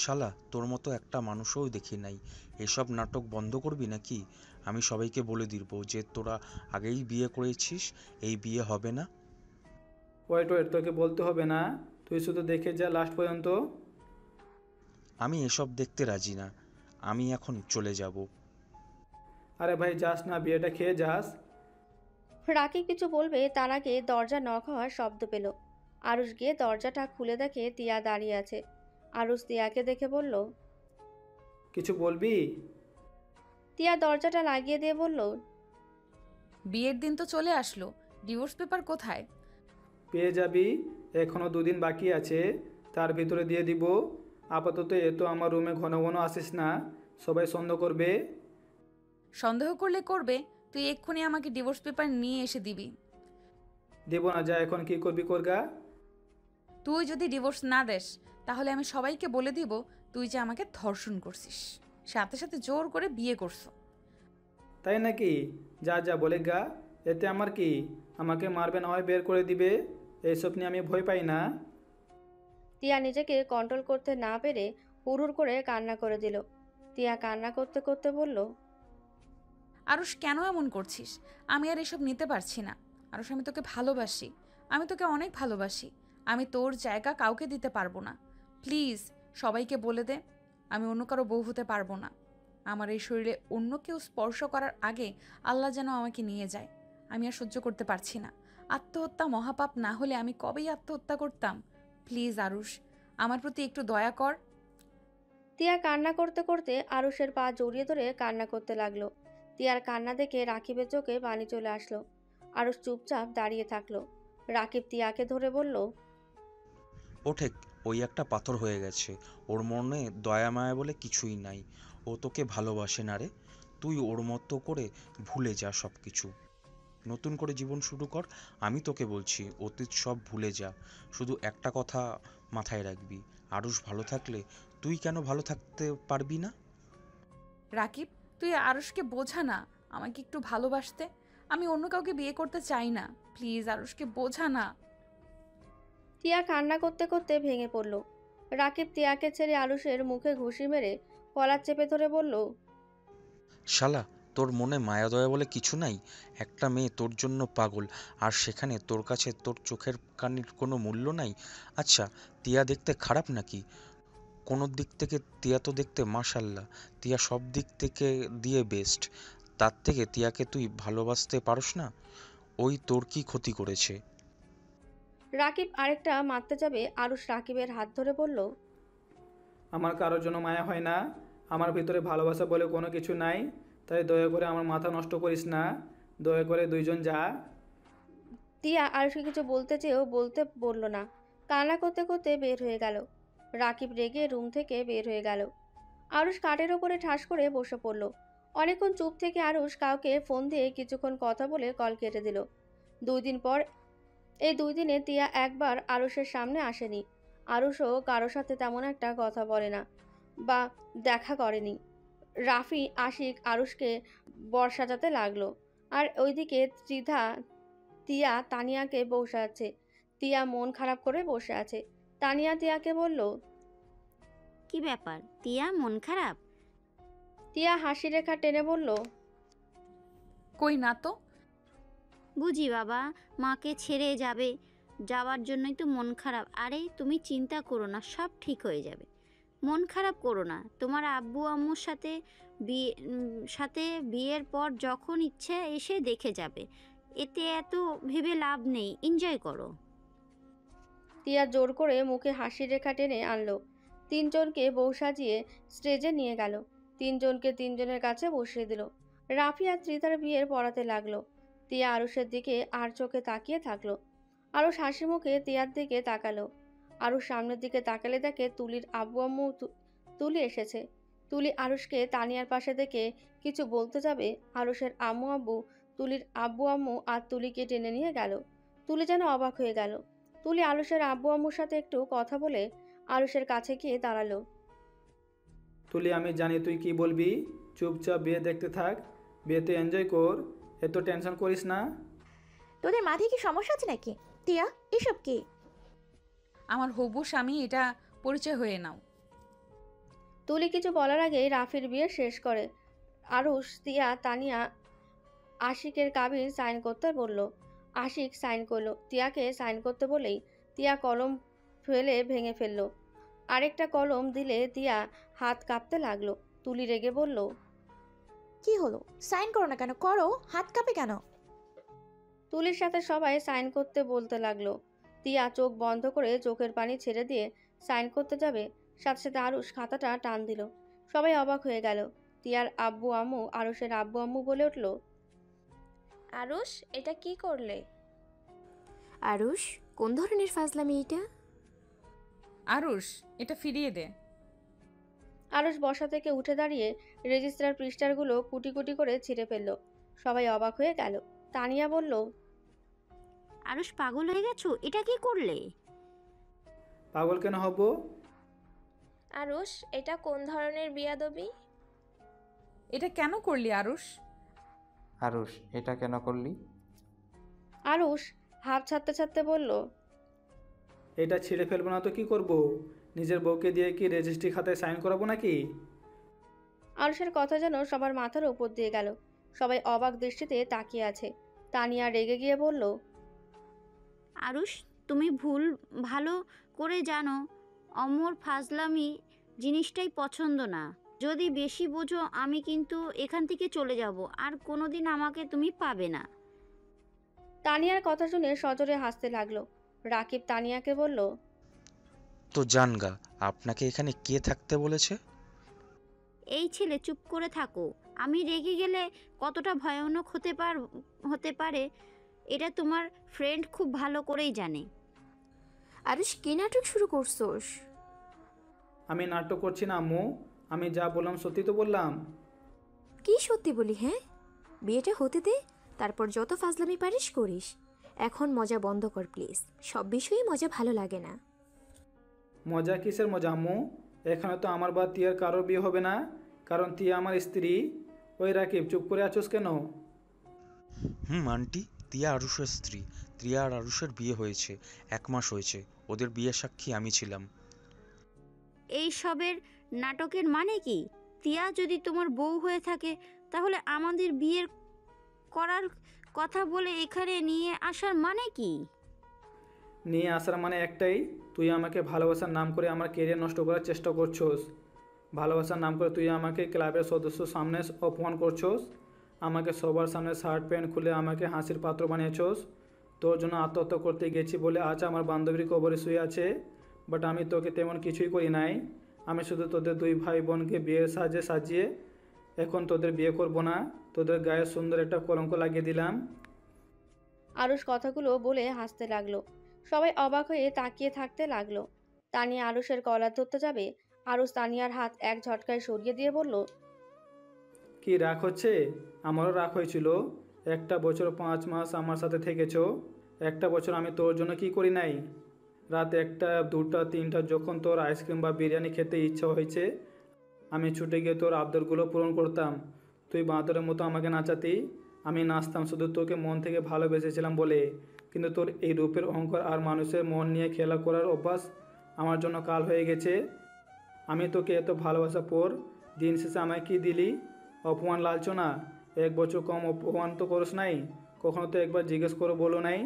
শালা, তোর মতো একটা মানুষও দেখি নাই। এসব নাটক বন্ধ করবি নাকি? আমি সবাইকে বলে দিব যে তোরা আগেই বিয়ে করেছিস, এই বিয়ে হবে না। ওয়েট ওয়েট, তোকে বলতে হবে না, তুই শুধু দেখে যা লাস্ট পর্যন্ত। আমি এসব দেখতে রাজি না, আমি এখন চলে যাব। আরে ভাই যাস না, বিয়েটা খেয়ে যাস। রাকিব কিছু বলবে তার আগে দরজা নক হওয়ার শব্দ পেল। আরুষ গিয়ে দরজাটা খুলে দেখে তিয়া দাঁড়িয়ে আছে। আরুষ তিয়াকে দেখে বলল, কিছু বলবি? তিয়া দরজাটা লাগিয়ে দিয়ে বলল, বিয়ের দিন তো চলে আসলো, ডিভোর্স পেপার কোথায়? পেয়ে যাবি, এখনও 2 দিন বাকি আছে, তার ভিতরে দিয়ে দিব। আপাতত এত আমার রুমে ঘন ঘন আসিস না, সবাই সন্দেহ করবে। সন্দেহ করলে করবে, তুই এক্ষুনি আমাকে ডিভোর্স পেপার নিয়ে এসে দিবি। দেব না, যা এখন কি করবি করগা। তুই যদি ডিভোর্স না দেস তাহলে আমি সবাইকে বলে দিব তুই যে আমাকে ধর্ষণ করছিস, সাথে সাথে জোর করে বিয়ে করছো। তাই নাকি? যা যা বলে গা, এতে আমার কি? আমাকে মারবে না হয় বের করে দিবে, এইসব নিয়ে আমি ভয় পাই না। তিয়া নিজেকে কন্ট্রোল করতে না পেরে হুড়হুড় করে কান্না করে দিল। তিয়া কান্না করতে করতে বলল, আরুষ কেন এমন করছিস? আমি আর এসব নিতে পারছি না। আরুষ, আমি তোকে ভালোবাসি, আমি তোকে অনেক ভালোবাসি। আমি তোর জায়গা কাউকে দিতে পারবো না। প্লিজ সবাইকে বলে দে আমি অন্য কারো বউ হতে পারবো না। আমার এই শরীরে অন্য কেউ স্পর্শ করার আগে আল্লাহ যেন আমাকে নিয়ে যায়। আমি আর সহ্য করতে পারছি না। আত্মহত্যা মহাপাপ না হলে আমি কবেই আত্মহত্যা করতাম। প্লিজ আরুষ, আমার প্রতি একটু দয়া কর। তিয়া কান্না করতে করতে আরুষের পা জড়িয়ে ধরে কান্না করতে লাগলো। তিয়ার কান্না দেখে রাকিবের চোখে পানি চলে আসলো। আরুষ চুপচাপ দাঁড়িয়ে থাকলো। রাকিব তিয়াকে ধরে বলল, ও ঠিক ওই একটা পাথর হয়ে গেছে, ওর মনে দয়া মায়া বলে কিছুই নাই। ও তোকে ভালোবাসে না রে। তুই ওর মতো করে ভুলে যা সব কিছু, নতুন করে জীবন শুরু কর। আমি তোকে বলছি অতীত সব ভুলে যা। শুধু একটা কথা মাথায় রাখবি, আরুষ ভালো থাকলে তুই কেন ভালো থাকতে পারবি না? রাকিব, তুই আরুষকে বোঝা না আমাকে একটু ভালোবাসতে। আমি অন্য কাউকে বিয়ে করতে চাই না। প্লিজ আরুষকে বোঝা না। তিয়া কান্না করতে করতে ভেঙে পড়ল। রাকিব তিয়াকে ছেড়ে আরুষের মুখে ঘুষি মেরে কলার চেপে ধরে বলল, শালা, তোর মনে মায়া দয়া বলে কিছু নাই? একটা মেয়ে তোর জন্য পাগল, আর সেখানে তোর কাছে তোর চোখের কানির কোনো মূল্য নাই? আচ্ছা, তিয়া দেখতে খারাপ নাকি? কোনো দিক থেকে তিয়া তো দেখতে মাশাল্লাহ। তিয়া সব দিক থেকে দিয়ে বেস্ট। তার থেকে তিয়াকে তুই ভালোবাসতে পারস না? ওই তোর কি ক্ষতি করেছে? রাকিব আরেকটা মারতে যাবে, আরুষ রাকিবের হাত ধরে বলল, আমার কারোর জন্য মায়া হয় না, আমার ভিতরে ভালোবাসা বলে কোনো কিছু নাই, তাই দয়া করে আমার মাথা নষ্ট করিস না, দয়া করে 2জন যা। তিয়া আরুষকে কিছু বলতে চেয়েও বলতে বলল না, কান্না করতে করতে বের হয়ে গেল। রাকিব রেগে রুম থেকে বের হয়ে গেল। আরুষ কাঠের ওপরে ঠাস করে বসে পড়ল। অনেকক্ষণ চুপ থেকে আরুষ কাউকে ফোন দিয়ে কিছুক্ষণ কথা বলে কল কেটে দিল। 2 দিন পর, এই 2 দিনে তিয়া একবার আরুষের সামনে আসেনি। আরুষও কারো সাথে তেমন একটা কথা বলে না বা দেখা করেনি। রাফি আশিক আরুষকে বর সাজাতে লাগলো। আর ওইদিকে ত্রিধা তিয়া তানিয়াকে বসাচ্ছে। তিয়া মন খারাপ করে বসে আছে। তানিয়া তিয়াকে বলল, কি ব্যাপার তিয়া, মন খারাপ? তিয়া হাসি রেখা টেনে বলল, কই না তো। বুঝি বাবা, মাকে ছেড়ে যাওয়ার জন্যই তো মন খারাপ। আরে তুমি চিন্তা করো না, সব ঠিক হয়ে যাবে। মন খারাপ করো না। তোমার আব্বু আম্মুর সাথে বিয়ের পর যখন ইচ্ছে এসে দেখে যাবে। এতে এত ভেবে লাভ নেই, এনজয় করো। তিয়া জোর করে মুখে হাসি রেখা টেনে আনলো। 3 জনকে বউ সাজিয়ে স্টেজে নিয়ে গেল। 3 জনকে 3 জনের কাছে বসিয়ে দিল। রাফি আর ত্রিধার বিয়ের পড়াতে লাগলো। তিয়া আরুষের দিকে আর চোখে তাকিয়ে থাকলো। আরুষ হাসি মুখে তিয়ার দিকে তাকালো। আরুষ সামনের দিকে তাকালে দেখে তুলির আব্বু আম্মু তুলি এসেছে। তুলি আরুষকে তানিয়ার পাশে দেখে কিছু বলতে যাবে, আরুষের আম্মু আব্বু, তুলির আব্বু আম্মু আর তুলিকে টেনে নিয়ে গেল। তুলি যেন অবাক হয়ে গেল। তুলি আরুষের আব্বু আম্মুর সাথে একটু কথা বলে আরুষের কাছে গিয়ে দাঁড়ালো। তুলি, আমি জানি তুই কি বলবি, চুপচাপ বিয়ে দেখতে থাক, বিয়েতে এনজয় কর, এত টেনশন করিস না। তোদের মাথায় কি সমস্যা আছে নাকি? টিয়া, এসব কি? আমার হবু স্বামী, এটা পরিচয় হয়ে নাও। তুলি কিছু বলার আগেই রাফির বিয়ে শেষ করে। আরুষ, তিয়া, তানিয়া আশিকের কাবিন সাইন করতে বলল। আশিক সাইন করলো। তিয়াকে সাইন করতে বলেই তিয়া কলম ফেলে ভেঙে ফেললো। আরেকটা কলম দিলে তিয়া হাত কাঁপতে লাগলো। তুলি রেগে বলল, কি হলো? সাইন করো না কেন? করো, হাত কাঁপে কেন? তুলির সাথে সবাই সাইন করতে বলতে লাগলো। তিয়া চোখ বন্ধ করে চোখের পানি ছেড়ে দিয়ে সাইন করতে যাবে, সাথে সাথে আরুষ খাতাটা টান দিল। সবাই অবাক হয়ে গেল। তিয়ার আব্বু আম্মু আরুষের আব্বু আম্মু বলে উঠল, আরুষ, এটা কি করলে? আরুষ, কোন ধরনের ফাজলামি এটা? আরুষ, এটা ফিরিয়ে দে। আরুষ বসা থেকে উঠে দাঁড়িয়ে রেজিস্ট্রার পৃষ্ঠারগুলো কুটি কুটি করে ছিঁড়ে ফেলল। সবাই অবাক হয়ে গেল। তানিয়া বলল, আরুষ পাগল হয়ে গেছো, এটা কি করলে? পাগল কেন হব? আরুষ, এটা কোন ধরনের বিয়াদবি? এটা কেন করলি আরুষ? আরুষ, এটা কেন করলি? আরুষ হাফ ছাড়তে ছাড়তে বলল, এটা ছিঁড়ে ফেলবো না তো কি করব? নিজের বউকে দিয়ে কি রেজিস্ট্রি খাতায় সাইন করাবো নাকি? আরুষের কথা যেন সবার মাথার উপর দিয়ে গেল। সবাই অবাক দৃষ্টিতে তাকিয়ে আছে। তানিয়া রেগে গিয়ে বলল, আরুষ, তুমি ভুল ভালো করে জানো অমর ফাজলামি জিনিসটাই পছন্দ না। যদি বেশি বোঝো আমি কিন্তু এখান থেকে চলে যাব, আর কোনোদিন আমাকে তুমি পাবে না। তানিয়ার কথা শুনে সজোরে হাসতে লাগলো। রাকিব তানিয়াকে বলল, তো জানগা, আপনাকে এখানে কে থাকতে বলেছে? এই ছেলে, চুপ করে থাকো। আমি রেগে গেলে কতটা ভয়ানক হতে পারে এটা তোমার ফ্রেন্ড খুব ভালো করেই জানে। আরুষ, কি নাটক শুরু করছোস? আমি নাটক করছি না আম্মু, আমি যা বললাম সত্যি তো বললাম। কি সত্যি বলি? হ্যাঁ, বিয়েটা হতে দে, তারপর যত ফাজলামি পারিস করিস। এখন মজা বন্ধ কর প্লিজ, সব বিষয়ে মজা ভালো লাগে না। মজা কিসের মজা আম্মু? এখানে তো আমার বা তিয়ার কারোর বিয়ে হবে না, কারণ তিয়া আমার স্ত্রী। ওই রাকিব, চুপ করে আছোস কেন? আন্টি, তিয়া আরুষের স্ত্রী। তিয়া আর আরুষের বিয়ে হয়েছে, 1 মাস হয়েছে। ওদের বিয়ের সাক্ষী আমি ছিলাম। এই সবের নাটকের মানে কি? তিয়া যদি তোমার বউ হয়ে থাকে তাহলে আমাদের বিয়ের করার কথা বলে এখানে নিয়ে আসার মানে কি? নিয়ে আসার মানে একটাই, তুই আমাকে ভালোবাসার নাম করে আমার কেরিয়ার নষ্ট করার চেষ্টা করছোস। ভালোবাসার নাম করে তুই আমাকে ক্লাবের সদস্য সামনে অপমান করছোস। আমাকে সবার সামনে শার্ট প্যান্ট খুলে আমাকে হাসির পাত্র বানিয়েছোস। তোর জন্য আত্মহত্যা করতে গেছি বলে আজ আমার বান্ধবীর কবরে শুয়ে আছে, বাট আমি তোকে তেমন কিছুই করি নাই। আমি শুধু তোদের 2 ভাই বোনকে বিয়ের সাজে সাজিয়ে এখন তোদের বিয়ে করব না, তোদের গায়ে সুন্দর একটা কলঙ্ক লাগিয়ে দিলাম। আরুষ কথাগুলো বলে হাসতে লাগলো। সবাই অবাক হয়ে তাকিয়ে থাকতে লাগলো। তানিয়া আরুষের কলার ধরতে যাবে, আরুষ তানিয়ার হাত এক ঝটকায় সরিয়ে দিয়ে বলল, কি রাগ হচ্ছে? আমারও রাগ হয়েছিল। 1 বছর 5 মাস আমার সাথে থেকেছো, 1 বছর আমি তোর জন্য কি করি নাই? রাত 1টা 2টা 3টা যখন তোর আইসক্রিম বা বিরিয়ানি খেতে ইচ্ছা হয়েছে, আমি ছুটে গিয়ে তোর আবদারগুলো পূরণ করতাম। তুই বাঁদরের মতো আমাকে নাচাতি, আমি নাচতাম শুধু তোকে মন থেকে ভালোবেসেছিলাম বলে। কিন্তু তোর এই রূপের অহংকার আর মানুষের মন নিয়ে খেলা করার অভ্যাস আমার জন্য কাল হয়ে গেছে। আমি তোকে এত ভালোবাসা পর দিন শেষে আমায় কি দিলি? অপমান, লাঞ্ছনা। 1 বছর কম অপমান তো করস নাই। কখনো তো একবার জিজ্ঞেস করে বলো নাই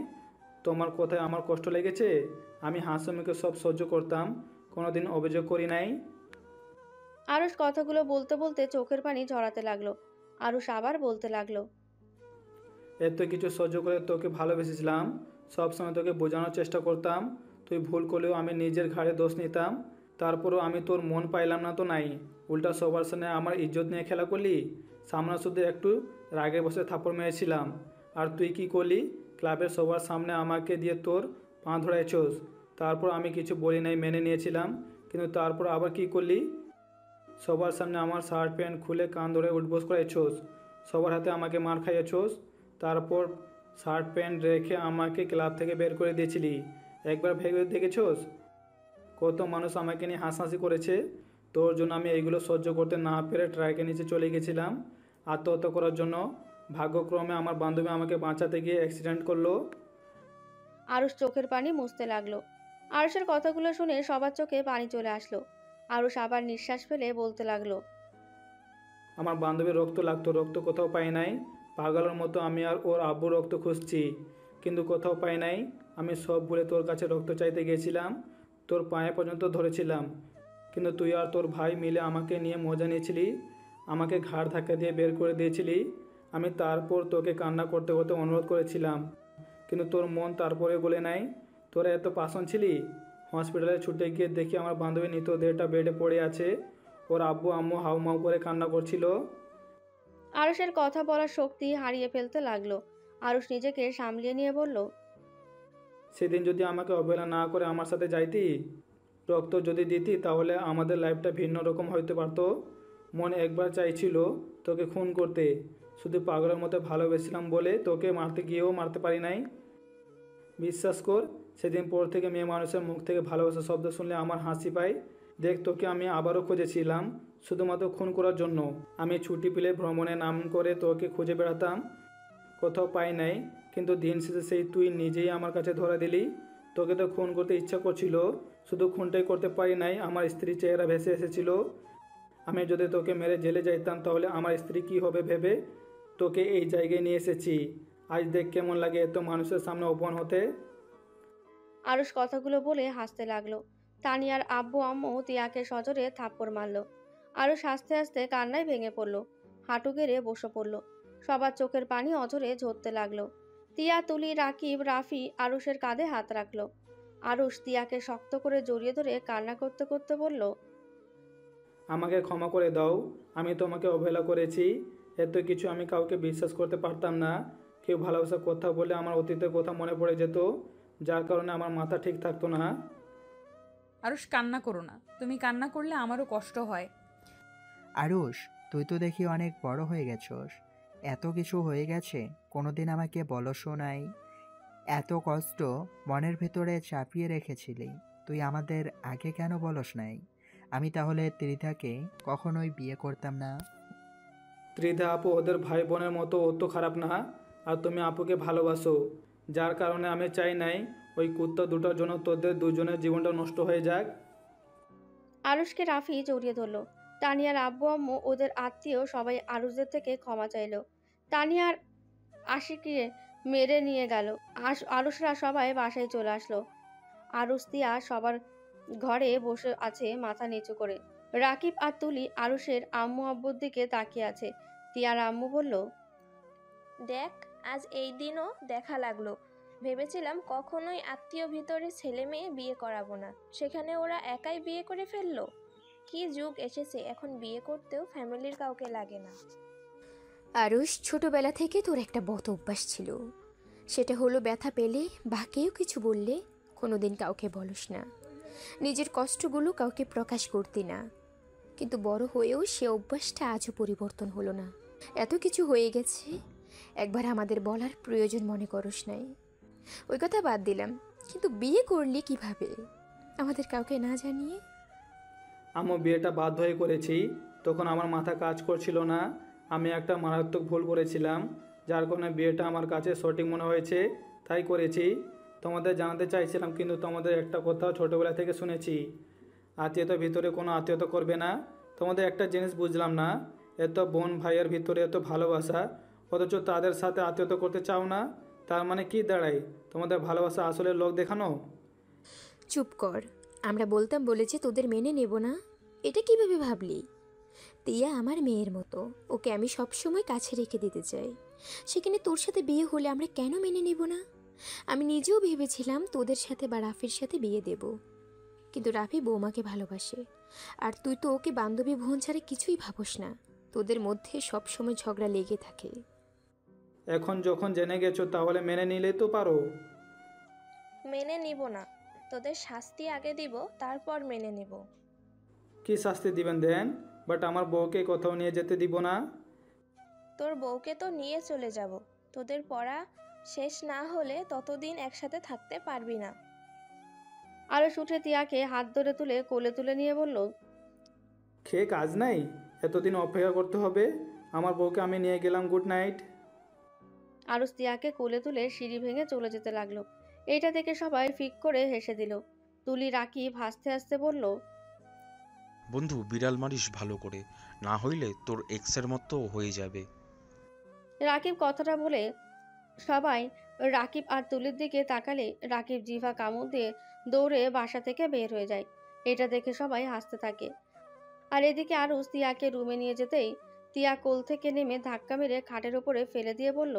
তোমার কোথায় আমার কষ্ট লেগেছে? আমি হাসি মুখে সব সহ্য করতাম, কোনোদিন অভিযোগ করি নাই। আরুষ কথাগুলো বলতে বলতে চোখের পানি ঝরাতে লাগলো। আরুষ আবার বলতে লাগলো, এত কিছু সহ্য করে তোকে ভালোবেসেছিলাম, সবসময় তোকে বোঝানোর চেষ্টা করতাম। তুই ভুল করলেও আমি নিজের ঘাড়ে দোষ নিতাম। তারপরও আমি তোর মন পাইলাম না তো নাই, উল্টা সবার সামনে আমার ইজ্জত নিয়ে খেলা করলি। সামনে শুধু একটু রাগে বসে থাপ্পড় মেরেছিলাম, আর তুই কি করলি? ক্লাবের সবার সামনে আমাকে দিয়ে তোর পা ধরাইছোস। তারপর আমি কিছু বলি নাই, মেনে নিয়েছিলাম। কিন্তু তারপর আবার কি করলি? সবার সামনে আমার শার্ট প্যান্ট খুলে কান ধরে উঠবোস করাইছোস, সবার হাতে আমাকে মার খাইয়েছোস। তারপর শার্ট প্যান্ট রেখে আমাকে ক্লাব থেকে বের করে দিয়েছিলি। একবার ভেবে দেখেছোস কত মানুষ আমাকে নিয়ে হাসাহাসি করেছে? তোর জন্য আমি এইগুলো সহ্য করতে না পেরে ট্রাকের নিচে চলে গেছিলাম আত্মহত্যা করার জন্য। ভাগ্যক্রমে আমার বান্ধবী আমাকে বাঁচাতে গিয়ে অ্যাক্সিডেন্ট করলো। আরুষ চোখের পানি মুছতে লাগলো। আরুষের কথাগুলো শুনে সবার চোখে পানি চলে আসলো। আরুষ আবার নিঃশ্বাস ফেলে বলতে লাগলো, আমার বান্ধবীর রক্ত লাগতো, রক্ত কোথাও পাই নাই। পাগলের মতো আমি আর ওর আব্বুর রক্ত খুঁজছি, কিন্তু কোথাও পাই নাই। আমি সব ভুলে তোর কাছে রক্ত চাইতে গিয়েছিলাম, তোর পায়ে পর্যন্ত ধরেছিলাম, কিন্তু তুই আর তোর ভাই মিলে আমাকে নিয়ে মজা নিয়েছিলি, আমাকে ঘাড় ধাক্কা দিয়ে বের করে দিয়েছিলি। আমি তারপর তোকে কান্না করতে করতে অনুরোধ করেছিলাম, কিন্তু তোর মন তারপরে গলে নাই। তোরা এত পাষাণ ছিলি। হসপিটালে ছুটে গিয়ে দেখি আমার বান্ধবী মৃতদেহটা বেডে পড়ে আছে। ওর আব্বু আম্মু হাউমাউ করে কান্না করছিল। আরুষের কথা বলার শক্তি হারিয়ে ফেলতে লাগলো। আরুষ নিজেকে সামলিয়ে নিয়ে বলল, সেদিন যদি আমাকে অবহেলা না করে আমার সাথে যাইতি, রক্ত যদি দিতি, তাহলে আমাদের লাইফটা ভিন্ন রকম হইতে পারতো। মনে একবার চাইছিল তোকে খুন করতে, শুধু পাগলের মতো ভালোবেসেছিলাম বলে তোকে মারতে গিয়েও মারতে পারি নাই। বিশ্বাস কর, সেদিন পর থেকে মেয়ে মানুষের মুখ থেকে ভালোবাসার শব্দ শুনলে আমার হাসি পায়। দেখ, তোকে আমি আবারও খুঁজেছিলাম শুধুমাত্র খুন করার জন্য। আমি ছুটি পেলে ভ্রমণের নাম করে তোকে খুঁজে বেড়াতাম, কোথাও পাই নাই, কিন্তু দিন শেষে সেই তুই নিজেই আমার কাছে ধরা দিলি। তোকে তো খুন করতে ইচ্ছা করছিল, শুধু খুনটাই করতে পারি নাই। আমার স্ত্রীর চেহারা ভেসে এসেছিল। আমি যদি তোকে মেরে জেলে যাইতাম তাহলে আমার স্ত্রী কী হবে ভেবে তোকে এই জায়গায় নিয়ে এসেছি। আজ দেখ কেমন লাগে এত মানুষের সামনে অপমান হতে। আরুষ কথাগুলো বলে হাসতে লাগলো। তানিয়ার আব্বু আম্মু তিয়াকে সজোরে থাপ্পড় মারল। আরুষ হাসতে হাসতে কান্নায় ভেঙে পড়ল, হাঁটু গেড়ে বসে পড়ল। সবার চোখের পানি অঝরে ঝরতে লাগলো। তিয়া, তুলি, রাকিব, রাফি আরুষের কাঁধে হাত রাখলো। আরুষ তিয়াকে শক্ত করে জড়িয়ে ধরে কান্না করতে করতে বলল, আমাকে ক্ষমা করে দাও, আমি তোমাকে অবহেলা করেছি। এত কিছু আমি কাউকে বিশ্বাস করতে পারতাম না। কেউ ভালোবাসার কথা বলে আমার অতীতের কথা মনে পড়ে যেত, যার কারণে আমার মাথা ঠিক থাকতো না। আরুষ, কান্না করো না। তুমি কান্না করলে আমারও কষ্ট হয়। আরুষ, তুই তো দেখি অনেক বড় হয়ে গেছস। এত কিছু হয়ে গেছে, কোনোদিন আমাকে বলসও নাই। এত কষ্ট মনের ভেতরে চাপিয়ে রেখেছিলি, তুই আমাদের আগে কেন বলস নাই? আমি তাহলে ত্রিধাকে কখনোই বিয়ে করতাম না। ত্রিধা আপু ওদের ভাই বোনের মতো, অত খারাপ না। আর তুমি আপুকে ভালোবাসো, যার কারণে আমি চাই নাই ওই কুত্তা দুটোর জন্য তোদের দুজনের জীবনটা নষ্ট হয়ে যাক। আরুষকে রাফি জড়িয়ে ধরল। তানিয়ার আব্বু আম্মু ওদের আত্মীয় সবাই আরুষদের থেকে ক্ষমা চাইল। তানিয়ার আশিকে মেরে নিয়ে গেল। আরুষরা সবাই বাসায় চলে আসলো। আরুষ তিয়া সবার ঘরে বসে আছে মাথা নিচু করে। রাকিব আর তুলি আরুষের আম্মু আব্বুর দিকে তাকিয়ে আছে। তিয়ার আম্মু বলল, দেখ, আজ এই দিনও দেখা লাগলো। ভেবেছিলাম কখনোই আত্মীয় ভিতরে ছেলে মেয়ে বিয়ে করাবো না, সেখানে ওরা একাই বিয়ে করে ফেললো। কি যুগ এসেছে, এখন বিয়ে করতেও ফ্যামিলির কাউকে লাগে না। আরুষ, ছোটবেলা থেকে তোর একটা বদ অভ্যাস ছিল। সেটা হলো ব্যথা পেলে বা কেউ কিছু বললে কোনোদিন কাউকে বলস না, নিজের কষ্টগুলো কাউকে প্রকাশ করতি না। কিন্তু বড় হয়েও সে অভ্যাসটা আজও পরিবর্তন হলো না। এত কিছু হয়ে গেছে, একবার আমাদের বলার প্রয়োজন মনে করস নাই। ওই কথা বাদ দিলাম, কিন্তু বিয়ে করলি কিভাবে আমাদের কাউকে না জানিয়ে? আমি বিয়েটা বাধ্য হয়ে করেছি, তখন আমার মাথা কাজ করছিল না। আমি একটা মারাত্মক ভুল করেছিলাম, যার কারণে বিয়েটা আমার কাছে সঠিক মনে হয়েছে, তাই করেছি। তোমাদের জানাতে চাইছিলাম, কিন্তু তোমাদের একটা কথা ছোটোবেলা থেকে শুনেছি, আত্মীয়তার ভিতরে কোনো আত্মীয়তা করবে না। তোমাদের একটা জিনিস বুঝলাম না, এত বোন ভাইয়ের ভিতরে এত ভালোবাসা, অথচ তাদের সাথে আত্মীয়তা করতে চাও না। তার মানে কি দাঁড়ায়? তোমাদের ভালোবাসা আসলে লোক দেখানো? চুপ কর। আমরা বলতাম বলে যে তোদের মেনে নেব না, এটা কিভাবে ভাবলি? তিয়া আমার মেয়ের মতো, ওকে আমি সবসময় কাছে রেখে দিতে চাই। সেখানে তোর সাথে বিয়ে হলে আমরা কেন মেনে নেব না? আমি নিজেও ভেবেছিলাম তোদের সাথে বা রাফির সাথে বিয়ে দেব, কিন্তু রাফি বৌমাকে ভালোবাসে, আর তুই তো ওকে বান্ধবী বোন ছাড়া কিছুই ভাবস না। তোদের মধ্যে সবসময় ঝগড়া লেগে থাকে। এখন যখন জেনে গেছো, তাহলে মেনে নিলেই তো পারো। মেনে নিব না, তোদের শাস্তি আগে দিব, তারপর মেনে নিব। কি শাস্তি দিবেন দেন, বাট আমার বউকে কোথাও নিয়ে যেতে দিব না। তোর বউকে তো নিয়ে চলে যাব, তোদের পড়া শেষ না হলে ততদিন একসাথে থাকতে পারবি না। আরুষ উঠে তিয়াকে হাত ধরে তুলে কোলে তুলে নিয়ে বলল, খেয়ে কাজ নাই, এতদিন অপেক্ষা করতে হবে। আমার বউকে আমি নিয়ে গেলাম, গুড নাইট। আরুষ তিয়াকে কোলে তুলে সিঁড়ি ভেঙে চলে যেতে লাগলো। এইটা দেখে সবাই ফিক করে হেসে দিল। তুলি, রাকিব হাসতে হাসতে বলল, বন্ধু, বিড়াল মারিস ভালো করে, না হইলে তোর এক্সের মতো হয়ে যাবে। রাকিব কথাটা বলে সবাই রাকিব আর তুলির দিকে তাকালে রাকিব জিভা কামড় দিয়ে দৌড়ে বাসা থেকে বের হয়ে যায়। এটা দেখে সবাই হাসতে থাকে। আর এদিকে আরুষ তিয়াকে রুমে নিয়ে যেতেই তিয়া কোল থেকে নেমে ধাক্কা মেরে খাটের উপরে ফেলে দিয়ে বলল,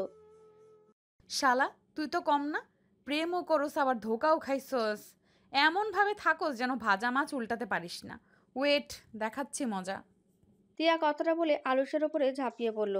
শালা, তুই তো কম না, প্রেমও করস আবার ধোকাও খাইছস। এমনভাবে থাকস যেন ভাজা মাছ উল্টাতে পারিস না। ওয়েট, দেখাচ্ছি মজা। তিয়া কথাটা বলে আরুষের ওপরে ঝাঁপিয়ে পড়ল।